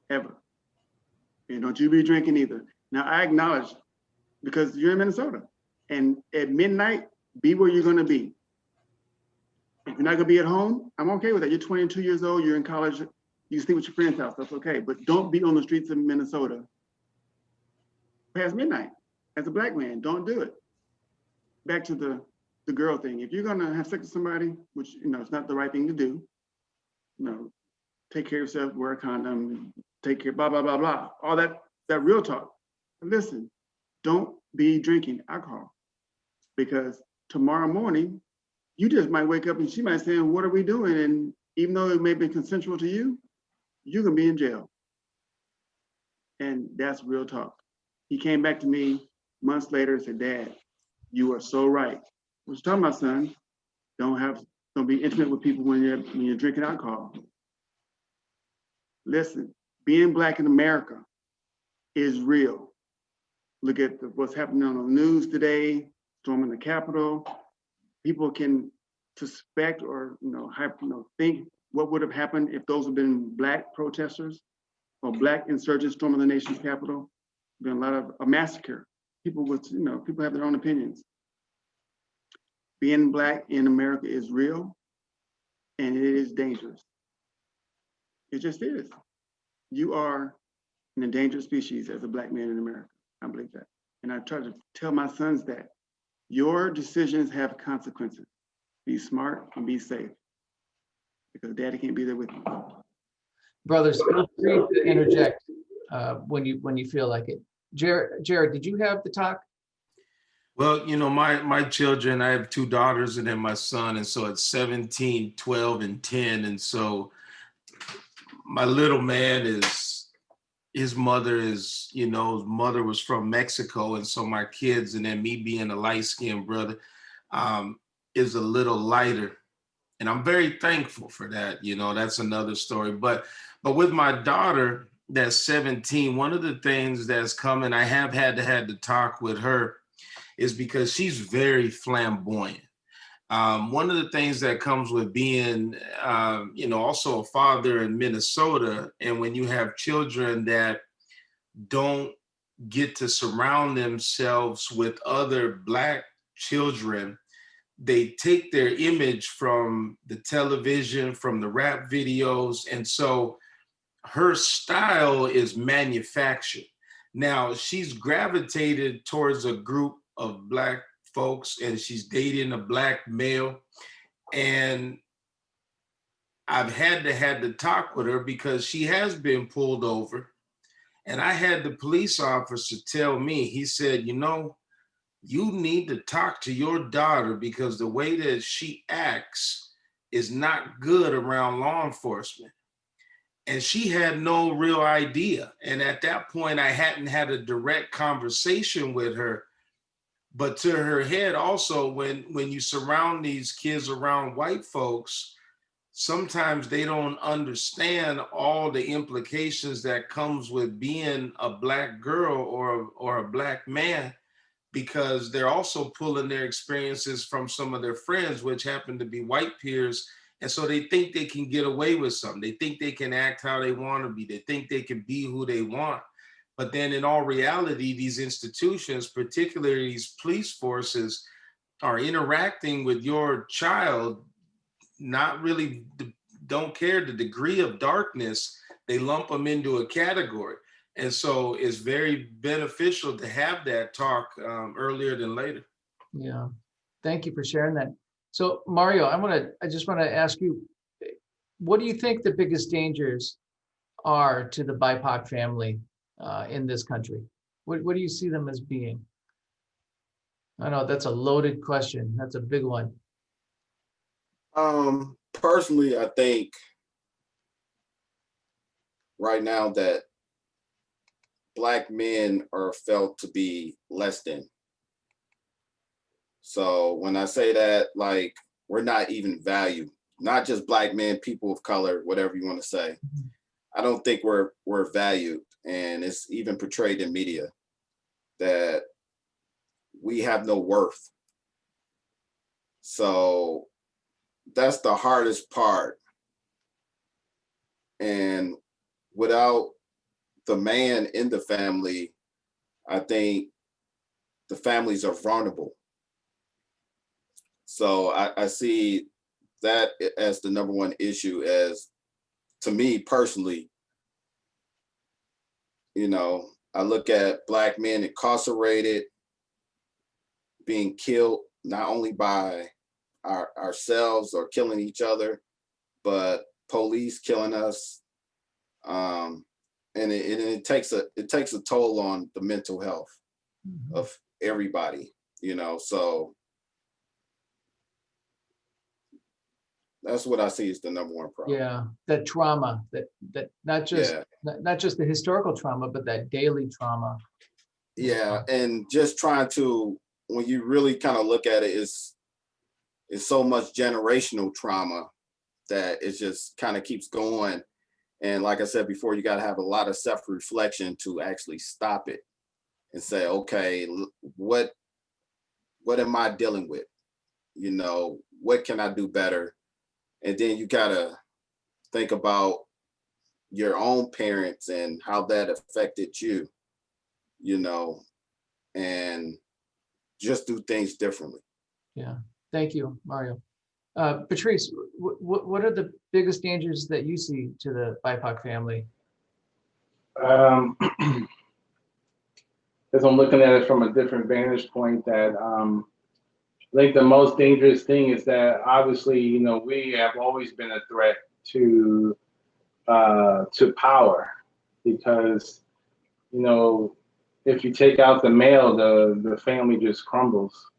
ever. And don't you be drinking either. Now I acknowledge, because you're in Minnesota, and at midnight, be where you're gonna be. If you're not gonna be at home, I'm okay with that. You're 22 years old, you're in college, you sleep with your friend's house, that's okay. But don't be on the streets of Minnesota past midnight. As a Black man, don't do it. Back to the girl thing. If you're gonna have sex with somebody, which it's not the right thing to do, take care of yourself, wear a condom, take care, blah, blah, blah, blah. All that real talk. Listen, don't be drinking alcohol, because tomorrow morning, you just might wake up and she might say, what are we doing? And even though it may be consensual to you, you're gonna be in jail. And that's real talk. He came back to me months later and said, Dad, you are so right. I was talking about, son, don't be intimate with people when you're drinking alcohol. Listen, being Black in America is real. Look at what's happening on the news today, storming the Capitol. People can suspect or think what would have happened if those had been Black protesters or Black insurgents storming the nation's capital. Been a lot of a massacre. People have their own opinions. Being Black in America is real, and it is dangerous. It just is. You are an endangered species as a Black man in America. I believe that. And I try to tell my sons that your decisions have consequences. Be smart and be safe, because Daddy can't be there with you. Brothers, feel free to interject when you feel like it. Jared, did you have the talk? Well, my children, I have 2 daughters and then my son. And so it's 17, 12, and 10. And so my little man his mother was from Mexico. And so my kids, and then me being a light-skinned brother, is a little lighter. And I'm very thankful for that. That's another story. But with my daughter, that's 17, one of the things that's coming, I have had to talk with her, is because she's very flamboyant. One of the things that comes with being, also a father in Minnesota, and when you have children that don't get to surround themselves with other Black children, they take their image from the television, from the rap videos, and so her style is manufactured. Now, she's gravitated towards a group of Black folks, and she's dating a black male. And I've had to talk with her because she has been pulled over. And I had the police officer tell me, he said, you know, you need to talk to your daughter because the way that she acts is not good around law enforcement. And she had no real idea. And at that point, I hadn't had a direct conversation with her. But to her head also, when you surround these kids around white folks, sometimes they don't understand all the implications that comes with being a black girl or a black man, because they're also pulling their experiences from some of their friends, which happen to be white peers. And so they think they can get away with something. They think they can act how they want to be. They think they can be who they want. But then in all reality, these institutions, particularly these police forces, are interacting with your child, not really don't care the degree of darkness. They lump them into a category. And so it's very beneficial to have that talk earlier than later. Yeah, thank you for sharing that. So Mario, I just want to ask you, what do you think the biggest dangers are to the BIPOC family in this country? What do you see them as being? I know that's a loaded question. That's a big one. Personally, I think right now that Black men are felt to be less than. So when I say that, like, we're not even valued, not just Black men, people of color, whatever you want to say. I don't think we're valued, and it's even portrayed in media that we have no worth. So that's the hardest part. And without the man in the family, I think the families are vulnerable. So I see that as the number one issue. As to me personally, you know, I look at Black men incarcerated, being killed, not only by ourselves or killing each other, but police killing us. And it takes a toll on the mental health of everybody, you know. So that's what I see as the number one problem. Yeah, that trauma, that not just the historical trauma, but that daily trauma. Yeah, and just trying to, when you really kind of look at it, it's so much generational trauma that it just kind of keeps going. And like I said before, you got to have a lot of self-reflection to actually stop it and say, okay, what am I dealing with? You know, what can I do better? And then you got to think about your own parents and how that affected you, you know, and just do things differently. Yeah, thank you, Mario. Patrice, what are the biggest dangers that you see to the BIPOC family? As I'm looking at it from a different vantage point, that I think the most dangerous thing is that obviously, you know, we have always been a threat to power, because, you know, if you take out the male, the family just crumbles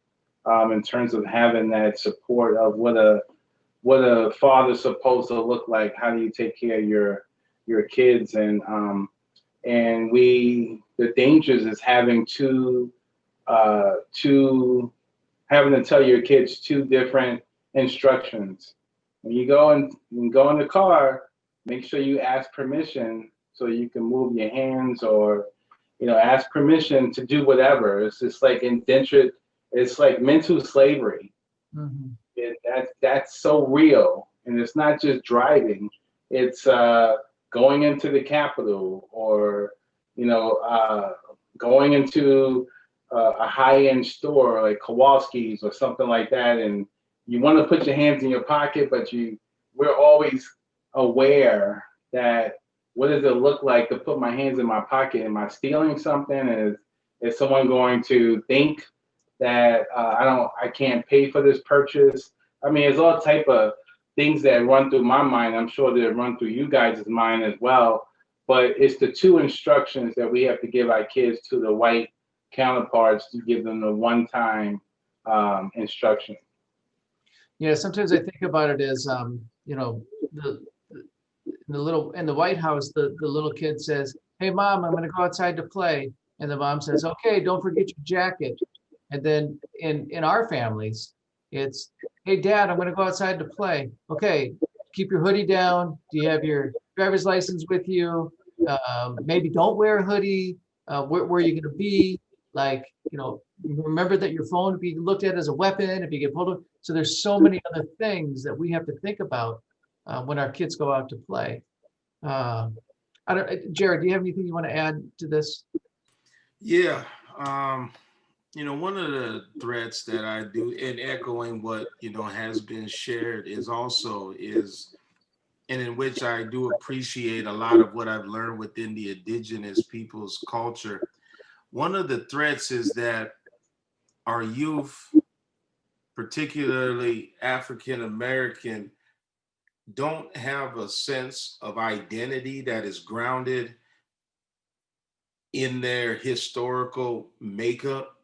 in terms of having that support of what a father's supposed to look like. How do you take care of your kids? And the dangers is having having to tell your kids two different instructions. When you go in the car, make sure you ask permission so you can move your hands, or, you know, ask permission to do whatever. It's just like indentured. It's like mental slavery. Mm-hmm. That's so real, and it's not just driving. It's going into the Capitol, or, you know, going into a high-end store like Kowalski's or something like that, and you want to put your hands in your pocket, but we're always aware that, what does it look like to put my hands in my pocket? Am I stealing something? Is someone going to think that I can't pay for this purchase. I mean, there's all type of things that run through my mind. I'm sure that run through you guys' mind as well. But it's the two instructions that we have to give our kids to the white counterparts to give them the one-time instruction. Yeah, sometimes I think about it as, you know, in the White House, the little kid says, "Hey, Mom, I'm going to go outside to play," and the mom says, "Okay, don't forget your jacket." And then in our families, it's, "Hey, Dad, I'm going to go outside to play." "Okay, keep your hoodie down. Do you have your driver's license with you? Maybe don't wear a hoodie. Where are you going to be? Like, you know, remember that your phone will be looked at as a weapon if you get pulled over." So there's so many other things that we have to think about when our kids go out to play. Jared, do you have anything you want to add to this? Yeah. You know, one of the threats that I do, and echoing what, you know, has been shared, and in which I do appreciate a lot of what I've learned within the indigenous people's culture. One of the threats is that our youth, particularly African American, don't have a sense of identity that is grounded in their historical makeup.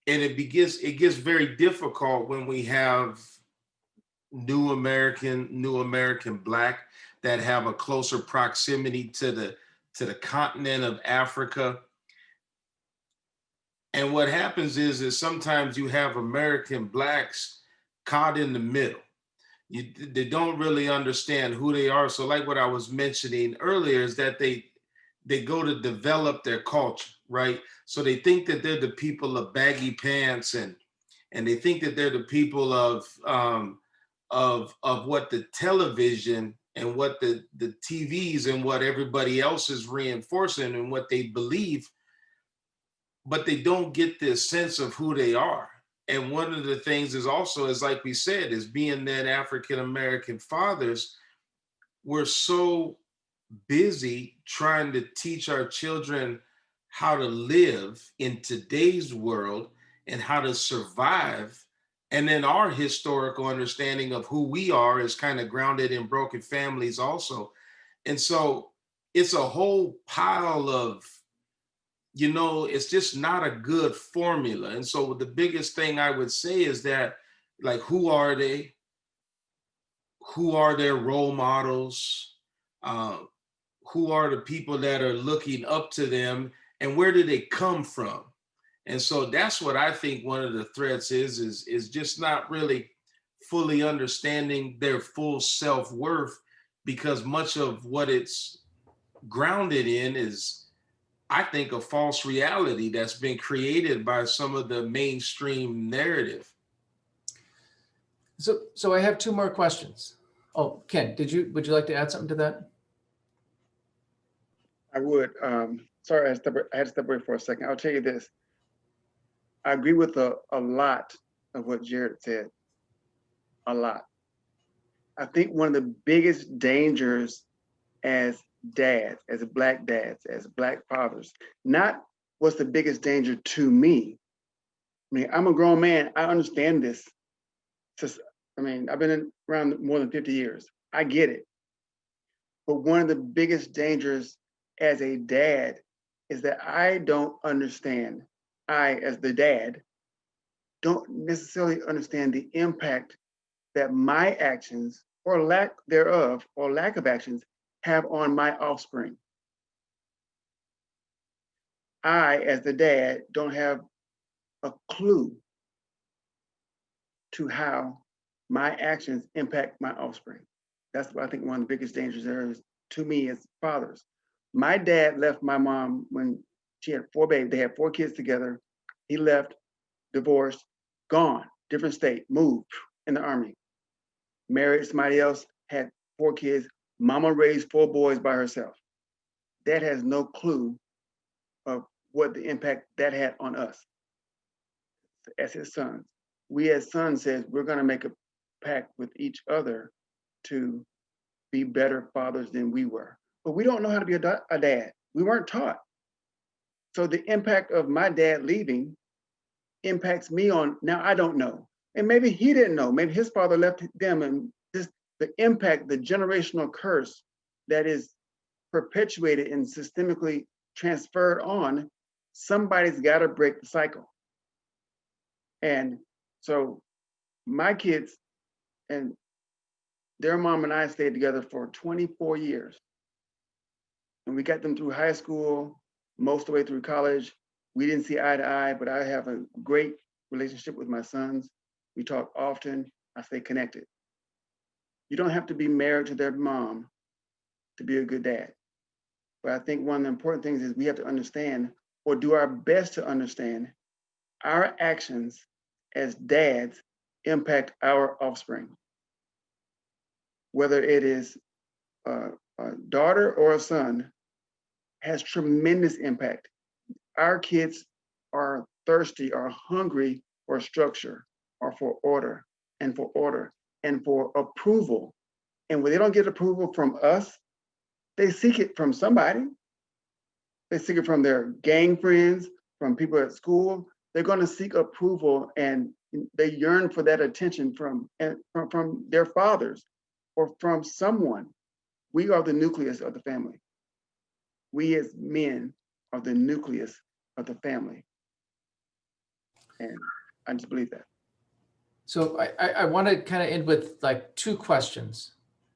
And it gets very difficult when we have new American Black that have a closer proximity to the continent of Africa. And what happens is sometimes you have American Blacks caught in the middle. They don't really understand who they are. So like what I was mentioning earlier is that they go to develop their culture, right? So they think that they're the people of baggy pants, and they think that they're the people of what the television and what the TVs and what everybody else is reinforcing and what they believe, but they don't get this sense of who they are. And one of the things is also, is like we said, is being that African American fathers, we're so busy trying to teach our children how to live in today's world and how to survive. And then our historical understanding of who we are is kind of grounded in broken families also. And so it's a whole pile of, you know, it's just not a good formula. And so the biggest thing I would say is that, like, who are they? Who are their role models? Who are the people that are looking up to them, and where do they come from? And so that's what I think one of the threats is just not really fully understanding their full self-worth, because much of what it's grounded in is, I think, a false reality that's been created by some of the mainstream narrative. So I have two more questions. Oh, Ken, would you like to add something to that? I would. Sorry, I had to step away for a second. I'll tell you this. I agree with a lot of what Jared said. A lot. I think one of the biggest dangers as dads, as Black dads, as Black fathers, not what's the biggest danger to me. I mean, I'm a grown man. I understand this. I mean, I've been around more than 50 years. I get it. But one of the biggest dangers as a dad is that I don't understand. I, as the dad, don't necessarily understand the impact that my actions or lack thereof or lack of actions have on my offspring. I, as the dad, don't have a clue to how my actions impact my offspring. That's what I think one of the biggest dangers there is to me as fathers. My dad left my mom when she had 4 babies. They had 4 kids together. He left, divorced, gone, different state, moved in the Army, married somebody else, had 4 kids. Mama raised 4 boys by herself. Dad has no clue of what the impact that had on us as his sons. We as sons said, we're going to make a pact with each other to be better fathers than we were. But we don't know how to be a dad. We weren't taught. So the impact of my dad leaving impacts me on, now I don't know. And maybe he didn't know, maybe his father left them, and just the impact, the generational curse that is perpetuated and systemically transferred on, somebody's got to break the cycle. And so my kids and their mom and I stayed together for 24 years. And we got them through high school, most of the way through college. We didn't see eye to eye, but I have a great relationship with my sons. We talk often. I stay connected. You don't have to be married to their mom to be a good dad. But I think one of the important things is we have to understand, or do our best to understand, our actions as dads impact our offspring. Whether it is a daughter or a son, has tremendous impact. Our kids are thirsty, are hungry for structure, or for order, and for approval. And when they don't get approval from us, they seek it from somebody. They seek it from their gang friends, from people at school. They're going to seek approval, and they yearn for that attention from their fathers or from someone. We are the nucleus of the family. We as men are the nucleus of the family. And I just believe that. So I want to kind of end with like two questions.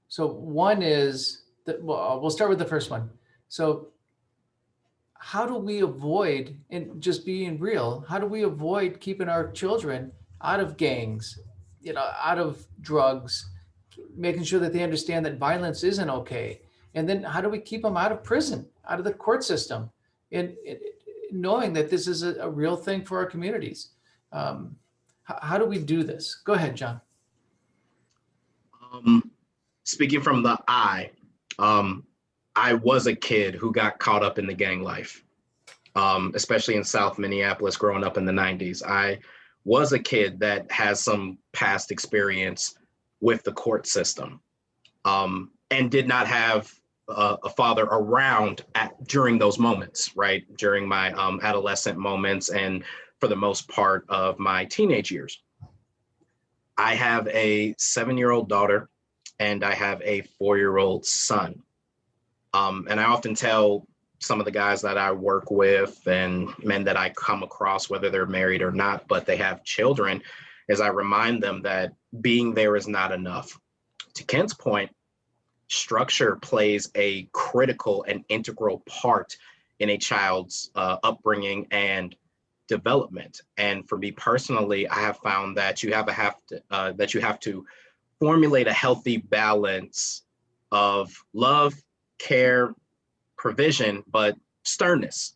So one is that, well, we'll start with the first one. So how do we avoid, and just being real, how do we avoid keeping our children out of gangs, out of drugs, making sure that they understand that violence isn't okay? And then how do we keep them out of prison, out of the court system, and knowing that this is a real thing for our communities? How do we do this? Go ahead, John. Speaking from the I was a kid who got caught up in the gang life, especially in South Minneapolis growing up in the 90s. I was a kid that has some past experience with the court system, and did not have a father around during those moments, right? During my adolescent moments and for the most part of my teenage years. I have a 7-year-old daughter and I have a 4-year-old son. And I often tell some of the guys that I work with and men that I come across, whether they're married or not, but they have children, is I remind them that being there is not enough. To Kent's point, structure plays a critical and integral part in a child's upbringing and development. And for me personally, I have found that you have to formulate a healthy balance of love, care, provision, but sternness,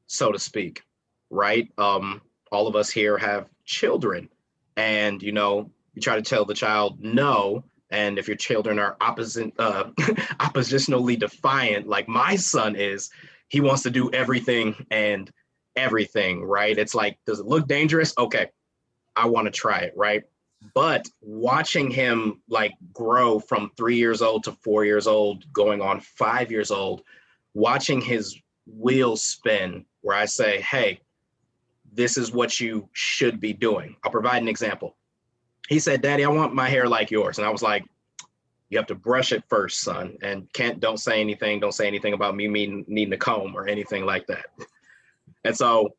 so to speak, right? All of us here have children, and you try to tell the child no, and if your children are oppositionally defiant, like my son is, he wants to do everything and everything, right? It's like, does it look dangerous? Okay, I want to try it, right? But watching him like grow from 3 years old to 4 years old, going on 5 years old, watching his wheels spin, where I say, hey, this is what you should be doing. I'll provide an example. He said, Daddy, I want my hair like yours. And I was like, you have to brush it first, son. And Kent, don't say anything about me needing a comb or anything like that. And so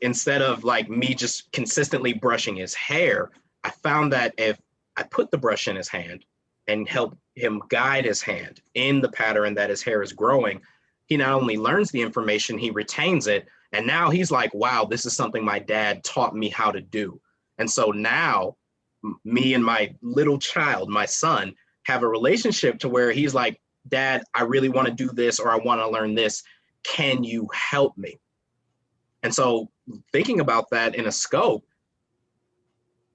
instead of like me just consistently brushing his hair, I found that if I put the brush in his hand and help him guide his hand in the pattern that his hair is growing, he not only learns the information, he retains it. And now he's like, wow, this is something my dad taught me how to do. And so now me and my little child, my son, have a relationship to where he's like, Dad, I really want to do this, or I want to learn this. Can you help me? And so thinking about that in a scope,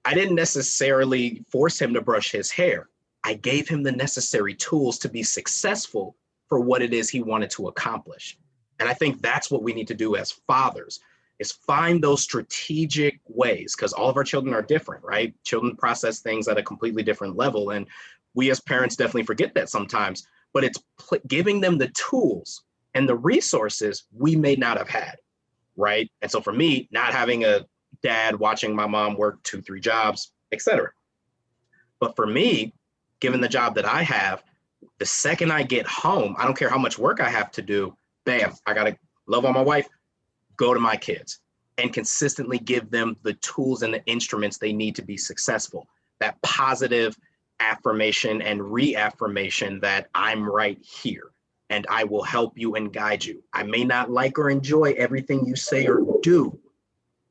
I didn't necessarily force him to brush his hair. I gave him the necessary tools to be successful for what it is he wanted to accomplish. And I think that's what we need to do as fathers, is find those strategic ways, because all of our children are different, right? Children process things at a completely different level. And we as parents definitely forget that sometimes, but it's giving them the tools and the resources we may not have had, right? And so for me, not having a dad watching my mom work 2-3 jobs, etc. But for me, given the job that I have, the second I get home, I don't care how much work I have to do, bam, I got to love on my wife, go to my kids and consistently give them the tools and the instruments they need to be successful. That positive affirmation and reaffirmation that I'm right here and I will help you and guide you. I may not like or enjoy everything you say or do,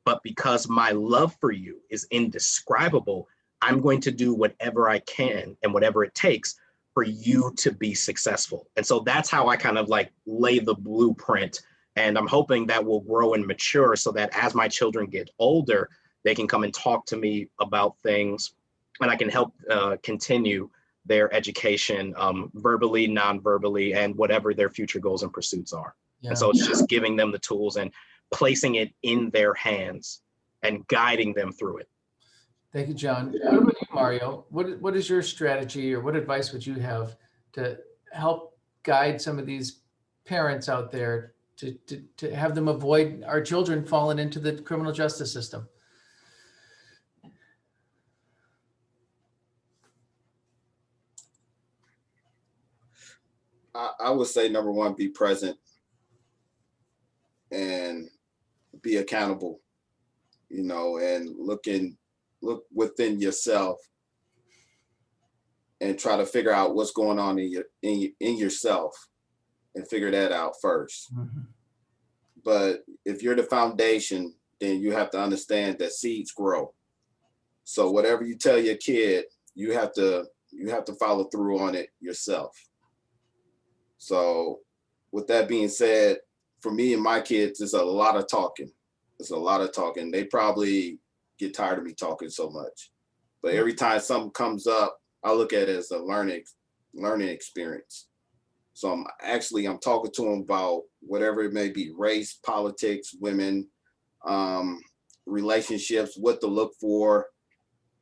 but because my love for you is indescribable, I'm going to do whatever I can and whatever it takes for you to be successful. And so that's how I kind of like lay the blueprint. And I'm hoping that will grow and mature so that as my children get older, they can come and talk to me about things and I can help continue their education verbally, non-verbally, and whatever their future goals and pursuits are. Yeah. And so it's just giving them the tools and placing it in their hands and guiding them through it. Thank you, John. What about you, Mario? What is your strategy or what advice would you have to help guide some of these parents out there to have them avoid our children falling into the criminal justice system? I would say number one, be present and be accountable, you know, and look within yourself and try to figure out what's going on in yourself and figure that out first. Mm-hmm. But if you're the foundation, then you have to understand that seeds grow. So whatever you tell your kid, you have to follow through on it yourself. So with that being said, for me and my kids, it's a lot of talking. It's a lot of talking. They probably get tired of me talking so much. But every time something comes up, I look at it as a learning experience. So I'm talking to them about whatever it may be, race, politics, women, relationships, what to look for,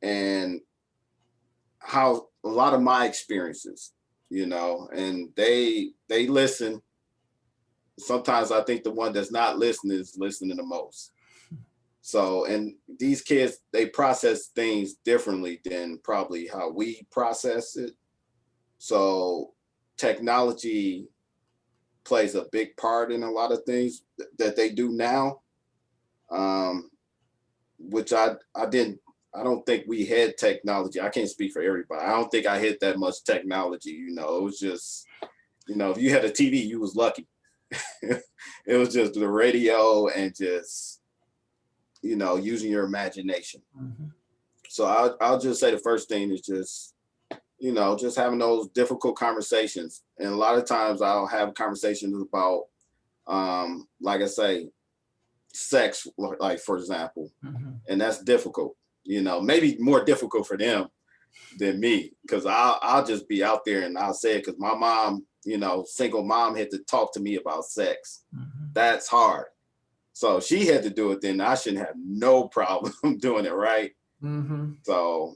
and how a lot of my experiences, you know, and they listen. Sometimes I think the one that's not listening is listening the most. So, and these kids, they process things differently than probably how we process it. So technology plays a big part in a lot of things that they do now, which I don't think we had technology. I can't speak for everybody. I don't think I had that much technology, you know. It was just, you know, if you had a TV, you was lucky. It was just the radio and just, you know, using your imagination. Mm-hmm. So I'll just say the first thing is just, you know, just having those difficult conversations. And a lot of times I'll have conversations about, like I say, sex, like for example, mm-hmm. and that's difficult, you know, maybe more difficult for them than me, because I'll just be out there and I'll say it because my mom, you know, single mom had to talk to me about sex. Mm-hmm. That's hard. So she had to do it, then I shouldn't have no problem doing it, right? Mm-hmm. So.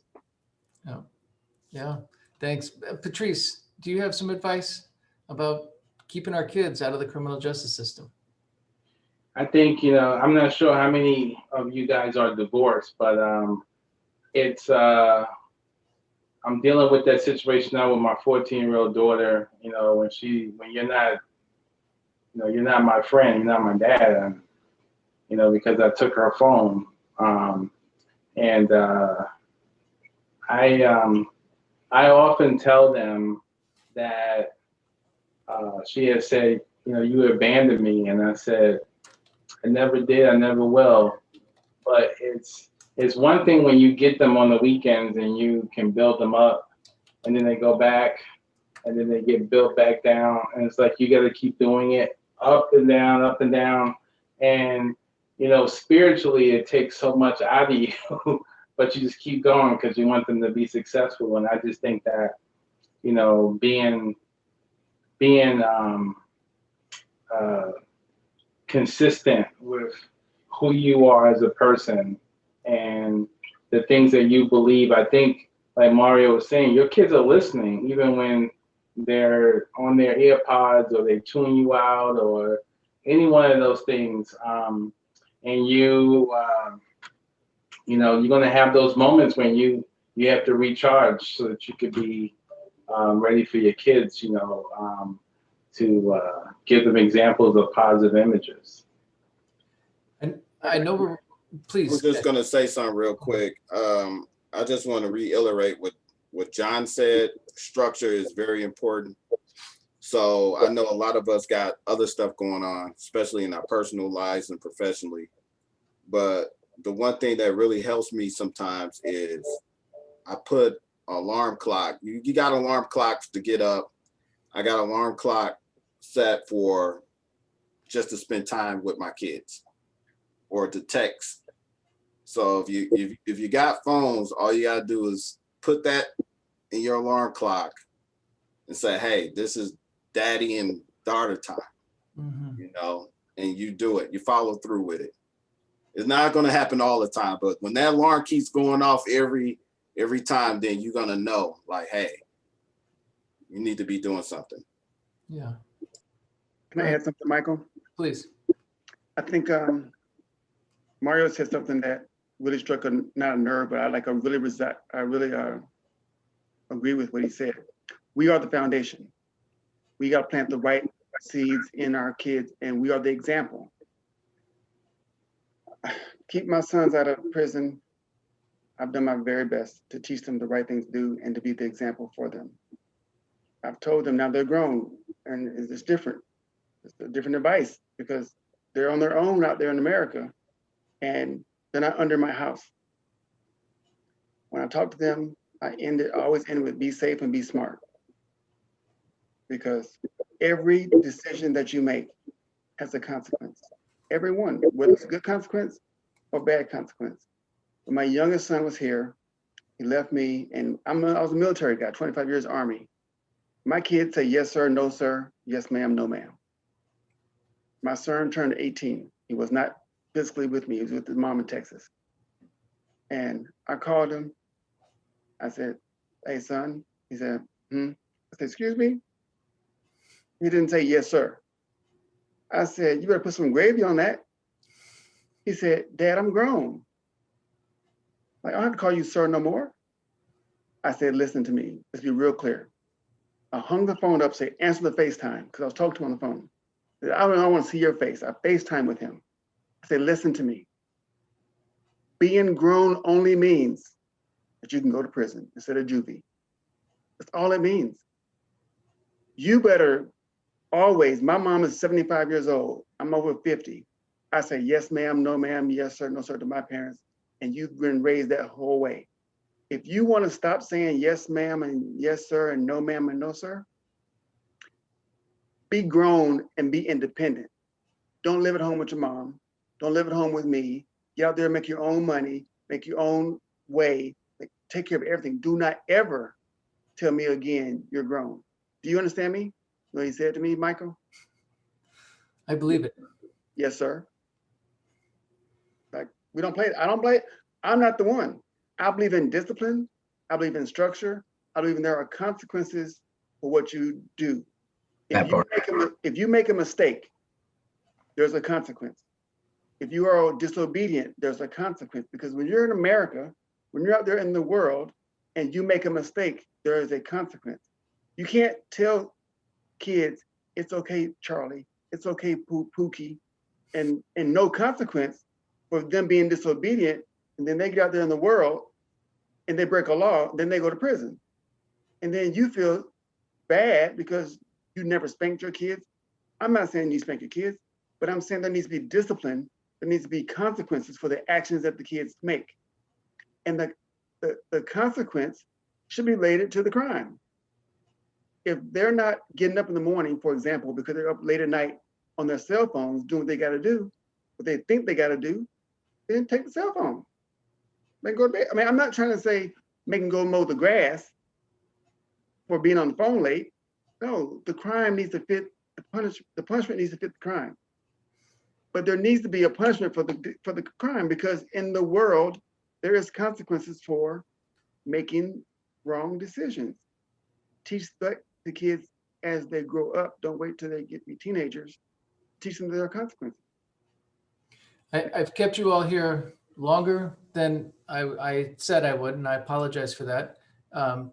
Yeah. Thanks. Patrice, do you have some advice about keeping our kids out of the criminal justice system? I think, you know, I'm not sure how many of you guys are divorced, but it's I'm dealing with that situation now with my 14-year-old daughter. You know, when you're not, you know, you're not my friend, you're not my dad, and, you know, because I took her phone, and I often tell them that she has said, you know, you abandoned me, and I said, I never did, I never will. But it's one thing when you get them on the weekends and you can build them up, and then they go back, and then they get built back down, and it's like you got to keep doing it up and down, up and down, and you know, spiritually it takes so much out of you, but you just keep going because you want them to be successful. And I just think that, you know, being consistent with who you are as a person and the things that you believe. I think, like Mario was saying, your kids are listening, even when they're on their earpods or they tune you out or any one of those things. And you know, you're gonna have those moments when you have to recharge so that you could be ready for your kids, you know, to give them examples of positive images. And I know we're, I please. was just gonna say something real quick. I just want to reiterate what John said. Structure is very important. So I know a lot of us got other stuff going on, especially in our personal lives and professionally. But the one thing that really helps me sometimes is I put an alarm clock. You got alarm clocks to get up. I got an alarm clock set for just to spend time with my kids or to text. So if you got phones, all you gotta do is put that in your alarm clock and say, hey, this is daddy and daughter time, you know, and you do it. You follow through with it. It's not gonna happen all the time, but when that alarm keeps going off every time, then you're gonna know, like, hey, you need to be doing something. Yeah. Can I add something, Michael? Please. I think Mario said something that really struck not a nerve, but I really agree with what he said. We are the foundation. We got to plant the right seeds in our kids, and we are the example. Keep my sons out of prison. I've done my very best to teach them the right things to do and to be the example for them. I've told them now they're grown, and it's different. It's a different advice because they're on their own out there in America, and they're not under my house. When I talk to them, I always end with be safe and be smart. Because every decision that you make has a consequence. Every one, whether it's a good consequence or bad consequence. When my youngest son was here, he left me, and I was a military guy, 25 years Army. My kids say yes, sir, no, sir, yes, ma'am, no, ma'am. My son turned 18. He was not physically with me. He was with his mom in Texas. And I called him. I said, hey, son. He said, I said, excuse me? He didn't say yes, sir. I said, you better put some gravy on that. He said, Dad, I'm grown. Like, I don't have to call you sir no more. I said, listen to me. Let's be real clear. I hung the phone up, said, answer the FaceTime, because I was talking to him on the phone. I said, I don't want to see your face. I FaceTime with him. I said, listen to me. Being grown only means that you can go to prison instead of juvie. That's all it means. You better always, my mom is 75 years old. I'm over 50. I say, yes, ma'am, no, ma'am, yes, sir, no, sir, to my parents. And you've been raised that whole way. If you want to stop saying yes, ma'am, and yes, sir, and no, ma'am, and no, sir, be grown and be independent. Don't live at home with your mom. Don't live at home with me. Get out there, make your own money, make your own way, take care of everything. Do not ever tell me again, you're grown. Do you understand me? What he said to me, Michael? I believe it. Yes, sir. Like, we don't play it. I don't play it. I'm not the one. I believe in discipline. I believe in structure. I believe in there are consequences for what you do. If you make a mistake, there's a consequence. If you are disobedient, there's a consequence. Because when you're in America, when you're out there in the world and you make a mistake, there is a consequence. You can't tell kids, it's okay, Charlie, it's okay, Pookie, and no consequence for them being disobedient. And then they get out there in the world and they break a law, then they go to prison. And then you feel bad because you never spanked your kids. I'm not saying you spank your kids, but I'm saying there needs to be discipline. There needs to be consequences for the actions that the kids make. And the consequence should be related to the crime. If they're not getting up in the morning, for example, because they're up late at night on their cell phones doing what they got to do, what they think they got to do, then take the cell phone. Then go to bed. I mean, I'm not trying to say make them go mow the grass for being on the phone late. No, the crime needs to fit the punishment needs to fit the crime. But there needs to be a punishment for the crime, because in the world there is consequences for making wrong decisions. Teach the the kids as they grow up. Don't wait till they get to be teenagers. Teach them there are consequences. I've kept you all here longer than I said I would, and I apologize for that.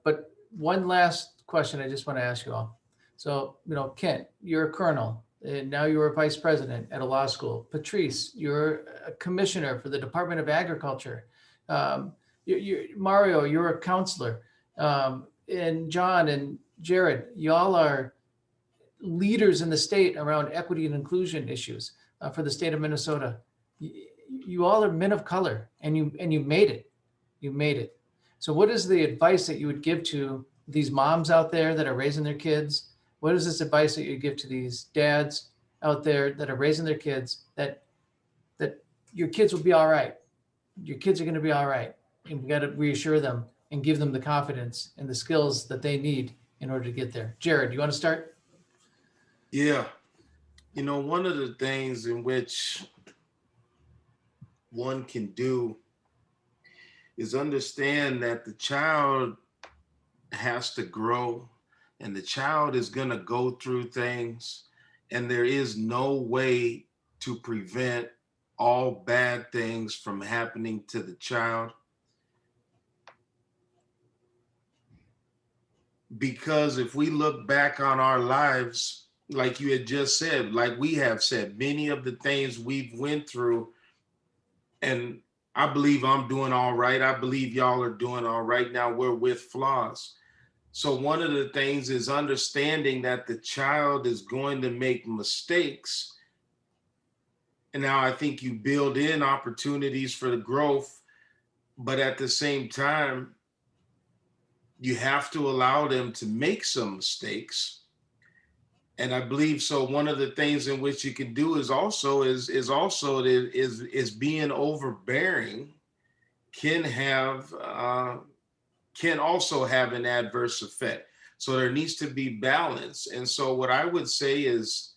But one last question I just want to ask you all. So, Kent, you're a colonel, and now you're a vice president at a law school. Patrice, you're a commissioner for the Department of Agriculture. Mario, you're a counselor. And John and Jared, y'all are leaders in the state around equity and inclusion issues for the state of Minnesota. You all are men of color, and you made it. You made it. So what is the advice that you would give to these moms out there that are raising their kids? What is this advice that you give to these dads out there that are raising their kids, that your kids will be all right? Your kids are going to be all right. And we got to reassure them and give them the confidence and the skills that they need in order to get there. Jared, you want to start? Yeah. One of the things in which one can do is understand that the child has to grow, and the child is going to go through things, and there is no way to prevent all bad things from happening to the child. Because if we look back on our lives, like you had just said, like we have said, many of the things we've went through, and I believe I'm doing all right. I believe y'all are doing all right. Now we're with flaws. So one of the things is understanding that the child is going to make mistakes. And now I think you build in opportunities for the growth, but at the same time, you have to allow them to make some mistakes. And I believe so. One of the things in which you can do is being overbearing can also have an adverse effect. So there needs to be balance. And so what I would say is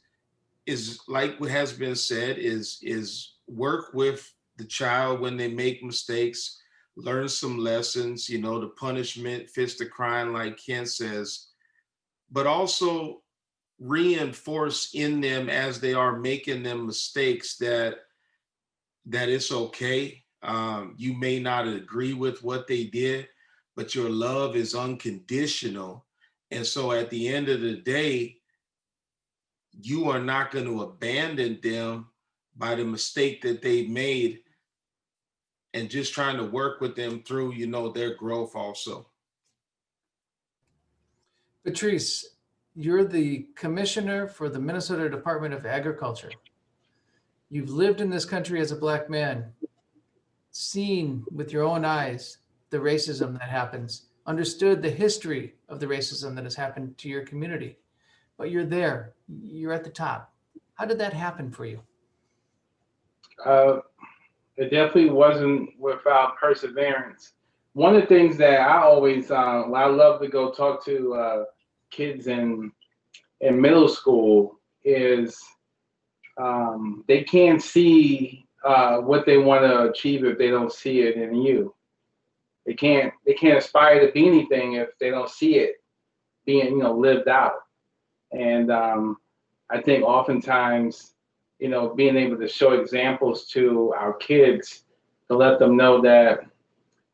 like what has been said, is work with the child when they make mistakes, learn some lessons. The punishment fits the crime, like Ken says, but also reinforce in them as they are making them mistakes that it's okay. You may not agree with what they did, but your love is unconditional. And so at the end of the day, you are not going to abandon them by the mistake that they made, and just trying to work with them through, their growth also. Patrice, you're the commissioner for the Minnesota Department of Agriculture. You've lived in this country as a Black man, seen with your own eyes the racism that happens, understood the history of the racism that has happened to your community. But you're there, you're at the top. How did that happen for you? It definitely wasn't without perseverance. One of the things that I always, I love to go talk to kids in middle school is they can't see what they want to achieve if they don't see it in you. They can't aspire to be anything if they don't see it being lived out. And I think oftentimes, being able to show examples to our kids to let them know that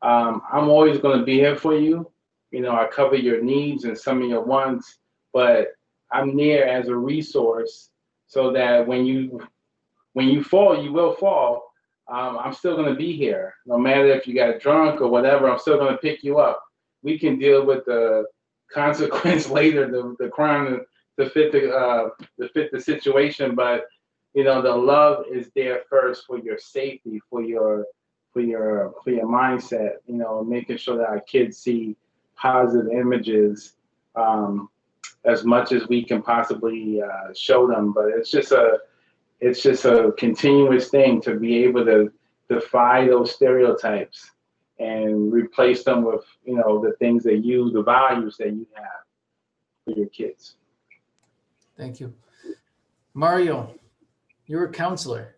I'm always going to be here for you. I cover your needs and some of your wants, but I'm near as a resource so that when you fall, you will fall. I'm still going to be here. No matter if you got drunk or whatever, I'm still going to pick you up. We can deal with the consequence later, the crime to fit the situation, but the love is there first for your safety, for your mindset. Making sure that our kids see positive images as much as we can possibly show them. But it's just a continuous thing to be able to defy those stereotypes and replace them with the things that the values that you have for your kids. Thank you. Mario, you're a counselor.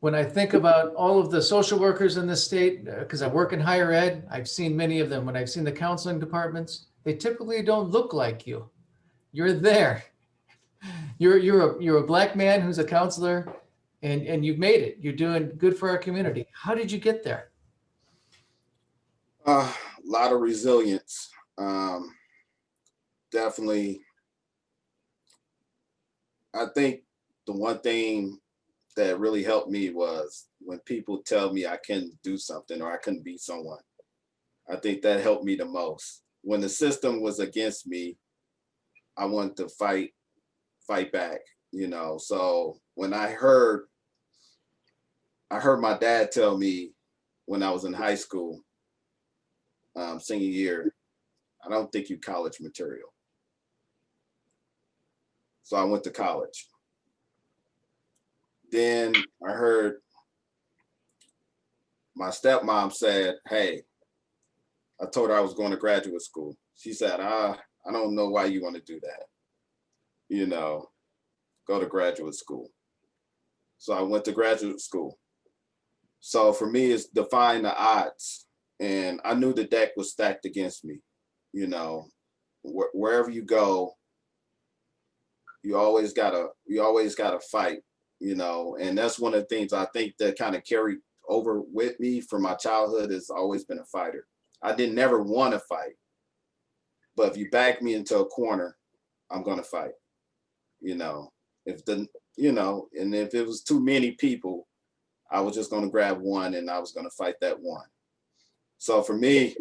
When I think about all of the social workers in this state, because I work in higher ed, I've seen many of them. When I've seen the counseling departments, They typically don't look like you. You're there. You're a black man who's a counselor, and you've made it. You're doing good for our community. How did you get there? A lot of resilience. Definitely. I think the one thing that really helped me was when people tell me I couldn't do something or I couldn't be someone. I think that helped me the most. When the system was against me, I wanted to fight back, you know. So when I heard my dad tell me when I was in high school, senior year, I don't think you college material. So I went to college. Then I heard my stepmom said, hey, I told her I was going to graduate school. She said, I don't know why you want to do that. You know, go to graduate school. So I went to graduate school. So for me, it's defying the odds. And I knew the deck was stacked against me. You know, wherever you go, you always gotta fight, you know. And that's one of the things I think that kind of carried over with me from my childhood, has always been a fighter. I didn't never want to fight, but if you back me into a corner, I'm gonna fight. You know, and if it was too many people, I was just gonna grab one and I was gonna fight that one. So for me,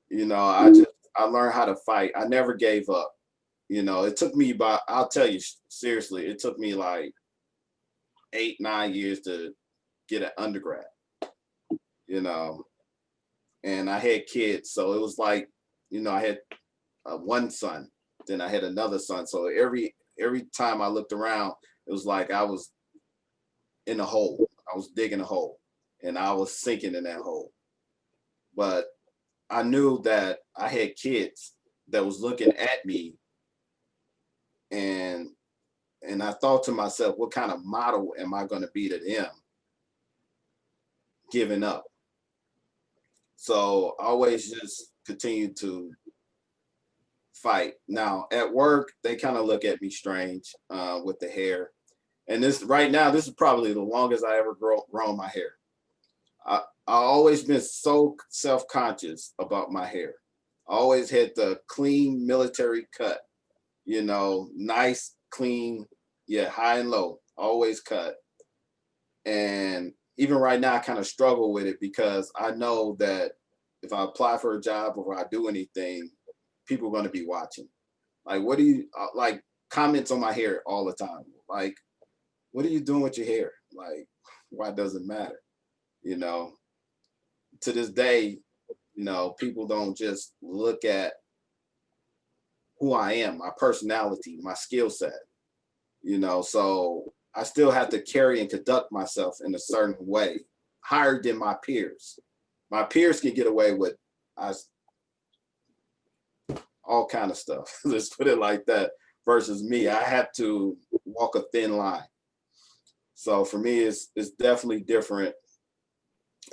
you know, I learned how to fight. I never gave up. You know, it took me I'll tell you seriously, it took me like 8-9 years to get an undergrad, you know, and I had kids. So it was like, you know, I had one son, then I had another son. So every time I looked around, it was like I was in a hole. I was digging a hole and I was sinking in that hole. But I knew that I had kids that was looking at me, and I thought to myself, what kind of model am I going to be to them giving up? So I always just continue to fight. Now at work, they kind of look at me strange with the hair. And this right now, this is probably the longest I ever grown my hair. I always been so self-conscious about my hair. I always had the clean military cut, you know, nice, clean, yeah, high and low, always cut. And even right now, I kind of struggle with it because I know that if I apply for a job or if I do anything, people are going to be watching. Like, what do you, like, comments on my hair all the time. Like, what are you doing with your hair? Like, why does it matter? You know, to this day, you know, people don't just look at who I am, my personality, my skill set, you know, so I still have to carry and conduct myself in a certain way, higher than my peers. My peers can get away with all kind of stuff, let's put it like that, versus me. I have to walk a thin line. So for me, it's definitely different.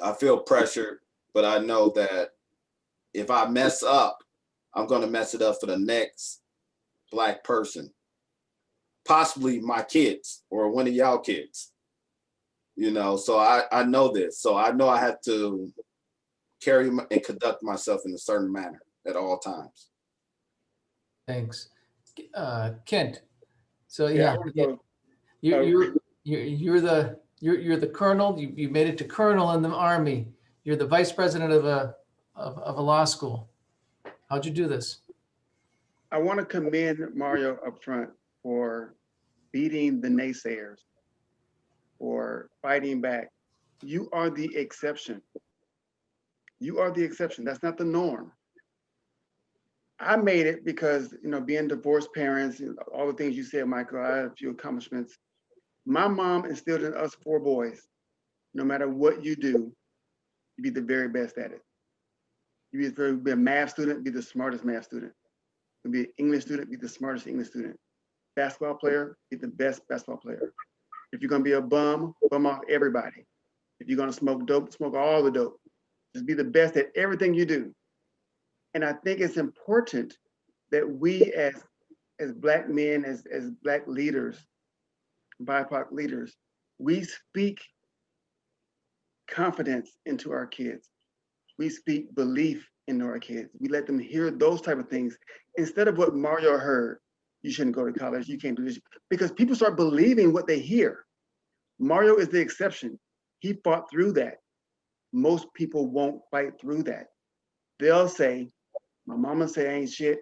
I feel pressure, but I know that if I mess up, I'm going to mess it up for the next Black person, possibly my kids or one of y'all kids, you know. So I know this. So I know I have to carry and conduct myself in a certain manner at all times. Thanks. Kent. So Yeah, you're the colonel. You made it to colonel in the Army. You're the vice president of a law school. How'd you do this? I want to commend Mario up front for beating the naysayers, for fighting back. You are the exception. You are the exception. That's not the norm. I made it because, you know, being divorced parents, you know, all the things you said, Michael, I had a few accomplishments. My mom instilled in us 4 boys, no matter what you do, you be the very best at it. You be a math student, be the smartest math student. You be an English student, be the smartest English student. Basketball player, be the best basketball player. If you're gonna be a bum off everybody. If you're gonna smoke dope, smoke all the dope. Just be the best at everything you do. And I think it's important that we as Black men, as Black leaders, BIPOC leaders, we speak confidence into our kids. We speak belief into our kids. We let them hear those type of things instead of what Mario heard. You shouldn't go to college. You can't do this. Because people start believing what they hear. Mario is the exception. He fought through that. Most people won't fight through that. They'll say, my mama say I ain't shit.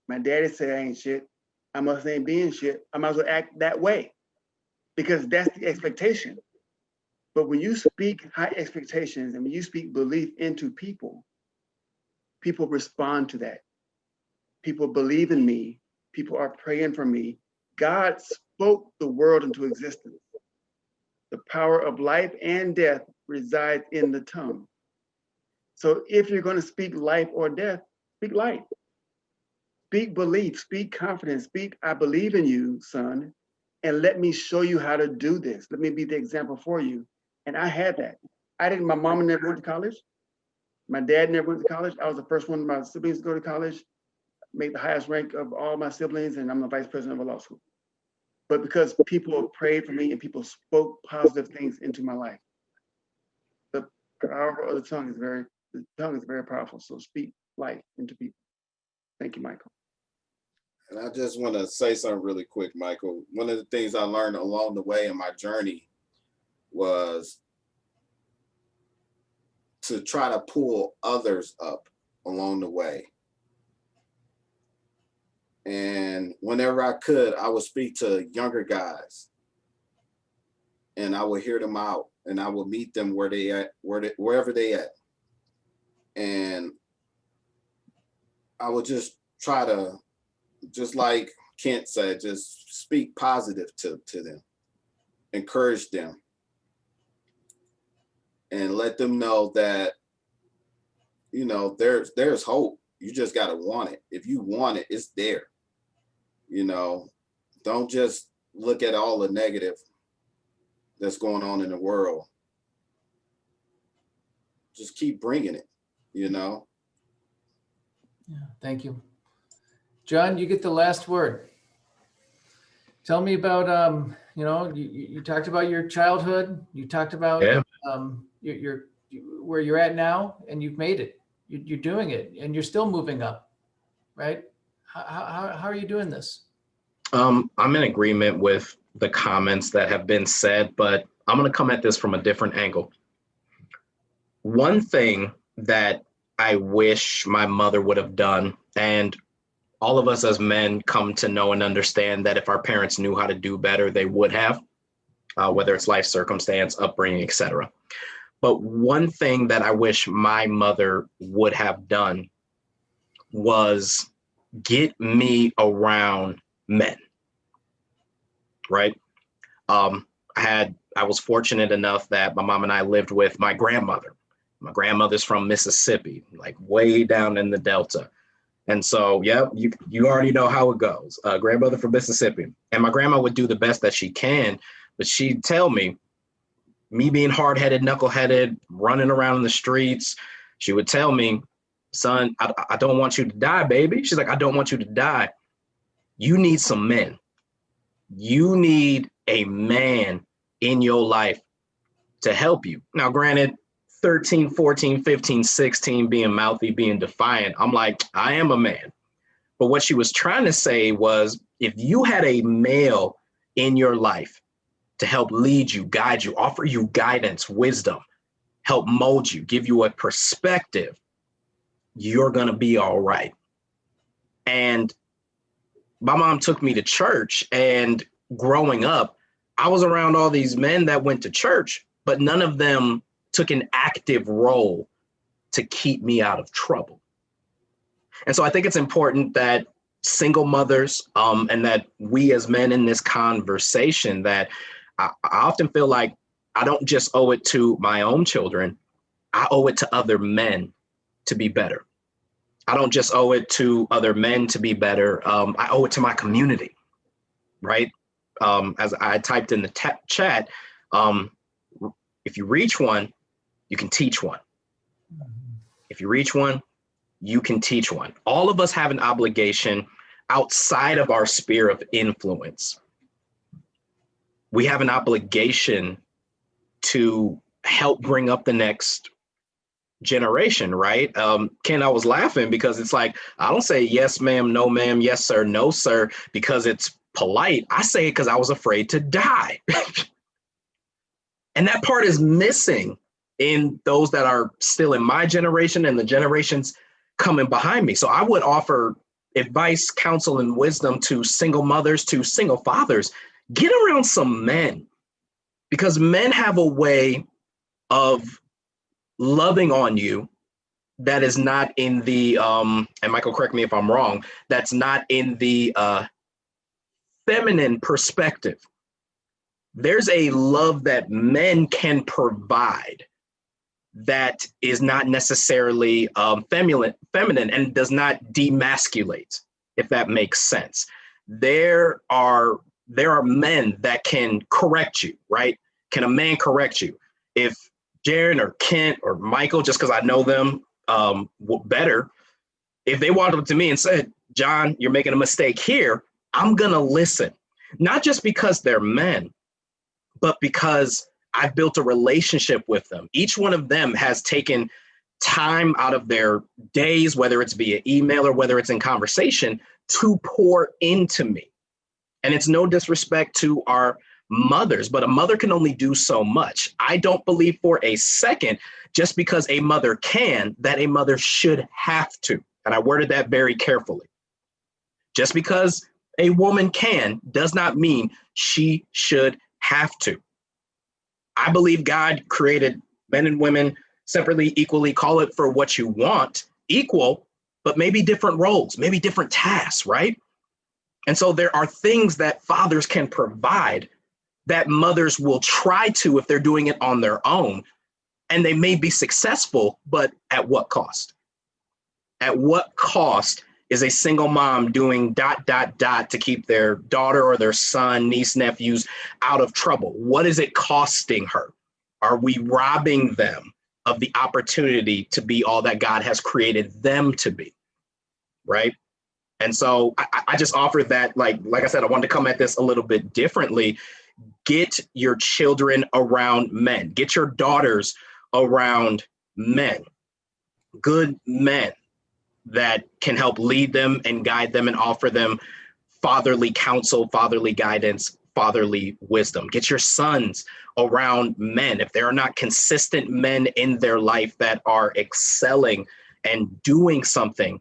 My daddy say I ain't shit. I must ain't being shit. I might as well act that way because that's the expectation. But when you speak high expectations and when you speak belief into people, people respond to that. People believe in me. People are praying for me. God spoke the world into existence. The power of life and death resides in the tongue. So if you're going to speak life or death, speak life. Speak belief, speak confidence, speak, I believe in you, son, and let me show you how to do this. Let me be the example for you. And I had that. My mom never went to college. My dad never went to college. I was the first one of my siblings to go to college, made the highest rank of all my siblings, and I'm the vice president of a law school. But because people prayed for me and people spoke positive things into my life. The power of the tongue is very powerful. So speak life into people. Thank you, Michael. And I just want to say something really quick, Michael. One of the things I learned along the way in my journey was to try to pull others up along the way. And whenever I could, I would speak to younger guys and I would hear them out and I would meet them wherever they at. And I would just try to, just like Kent said, just speak positive to them, encourage them, and let them know that, you know, there's hope. You just got to want it. If you want it, it's there. You know, don't just look at all the negative that's going on in the world. Just keep bringing it, you know? Yeah, thank you. John, you get the last word. Tell me about, you know, you talked about your childhood. You talked about where you're at now, and you've made it. You're doing it, and you're still moving up, right? How are you doing this? I'm in agreement with the comments that have been said, but I'm going to come at this from a different angle. One thing that I wish my mother would have done, and all of us as men come to know and understand that if our parents knew how to do better, they would have, whether it's life circumstance, upbringing, etc. But one thing that I wish my mother would have done was get me around men, right? I was fortunate enough that my mom and I lived with my grandmother. My grandmother's from Mississippi, like way down in the Delta. And so, yeah, you already know how it goes. Grandmother from Mississippi. And my grandma would do the best that she can, but she'd tell me being hard-headed, knuckle-headed, running around in the streets, she would tell me, son, I don't want you to die, baby. She's like, I don't want you to die. You need some men. You need a man in your life to help you. Now, granted, 13, 14, 15, 16, being mouthy, being defiant, I'm like, I am a man. But what she was trying to say was, if you had a male in your life to help lead you, guide you, offer you guidance, wisdom, help mold you, give you a perspective, you're going to be all right. And my mom took me to church, and growing up, I was around all these men that went to church, but none of them took an active role to keep me out of trouble. And so I think it's important that single mothers and that we as men in this conversation, that I often feel like I don't just owe it to my own children, I owe it to other men to be better. I don't just owe it to other men to be better. I owe it to my community, right? As I typed in the chat, if you reach one, you can teach one. If you reach one, you can teach one. All of us have an obligation outside of our sphere of influence. We have an obligation to help bring up the next generation, right? Ken, I was laughing because it's like, I don't say yes, ma'am, no, ma'am, yes, sir, no, sir, because it's polite. I say it because I was afraid to die. And that part is missing in those that are still in my generation and the generations coming behind me. So I would offer advice, counsel, and wisdom to single mothers, to single fathers. Get around some men, because men have a way of loving on you that is not in the, and Michael, correct me if I'm wrong, that's not in the feminine perspective. There's a love that men can provide that is not necessarily feminine and does not demasculate, if that makes sense. There are men that can correct you, right? Can a man correct you? If Jaron or Kent or Michael, just because I know them better, if they walked up to me and said, John, you're making a mistake here, I'm gonna listen. Not just because they're men, but because I've built a relationship with them. Each one of them has taken time out of their days, whether it's via email or whether it's in conversation, to pour into me. And it's no disrespect to our mothers, but a mother can only do so much. I don't believe for a second, just because a mother can, that a mother should have to. And I worded that very carefully. Just because a woman can does not mean she should have to. I believe God created men and women separately, equally, call it for what you want, equal, but maybe different roles, maybe different tasks, right? And so there are things that fathers can provide that mothers will try to if they're doing it on their own. And they may be successful, but at what cost? At what cost is a single mom doing ... to keep their daughter or their son, niece, nephews out of trouble? What is it costing her? Are we robbing them of the opportunity to be all that God has created them to be? Right? And so I just offer that, like I said, I wanted to come at this a little bit differently. Get your children around men. Get your daughters around men. Good men that can help lead them and guide them and offer them fatherly counsel, fatherly guidance, fatherly wisdom. Get your sons around men. If there are not consistent men in their life that are excelling and doing something,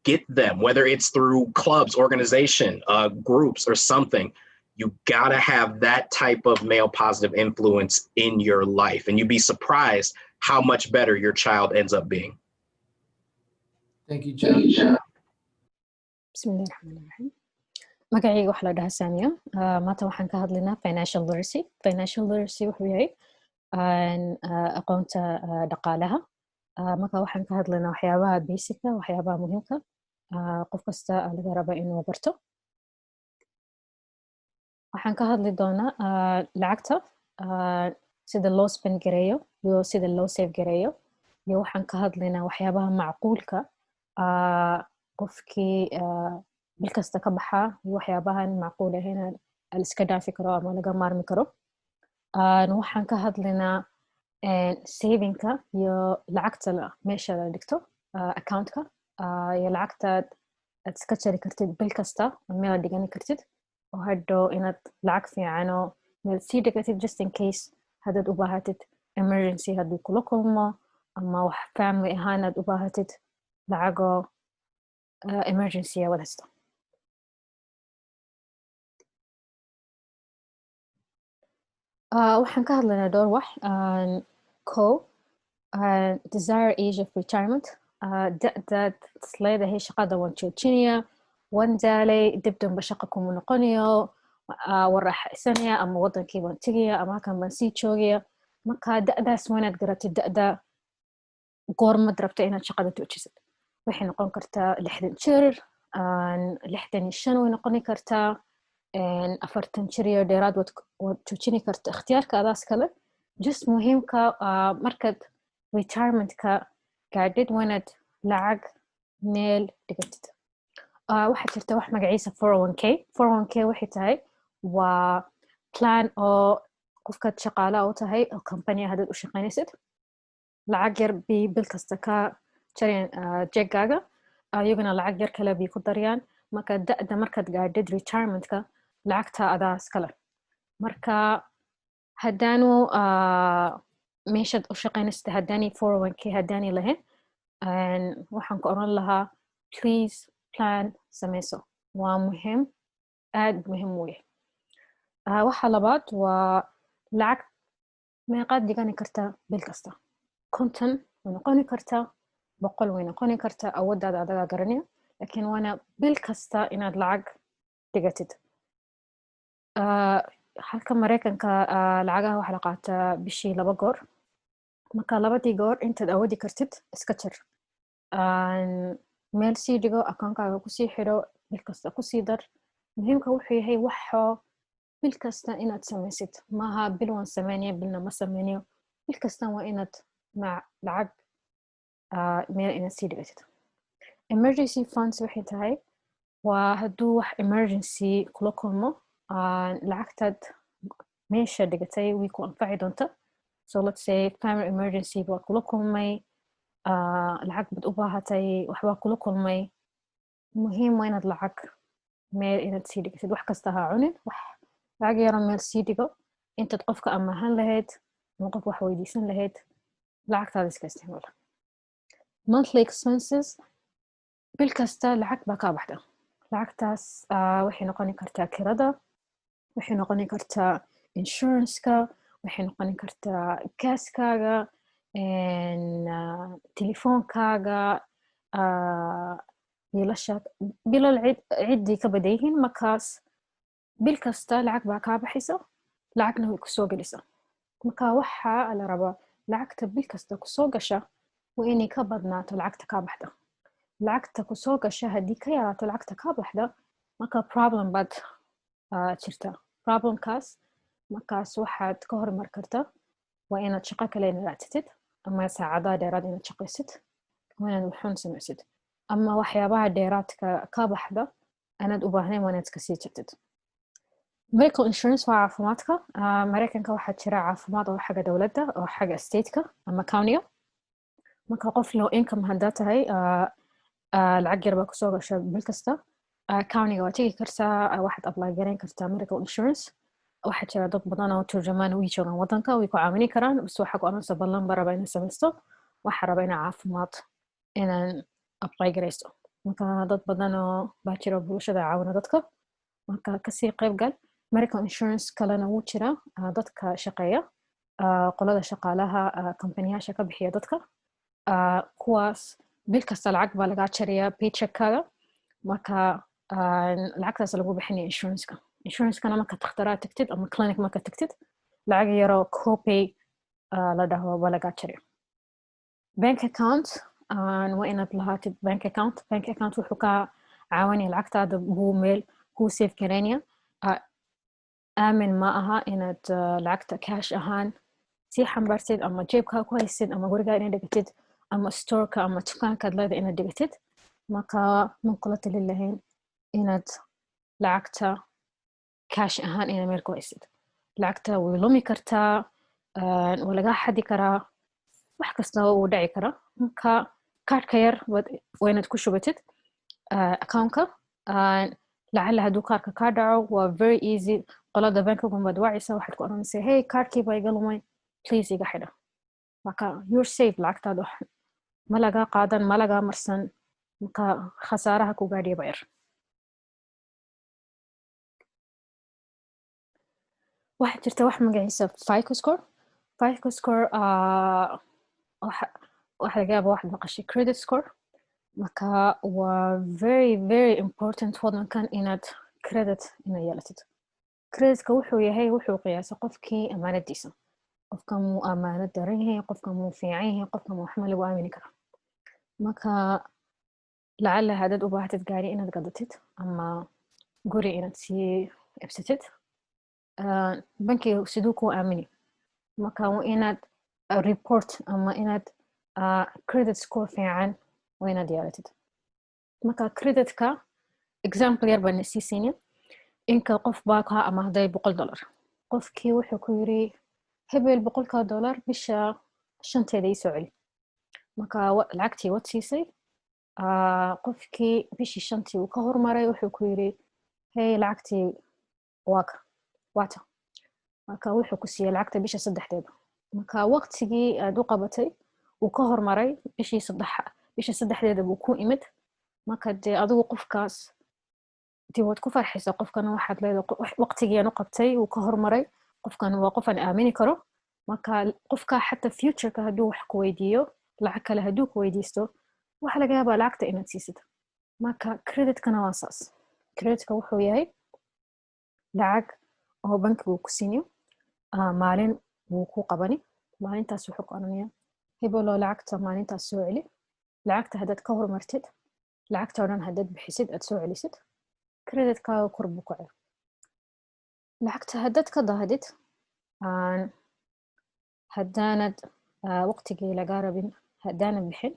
get them, whether it's through clubs, organization, groups, or something. You gotta have that type of male positive influence in your life. And you'd be surprised how much better your child ends up being. Thank you, John. بسم الله الرحمن الرحيم. magacayga waxaa la dhahaa Saamiya. Maanta waxaan ka hadlaynaa financial literacy. Financial literacy wuxuu yahay aqoonta dhaqaalaha. Marka waxaan ka hadlaynaa waxyaabaha basica, waxyaabaha muhiimka qof kasta laga raba inuu barto. Waxaan ka hadli doonaa lacagta, sida loo spend gareeyo iyo sida loo save gareeyo, iyo waxaan ka hadlaynaa waxyaabaha macquulka qofkii bil kasta ka baxa iyo waxyaabahan macquul ahayn la iska dhaafi karo ama laga maarmi karo. Waxaan ka hadlaynaa savingka iyo lacagta meesha la dhigto accountka, iyo lacagta aad iska jari kartid bil kasta meel dhigani kartid, oo hadhow inaad lacag fiican oo meel sii dhigatid just in case haddaad u baahatid emergency hadduu kula kulmo, ama wax family ahaan aad u baahatid lacagoo emergency wad haysto. Waxaan ka hadlaynaa dhowr wax. Desire age of retirement, da'daad isleedahay shaqada waan joojinaya, waan daalay, dib dambe shaqa kuma noqonayo, waan raaxaysanaya, ama wadankii baan tegaya, ama halkan baan sii joogaya. Marka da'daas waa inaad garatid da'da goormad rabta inaad shaqada joojisid. Waxay noqon kartaa 60 jir, 65 way noqoni kartaa, 40 jir iyo dheeraad waad joojini karta. Ikhtiyaarka adaas kale. Just muhiimka markaad retirementka gaadhid waa inaad lacag meel dhigatid. Waxaa jirta wax magaciisa 401k. 401k waxay tahay waa plan oo qofkaad shaqaalaha u tahay oo company haddaad u shaqaynaysid lacag yar bay bil kasta ka jareen jeegaaga, ayaguna lacag yar kale bay ku darayaan. Marka da'da markaad gaadhid retirementka lacagta adaa iskale. Marka haddaanu meeshaad u shaqaynaysid haddaani 401k haddaani lahayn, waxaan ku oran lahaa please plan sameyso. Waa muhiim, aad muhiim u yahay. Waxa labaad waa lacag meeqaad dhigani kartaa bil kasta. 50 way noqoni kartaa, 100 way noqoni kartaa, awooddaada adagaa garanaya. Laakiin waana bil kasta inaad lacag dhigatid. Halka Mareykanka lacagaha waxaa la qaataa bishii 2 goor. Marka 2 goor intaad awoodi kartid iska jar. Meel sii dhigo, akoonkaaga kusii xidho, bil kasta kusii dar. Muhiimka wuxuu yahay waxoo bil kasta inaad sameysid. Maaha bil waan sameynaya, bilna ma sameynayo. Bil kasta waa inaad lacag meel inaad sii dhigatid. Emergency funds waxay tahay waa hadduu wax emergency kula kulmo, lacagtaad meesha dhigatay way ku anfaci doonta. So let's say family emergency baa kula kulmay, lacag baad u baahatay, waxbaa kula kulmay. Muhiim waa inaad lacag meel inaad sii dhigatid. Wax kasta ha cunin, lacag yaro meel sii dhigo. Intaad qofka amahan lahayd ama qof wax weydiisan lahayd, lacagtaada iska isticmaal. Monthly expenses, bil kasta lacag baa kaa baxda. Lacagtaas waxay noqoni kartaa kirada, waxay noqoni kartaa insurance-ka, waxay noqoni kartaa gaaskaaga, telefoonkaaga, bilal ciddii ka badan yihiin. Markaas bil kasta lacag baa kaa baxaysa, lacagna way kusoo gelaysa. Marka waxaa la rabaa lacagta bil kasta kusoo gasha waa inay ka badnaato lacagta kaa baxda. Lacagta kusoo gasha haddii ka yaraato lacagta kaa baxda, marka problem baad jirta. Problemkaas markaas waxaad ka hormar kartaa waa inaad shaqo kale raadsatid, ama saacadaha dheeraad inaad shaqaysid, waa inaad wuxuun samaysid. Ama waxyaabaha dheeraadka ka baxda anaad u baahnayn waa inaad iska sii jirtid. Medical insurance waa caafimaadka. Mareykanka waxaa jira caafimaad oo xagga dowladda oo xagga state-ka ama county-ga. Marka qof low income haddaa tahay, lacag yar baa kusoo gasha bil kasta, county-ga waa tegi kartaa, waxaad apply gareyn kartaa medical insurance. Waxaa jira dad badan oo turjumaan u joogaan waddanka, way ku caawini karaan. Bas waxaa ku oranaysa ballan baa rabaa inaad samaysto, waxaa rabaa inaa caafimaad inaan apply gareysto. Marka dad badan oo baa jira bulshada caawina dadka. Marka kasii qayb gal. Medical insurance kalena wuu jira dadka shaqeeya, qolada shaqaalaha, kampaniyasha ka bixiya dadka. Kuwaas bil kasta lacag baa lagaa jarayaa paycheck-kaaga. Marka lacagtaas lagu bixinaya insurance-ka. Insurance-kana marka takhtaraad tagtid ama clinic marka tagtid, lacag yaroo copay la dhaho baa lagaa jaraya. Bank account, waa inaad lahaatid bank account. Bank account wuxuu kaa caawinaya lacagtaada buu meel kuu save gareynaya. Aamin ma aha inaad lacagta cash ahaan sii xambaartid ama jeebkaa ku haysid ama gurigaa inaad dhigatid ama store-ka ama dukaankaad leedahay inaad dhigatid. Marka man kula talin lahayn inaad lacagta cash ahaan inaad meel ku haysid. Lacagta way lumi kartaa, waa lagaa xadi karaa, wax kasta wuu dhici karaa. Marka kaarka yar waa inaad ku shubatid account-ka. Lacala hadduu kaarka kaa dhaco waa very easy. Qolada banka baad wacaysaa, waxaad ku oranaysaa hey kaarkii baa iga lumay, please iga xidha. Marka you're safe. lacagtaada ma lagaa qaadan, ma lagaa marsan. Marka khasaaraha ku gaadhiya baa yar. waxaa jirta wax magaciisa FICO score. FICO score waxa laga yaabaa waxaad maqashay credit score. Marka waa very important waddankan inaad credit yeelatid. Creditka wuxuu yahay wuxuu qiyaasa qofkii amaanadiisa. Qofka muu amaanad daran yahay, qofka muu fiican yahay, qofka muu wax ma lagu aamini karaa. Marka lacala haddaad u baahatid gaari inaad gadatid ama guri inaad sii iibsatid, bankiga siduu kuu aamini. Marka waa inaad report ama inaad credit score fiican waa inaad yeelatid. marka creditka example yar baan siisayna inka qof baa ka amaahday $100 qofkii wuxuu ku yiri hebel $100 bisha shanteeda ii soo celi marka lacagtii wad siisay qofkii bishii shantii uu ka hormaray wuxuu ku yiri hey lacagtii waata marka wuxuu ku siiyay lacagta bisha saddexdeeda marka waqtigii aad u qabatay uu ka hormaray bisha saddexdeeda buu ku imid marka dee adigu qofkaas dee waad ku farxaysaa qofkana waxaad leedahay waqtigii aan u qabtay uu ka hormaray qofkan waa qof aan aamini karo marka qofka xataa futureka hadduu wax ku weydiiyo lacag kale hadduu ku weydiisto waxa laga yaabaa lacagta inaad siisid marka creditkana waa saas creditka wuxuu yahay lacag oo bankigu ku siinayo maalin wuu ku qabani maalintaas wuxuu ku oranaya hebeloo lacagta maalintaas soo celi lacagta haddaad ka hormartid lacagta oo dhan haddaad bixisid aad soo celisid creditkaaga kor buu kacay lacagta haddaad ka dahdid haddaanad waqtigii lagaa rabin haddaanad bixin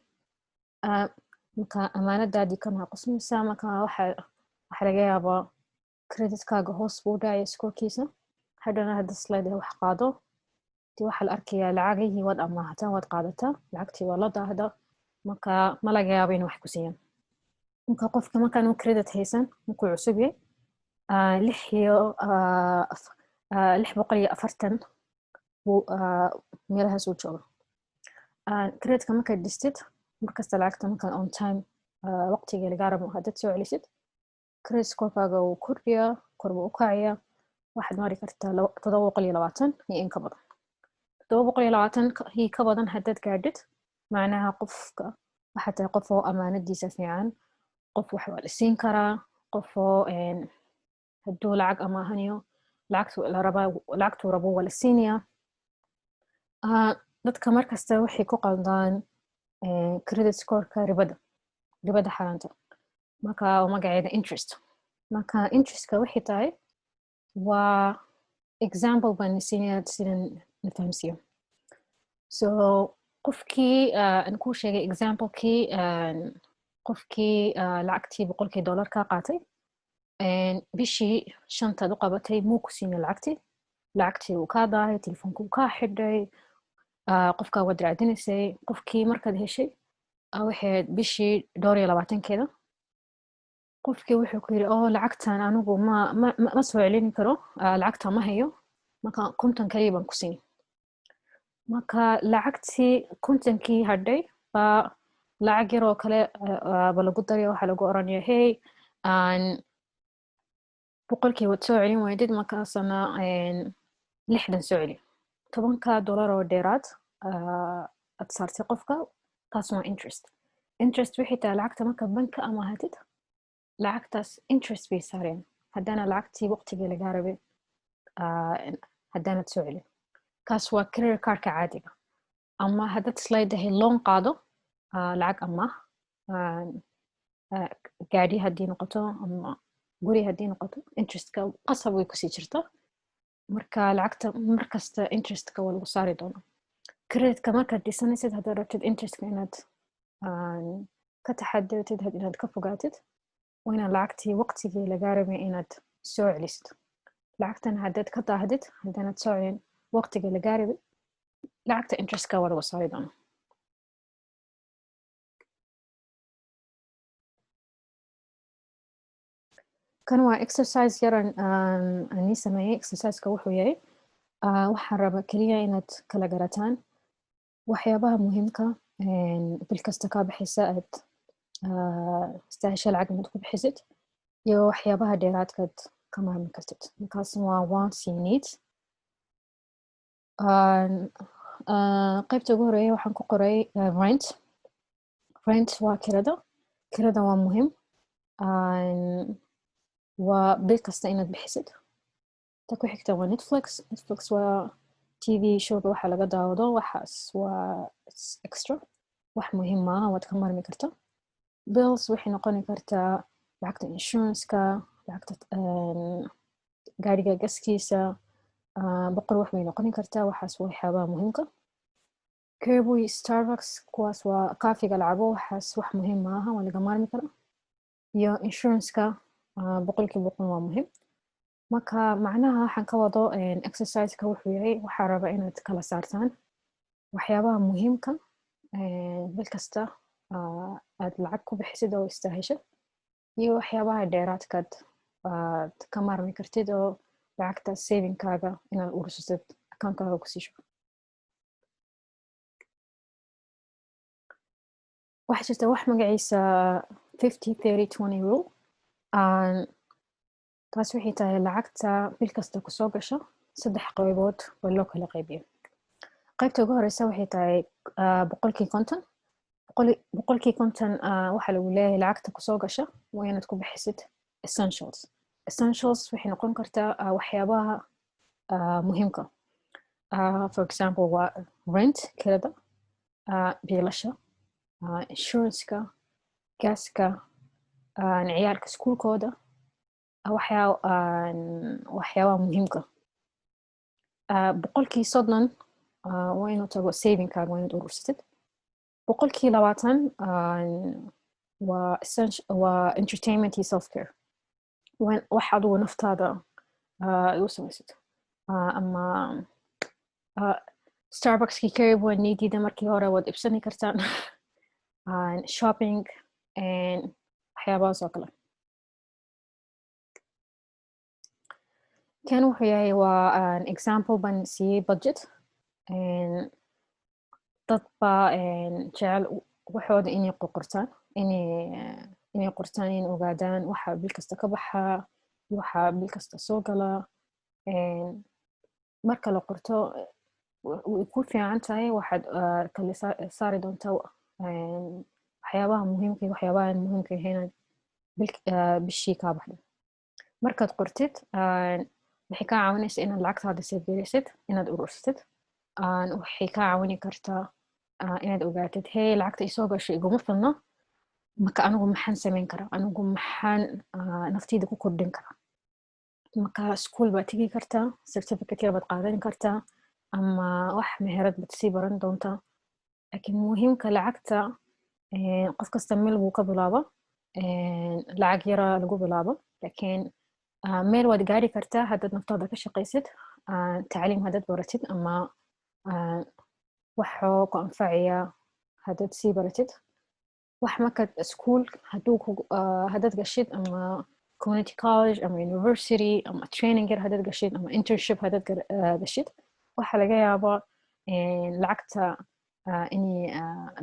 marka amaanadaadii ka naaqusmaysaa marka waxa laga yaabaa creditkaaga hoos buu dhacaya skorkiisa haddana haddaad isleedahay wax qaado dee waxaa la arkayaa lacagihii waad amaahataa waad qaadataa lacagtii waa la daahdaa marka ma laga yaabo inay wax ku siiyaan marka qofka markaan credit haysan markuu cusub yahay 640 buu meelahaas uu jooga creditka markaad dhistid markasta lacagta markaan on time waqtigii lagaa rabo haddaad soo celisid credit scorekaaga wuu kordhiyaa kor buu u kacayaa waxaad mari kartaa 720 iyo in ka badan 720 iyo ka badan haddaad gaadhid macnaha qofka waxaad tahay qof oo amaanadiisa fiican qof wax waa la siin karaa qof oo hadduu lacag amaahanayo lacagtuu rabo waa la siinayaa dadka markasta waxay ku qaldaan credit scoreka ribada xaraanta marka magaceeda interest marka interestka waxay tahay waa example baan siinayaa sidan na fahamsiiyo so qofkii aan kuu sheegay examplekii qofkii lacagtii $100 ka qaatay bishii shantaad u qabatay muu ku siinin lacagtii uu kaa daahay telefoonka uu kaa xidhay qofkaa waad raadinaysay qofkii markaad heshay waxayd bishii 22keeda qofkii wuxuu ku yiri lacagtan anigu ma soo celin karo lacagta ma hayo marka 50 kaliya baan ku siinin marka lacagtii 50kii hadhay baa lacag yaroo kale ba lagu daraya waxaa lagu oranaya hey boqolkii waad soo celin weydid markaasana 60 soo celi $10 oo dheeraad aad saartay qofka taas waa interest wixii tahay lacagta marka banka amaahatid lacagtaas interest bay saareen haddaana lacagtii waqtigii lagaa rabay haddaanad soo celin kaas waa credit cardka caadiga ama haddaad isleedahay loan qaado lacag amaah gaadhi haddii noqoto ama guri haddii noqoto interestka qasab way kusii jirtaa marka lacagta markasta interestka waa lagu saari doonaa creditka markaad dhisanaysid haddaad rabtid interestka inaad ka taxadirtid inaad ka fogaatid waa inaad lacagtii waqtigii lagaa rabay inaad soo celisid lacagtana haddaad ka daahdid haddaanad soo celin waqtigii lagaa rabay lacagta interestka waa lagu saari doonaa kan waa exercise yaran aan sameeyay exerciseka wuxuu yahay waxaan rabaa keliya inaad kala garataan waxyaabaha muhiimka bil kasta kaa bixisa aad istaahesha lacag inaad ku bixisid iyo waxyaabaha dheeraadkaad ka maarmi kartid markaas waa wants you need qaybta ugu horeeya waxaan ku qoray rent waa kirada waa muhiim waa bil kasta inaad bixisid ta ku xigta waa netflix waa tv showga waxa laga daawado waxaas waa extra wax muhiim maaha waad ka marmi karta bills waxay noqoni kartaa lacagta insurance-ka lacagta gaariga gaskiisa boqol wax bay noqoni kartaa waxaas waa waxyaabaha muhiimka Kirby Starbucks kuwaas waa kaafiga lacabo waxaas wax muhiim maaha waa laga maarmi karaa iyo insurance-ka boqolkiiba boqol waa muhiim. Marka macnaha waxaan ka wado exercise-ka wuxuu yahay waxaa raba inaad kala saartaan waxyaabaha muhiimka bil kasta aad lacag ku bixisid oo istaahishad iyo waxyaabaha dheeraadkaad aad ka maarmi kartid oo lacagta savingkaaga inaad urursasid akaunkaaga ku sii shubo. waxaa jirta wax magaciisa 50-30-20 rule. taas waxay tahay lacagta bil kasta kusoo gasho 3 qaybood oo loo kala qaybiyo. qaybta ugu horeysa waxay tahay boqolkii konton. boqolkii konton waxaa lagu leeyahay lacagta kusoo gasha waa inaad ku bixisid essentials. Essentials waxay noqon kartaa waxyaabaha muhiimka. For example, waa rent, kirada, biilasha, insurance-ka, gaaska, ciyaalka iskuulkooda, waxyaabaha muhiimka. boqolkii soddon waa inuu tago savingkaaga waa inaad urursatid. boqolkii 20 waa entertainment iyo self-care. wax adigu naftaada u samaysid. ama Starbuckskii karib waa nidiida markii hore waad ibsani kartaan. Shopping and waxyaabahaas oo kale. kan wuxuu yahay waa example ban siiyey budget. dad baa jecel waxooda inay qortaan inay qortaan in ogaadaan waxa bil kasta ka baxa waxa bil kasta soo gala. marka la qorto way ku fiican tahay waxaad kala saari doontaa waxyaabaha muhiimka iyo waxyaabaha aan muhiimka ahayn bishii kaa baxdo. markaad qortid waxay kaa caawinaysaa inaad lacagtaada safgaraysid inaad urursatid. waxay kaa caawini kartaa inaad ogaatid hey lacagta isoo gashay iguma filno marka anigu maxaan samayn karaa anigu maxaan naftayda ku kordhin karaa. marka school baad tegi kartaa certificate baad qaadan kartaa ama wax meherad baad sii baran doontaa. laakiin muhiimka lacagta qof kasta meel buu ka bilaabo lacag yara lagu bilaabo laakiin meel waad gaari kartaa haddaad naftaada ka shaqaysid tacliim haddaad baratid ama waxoo ku anfacaya haddaad sii baratid. wax markaad school haddaad gashid ama community college ama university ama training yar haddaad gashid ama internship haddaad gashid waxaa laga yaabaa lacagta inay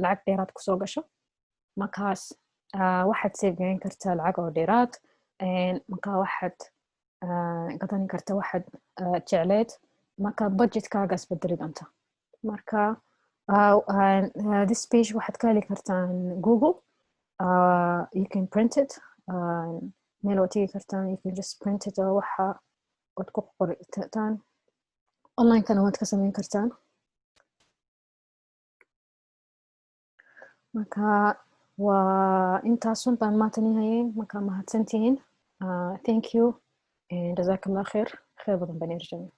lacag dheeraad kusoo gasho. markaas waxaad safegayn kartaa lacag oo dheeraad. marka waxaad gadani kartaa waxaad jecleed marka budgetkaaga isbedeli doonta. marka this page waxaad ka heli kartaan Google. You can print it. meel waad tegi kartaan you can just print it oo waxa waad ku qortaan online-kana waad ka samayn kartaan. marka waa intaasun baan maanta nihayay marka mahadsantihiin. Thank you and jazakallah khair badan baan irjana.